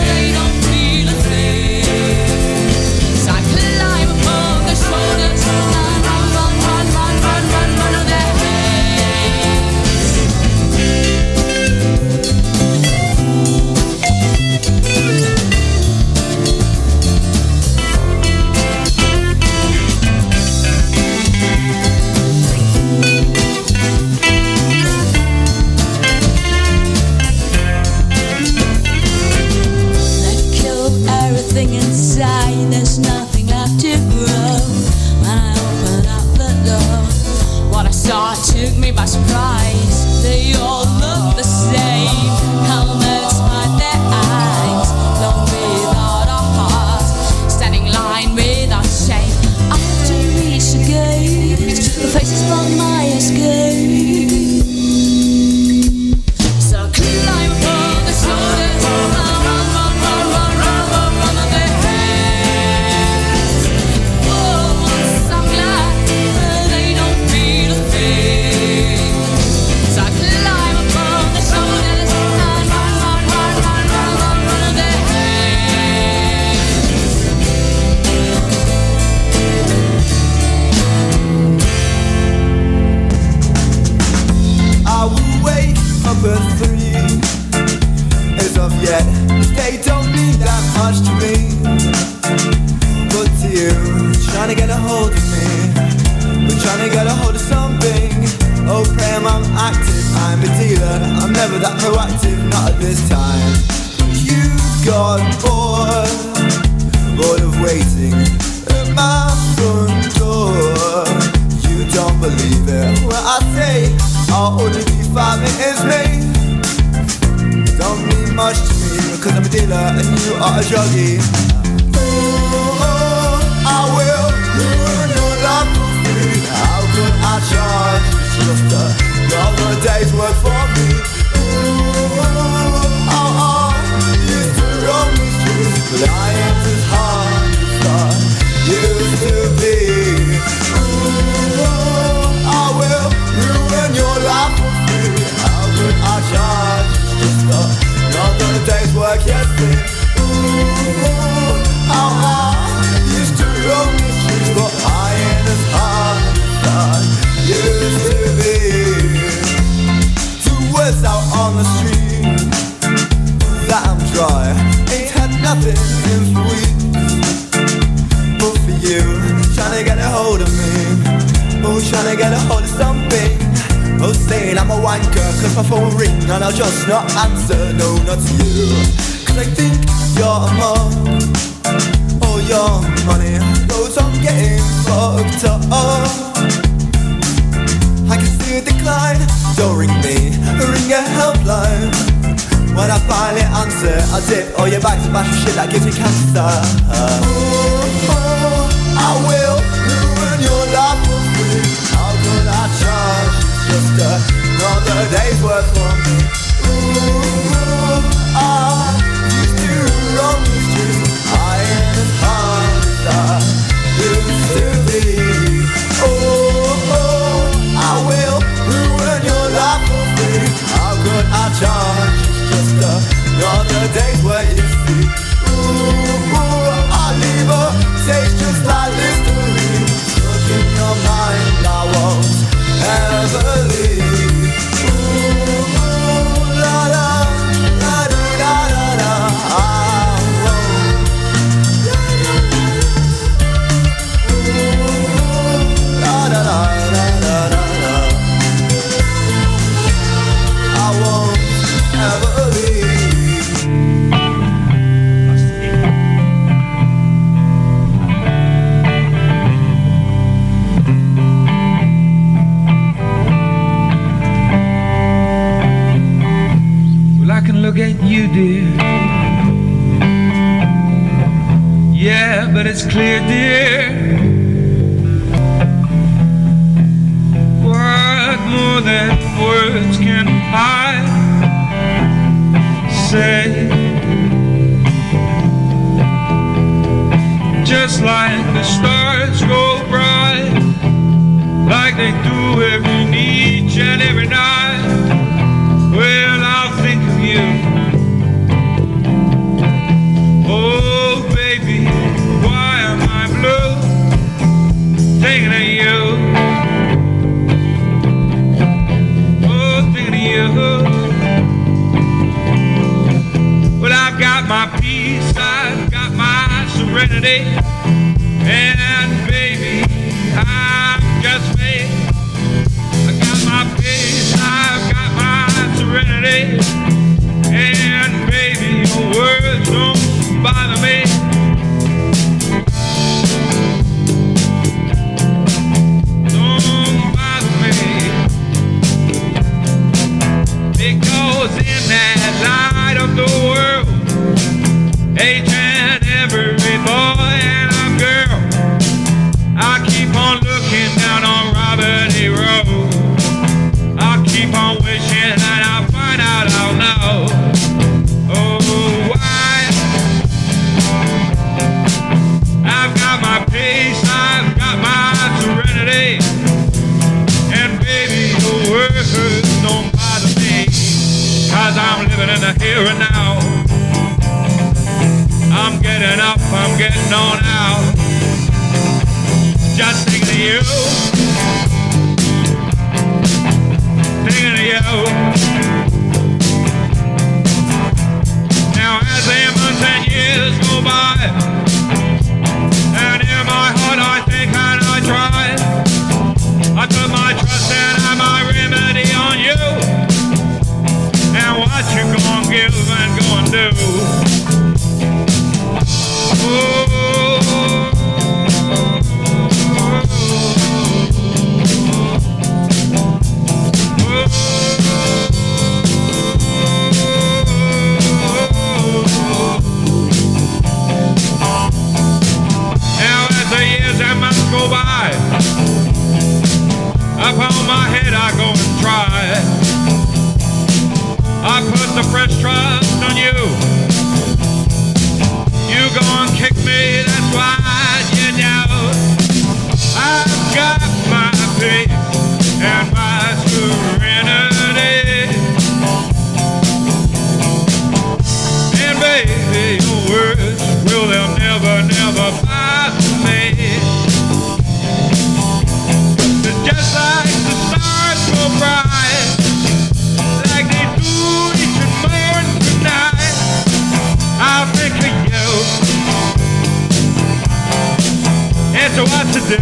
they don't feel a thing. So I climb upon the shoulders and run to the inside, there's nothing left to grow. When I open up the door, what I saw took me by surprise. They all look the same. Helmets hide their eyes, blown without a heart, standing line without shame. I have to reach the gate, the faces block my escape. So climb upon the shoulders, at 3 as of yet. They don't mean that much to me, but to you, trying to get a hold of me, we're trying to get a hold of something. Oh, Prem, I'm active, I'm a dealer, I'm never that proactive, not at this time. You've got bored of waiting at my front door. You don't believe it when I say I'll only be 5 minutes late. Don't mean much to me, because I'm a dealer and you are a druggie. Oh, I will ruin your life for free. How could I charge? It's just another day's work for me. Oh, used to roam the streets, but I ain't as hard as I used to be. I will ruin your life for free. How could I charge? Just another day's work, yes, how I used to roam the streets, but I ain't as hard as I used to be. 2 words out on the street that I'm dry, ain't had nothing in for weeks. But for you, trying to get a hold of me, oh, trying to get a hold of something. Oh, saying I'm a wanker, cause my phone ring and I'll just not answer, no, not to you. Cause I think you're a mug, oh, your money goes on getting fucked up. I can see a decline, don't ring me, ring a helpline. When I finally answer, I'll dip all your bags of bashing shit that gives you cancer. I will ruin your life for free. How could I charge? Just another day's work for me. I used to roam the streets, I ain't as hard as I used to be. I will ruin your life for free. How could I charge? Just another day's work, you see. I'll leave a taste just like history, stuck in your mind, I won't ever leave. but it's clear, dear, what more than words can I say? Just like the stars go bright, like they do every each and every night, well, I'll think of you. Oh, baby, why am I blue? Thinking of you. Oh, thinking of you. Well, I've got my peace, I've got my serenity, and baby, I'm just me. I got my peace, I've got my serenity, and baby, your words don't bother me. Don't bother me, because in that light of the world, each and every boy and a girl, I keep on looking down on Robert E. Road. I keep on wishing that I'll find out I'll know. Oh, why? I've got my peace, I've got my serenity, and baby, your words don't bother me, 'cause I'm living in the here and now. I'm getting up, I'm getting on out, just thinking of you, thinking of you. Now as the months and years go by, and in my heart I think and I try, I put my trust and my remedy on you, and what you gonna give and gonna do. Now as the years and months go by, upon my head I go and try. I put the fresh trust on you. You go and kick me, that's why you know I've got my peace and my serenity. And baby, your words, will they'll never, never bother me. It's just like the stars go bright, like they do each and morning tonight. I'll think of you, and so what to do.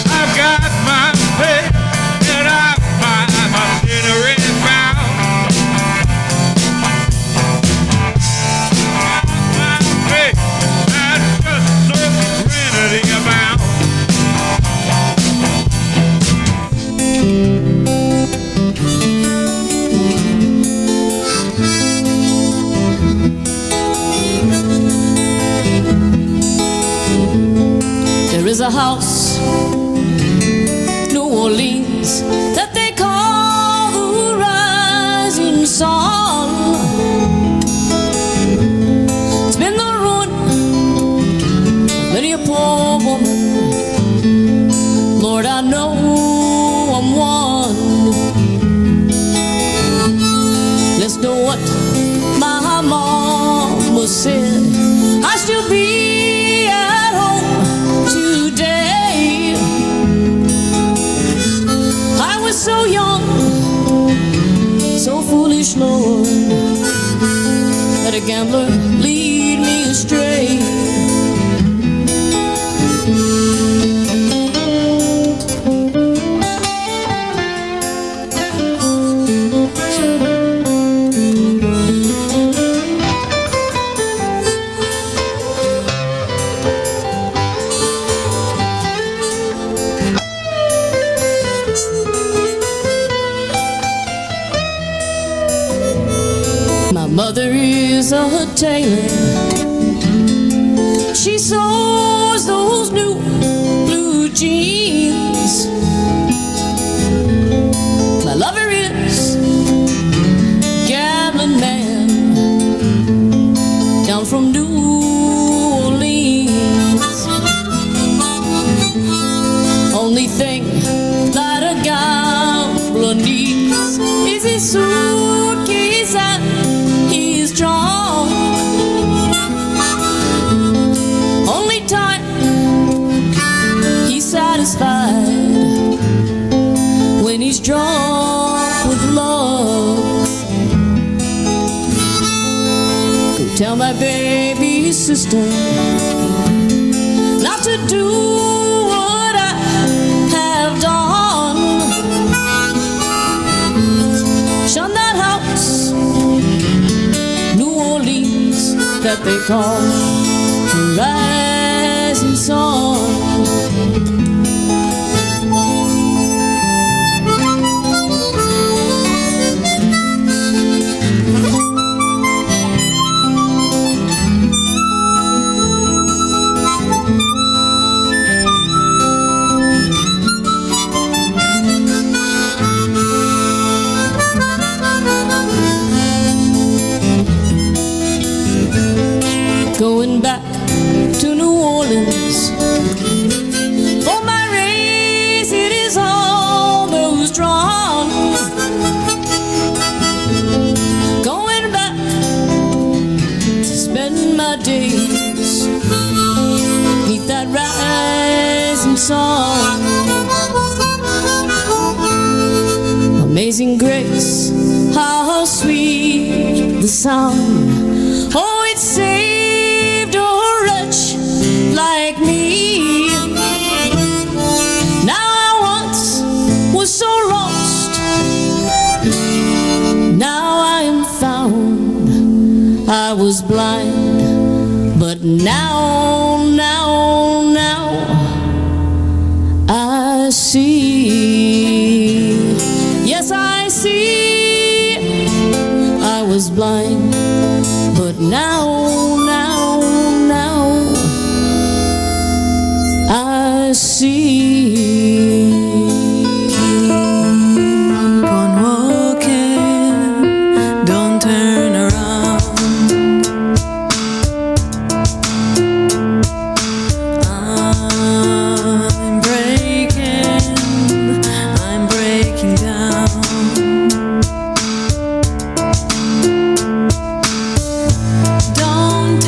I've got my faith and I've my scenery found. My faith and just serenity abound. There is a house, New Orleans, that they call the rising sun. It's been the ruin of many a poor woman. Lord, I know I'm one. Let's know what my mama said. I still be at home today. I was so young, so foolish, Lord. Let a gambler lead me astray. Mother is a tailor. She sews those new blue jeans. My lover is a gambling man down from New Orleans. Only thing that a gambler needs is his suitcase and his trunk. Only time he's satisfied when he's drunk with love. Go tell my baby sister not to do what I have done. Shun that house, New Orleans, that they call the rising sun. Going back to New Orleans for my race, it is almost drawn. Going back to spend my days beneath that rising sun. Amazing grace, how sweet the sound. Oh, it saved a wretch like me. Now I once was so lost, now I am found. I was blind, but now I see. Yes, I see. I was blind, but now I see. Keep on walking, don't turn around. I'm breaking down. Don't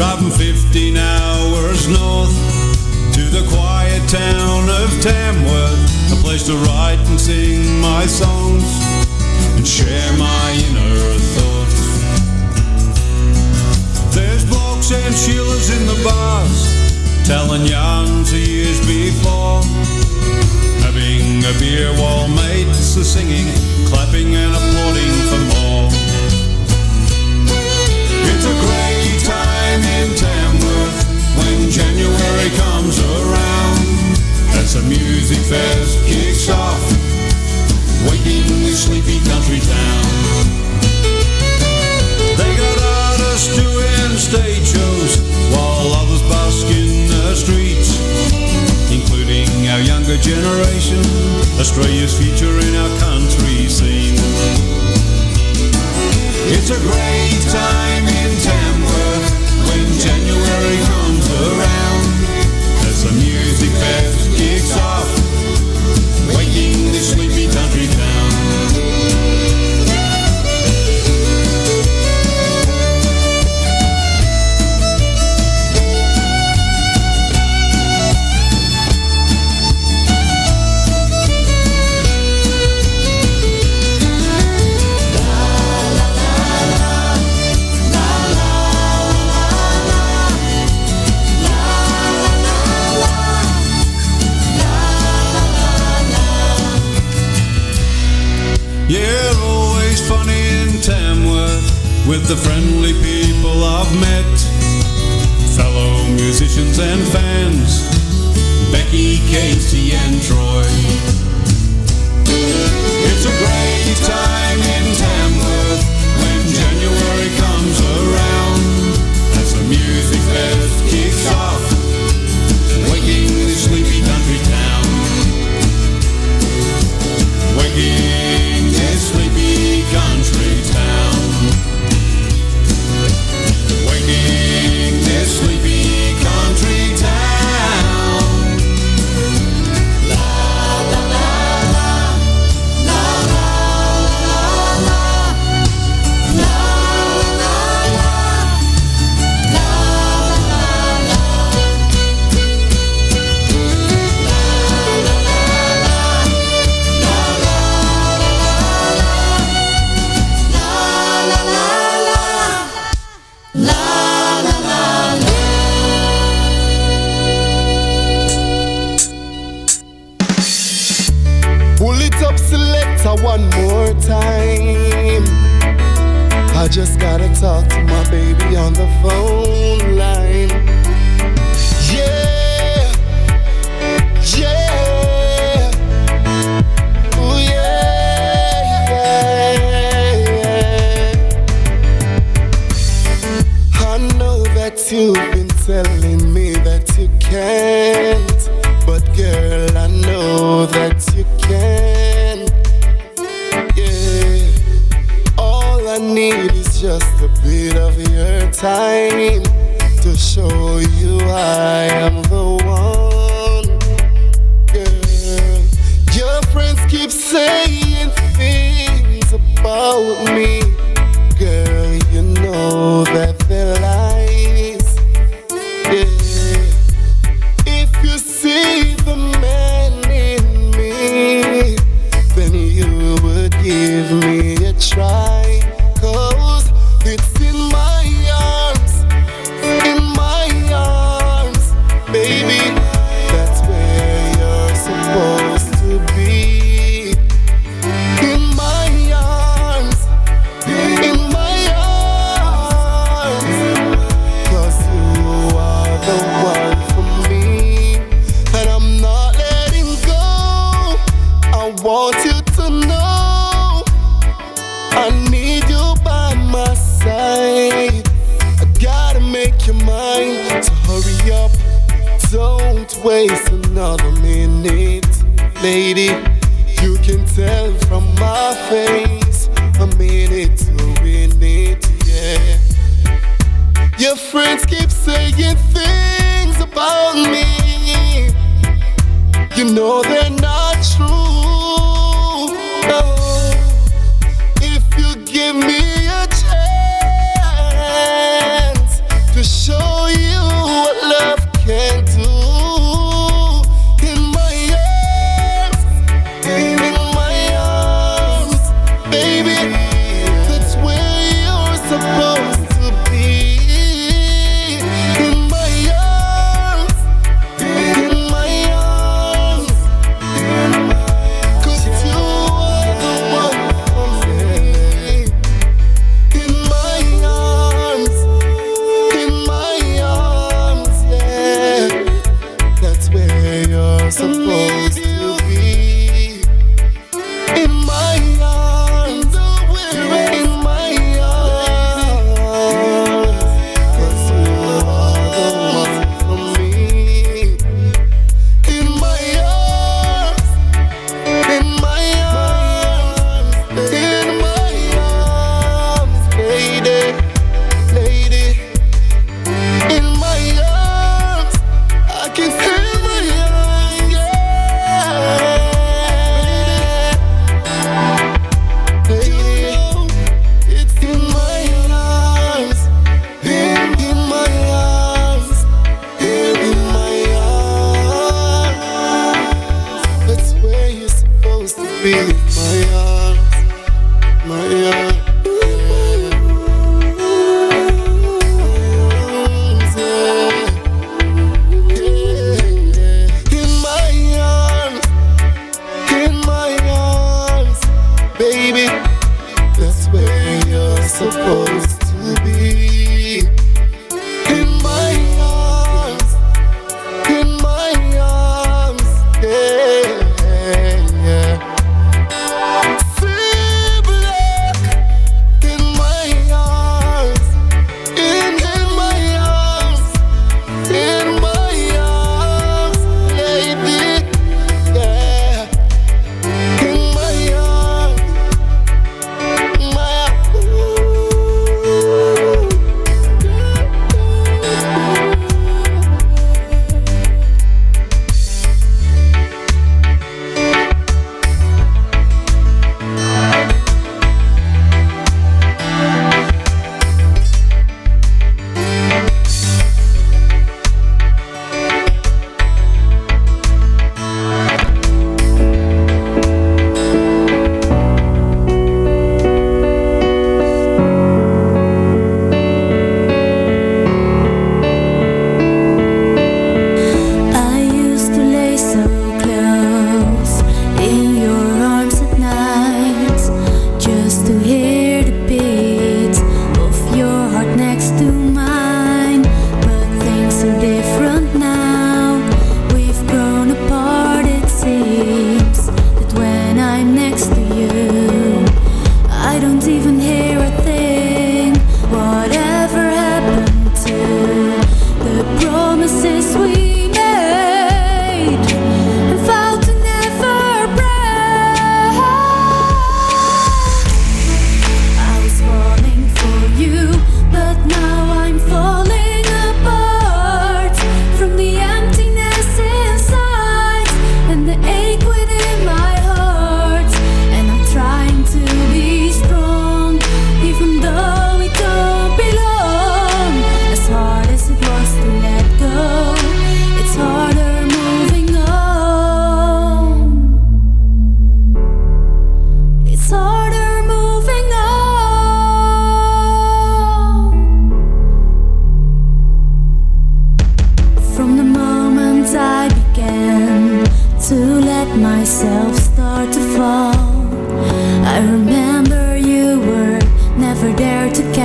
driving 15 hours north to the quiet town of Tamworth, a place to write and sing my songs and share my inner thoughts. There's blokes and shillers in the bars, telling yarns of years before, having a beer while mates are singing, clapping and applauding for more. It's a great time in Tamworth when January comes around, as the music fest kicks off, waking this sleepy country town. They got artists doing stage shows while others bask in the streets, including our younger generation, Australia's future in our country scene. It's a great time in Tamworth when January comes around, as the music fest kicks off, waking this sleepy country town. Yeah, always funny in Tamworth with the friendly people I've met, fellow musicians and fans, Becky, Casey and Troy. It's a great time in Tamworth when January comes around, as the music fest kicks off, waking this sleepy country town. Waking this sleepy country town. Waking this sleepy country town. La la la la, la la la la, la la la, la la Pull it up, selector, one more time. I just gotta talk to my baby on the phone line. Yeah, yeah, oh yeah, yeah. I know that you've been telling me that you can't, but girl, I know that you can. Yeah, all I need is just a bit of your time to show you I am the one. Girl, your friends keep saying things about me. Girl, you know that they're lies. Yeah, if you see the man in me, then you would give me a try. 'Cause it's in my arms, baby. That's where you're supposed to be. In my arms, in my arms. 'Cause you are the one for me, and I'm not letting go. I want you to know I need you by my side. I gotta make you mine, so hurry up, don't waste another minute. Lady, you can tell from my face, I'm in it to win it, yeah. Your friends keep saying things about me, you know they're not true. No. If you give me a chance to show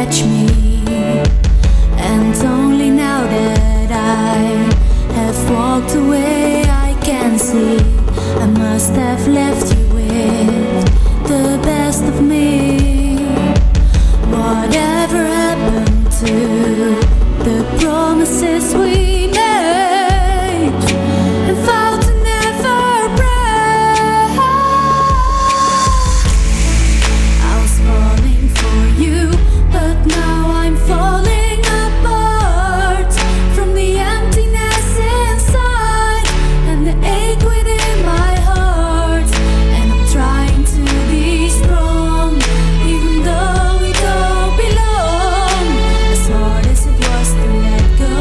catch me. And only now that I have walked away, I can see I must have left you with the best of me. Whatever happened to the promises we made and vowed to never break? I was falling for you, but now I'm falling apart from the emptiness inside and the ache within my heart. And I'm trying to be strong, even though we don't belong. As hard as it was to let go,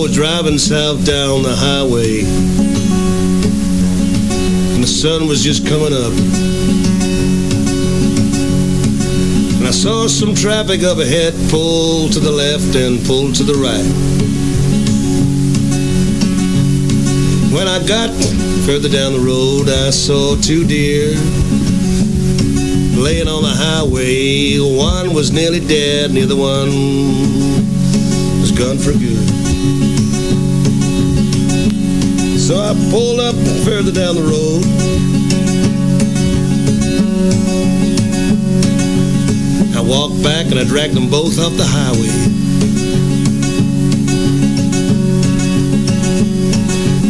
was driving south down the highway, and the sun was just coming up. And I saw some traffic up ahead, pull to the left and pull to the right. When I got further down the road, I saw two deer laying on the highway. One was nearly dead, and the other one was gone for good. So I pulled up further down the road. I walked back and I dragged them both off the highway.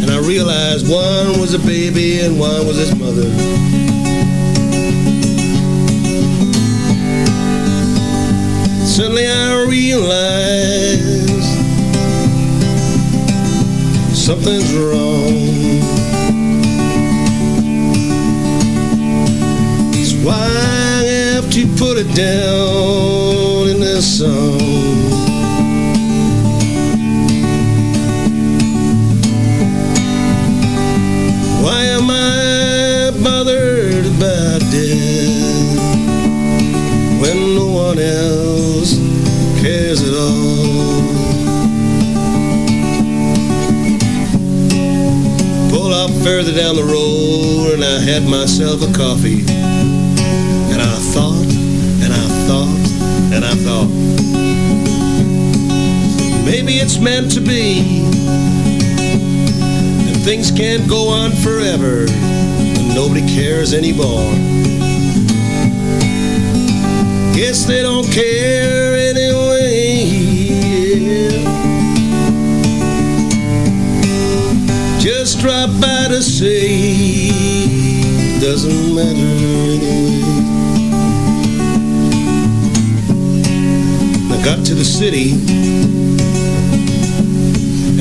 And I realized one was a baby and one was his mother. Suddenly I realized something's wrong. That's why I have to put it down in this song. Why am I bothered about death when no one else cares at all? Pull up further down the road and I had myself a coffee. And I thought, and I thought, and I thought, maybe it's meant to be. And things can't go on forever, and nobody cares anymore. Guess they don't care anyway. Just drop by to say, doesn't matter anyway. I got to the city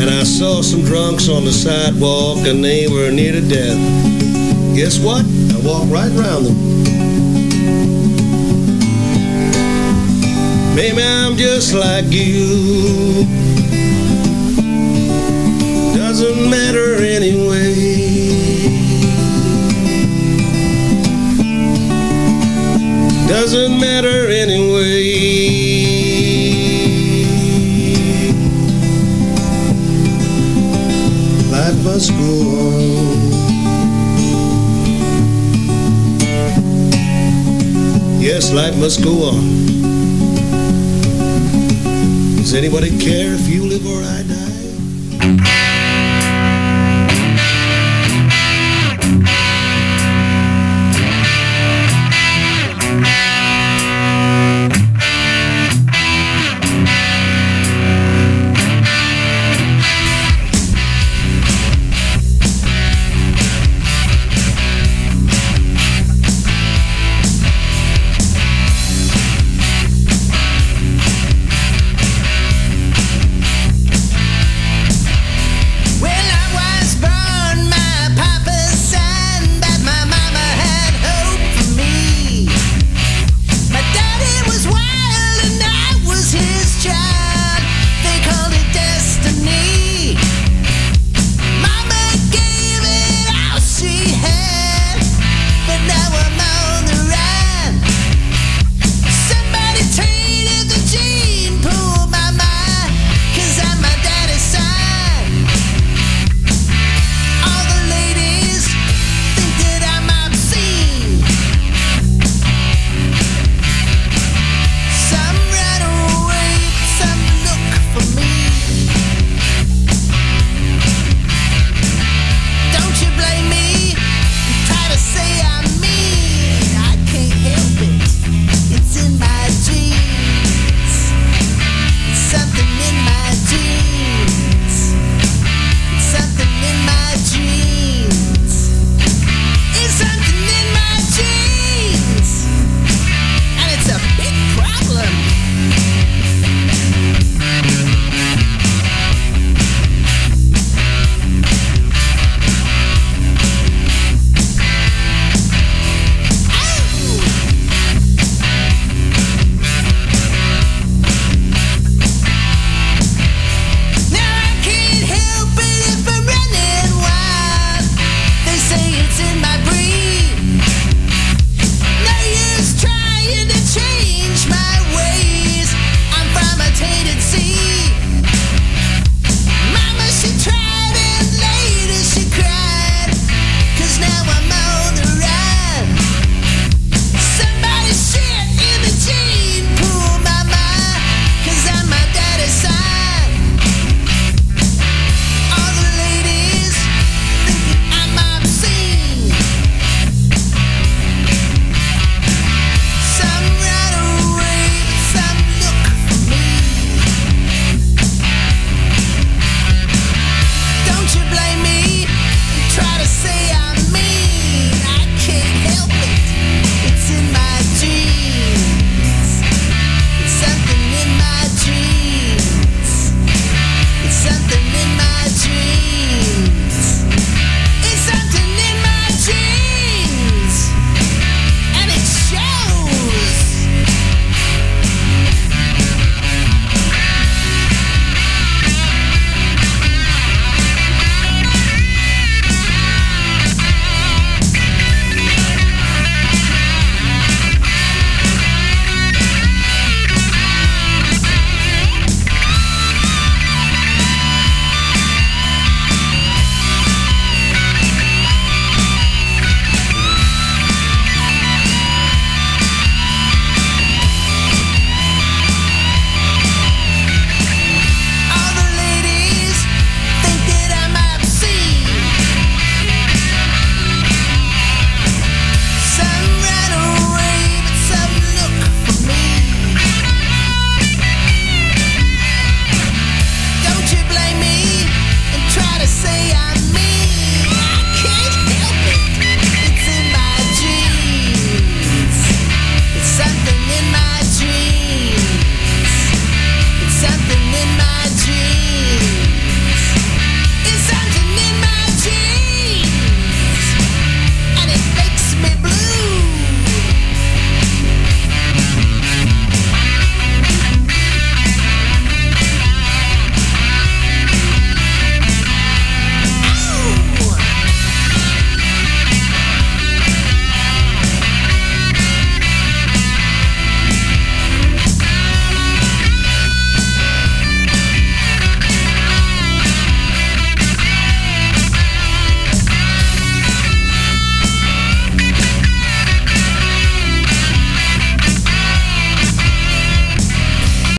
and I saw some drunks on the sidewalk and they were near to death. Guess what? I walked right around them. Maybe I'm just like you. Doesn't matter anyway. Doesn't matter anyway. Life must go on. Yes, life must go on. Does anybody care if you live or I die?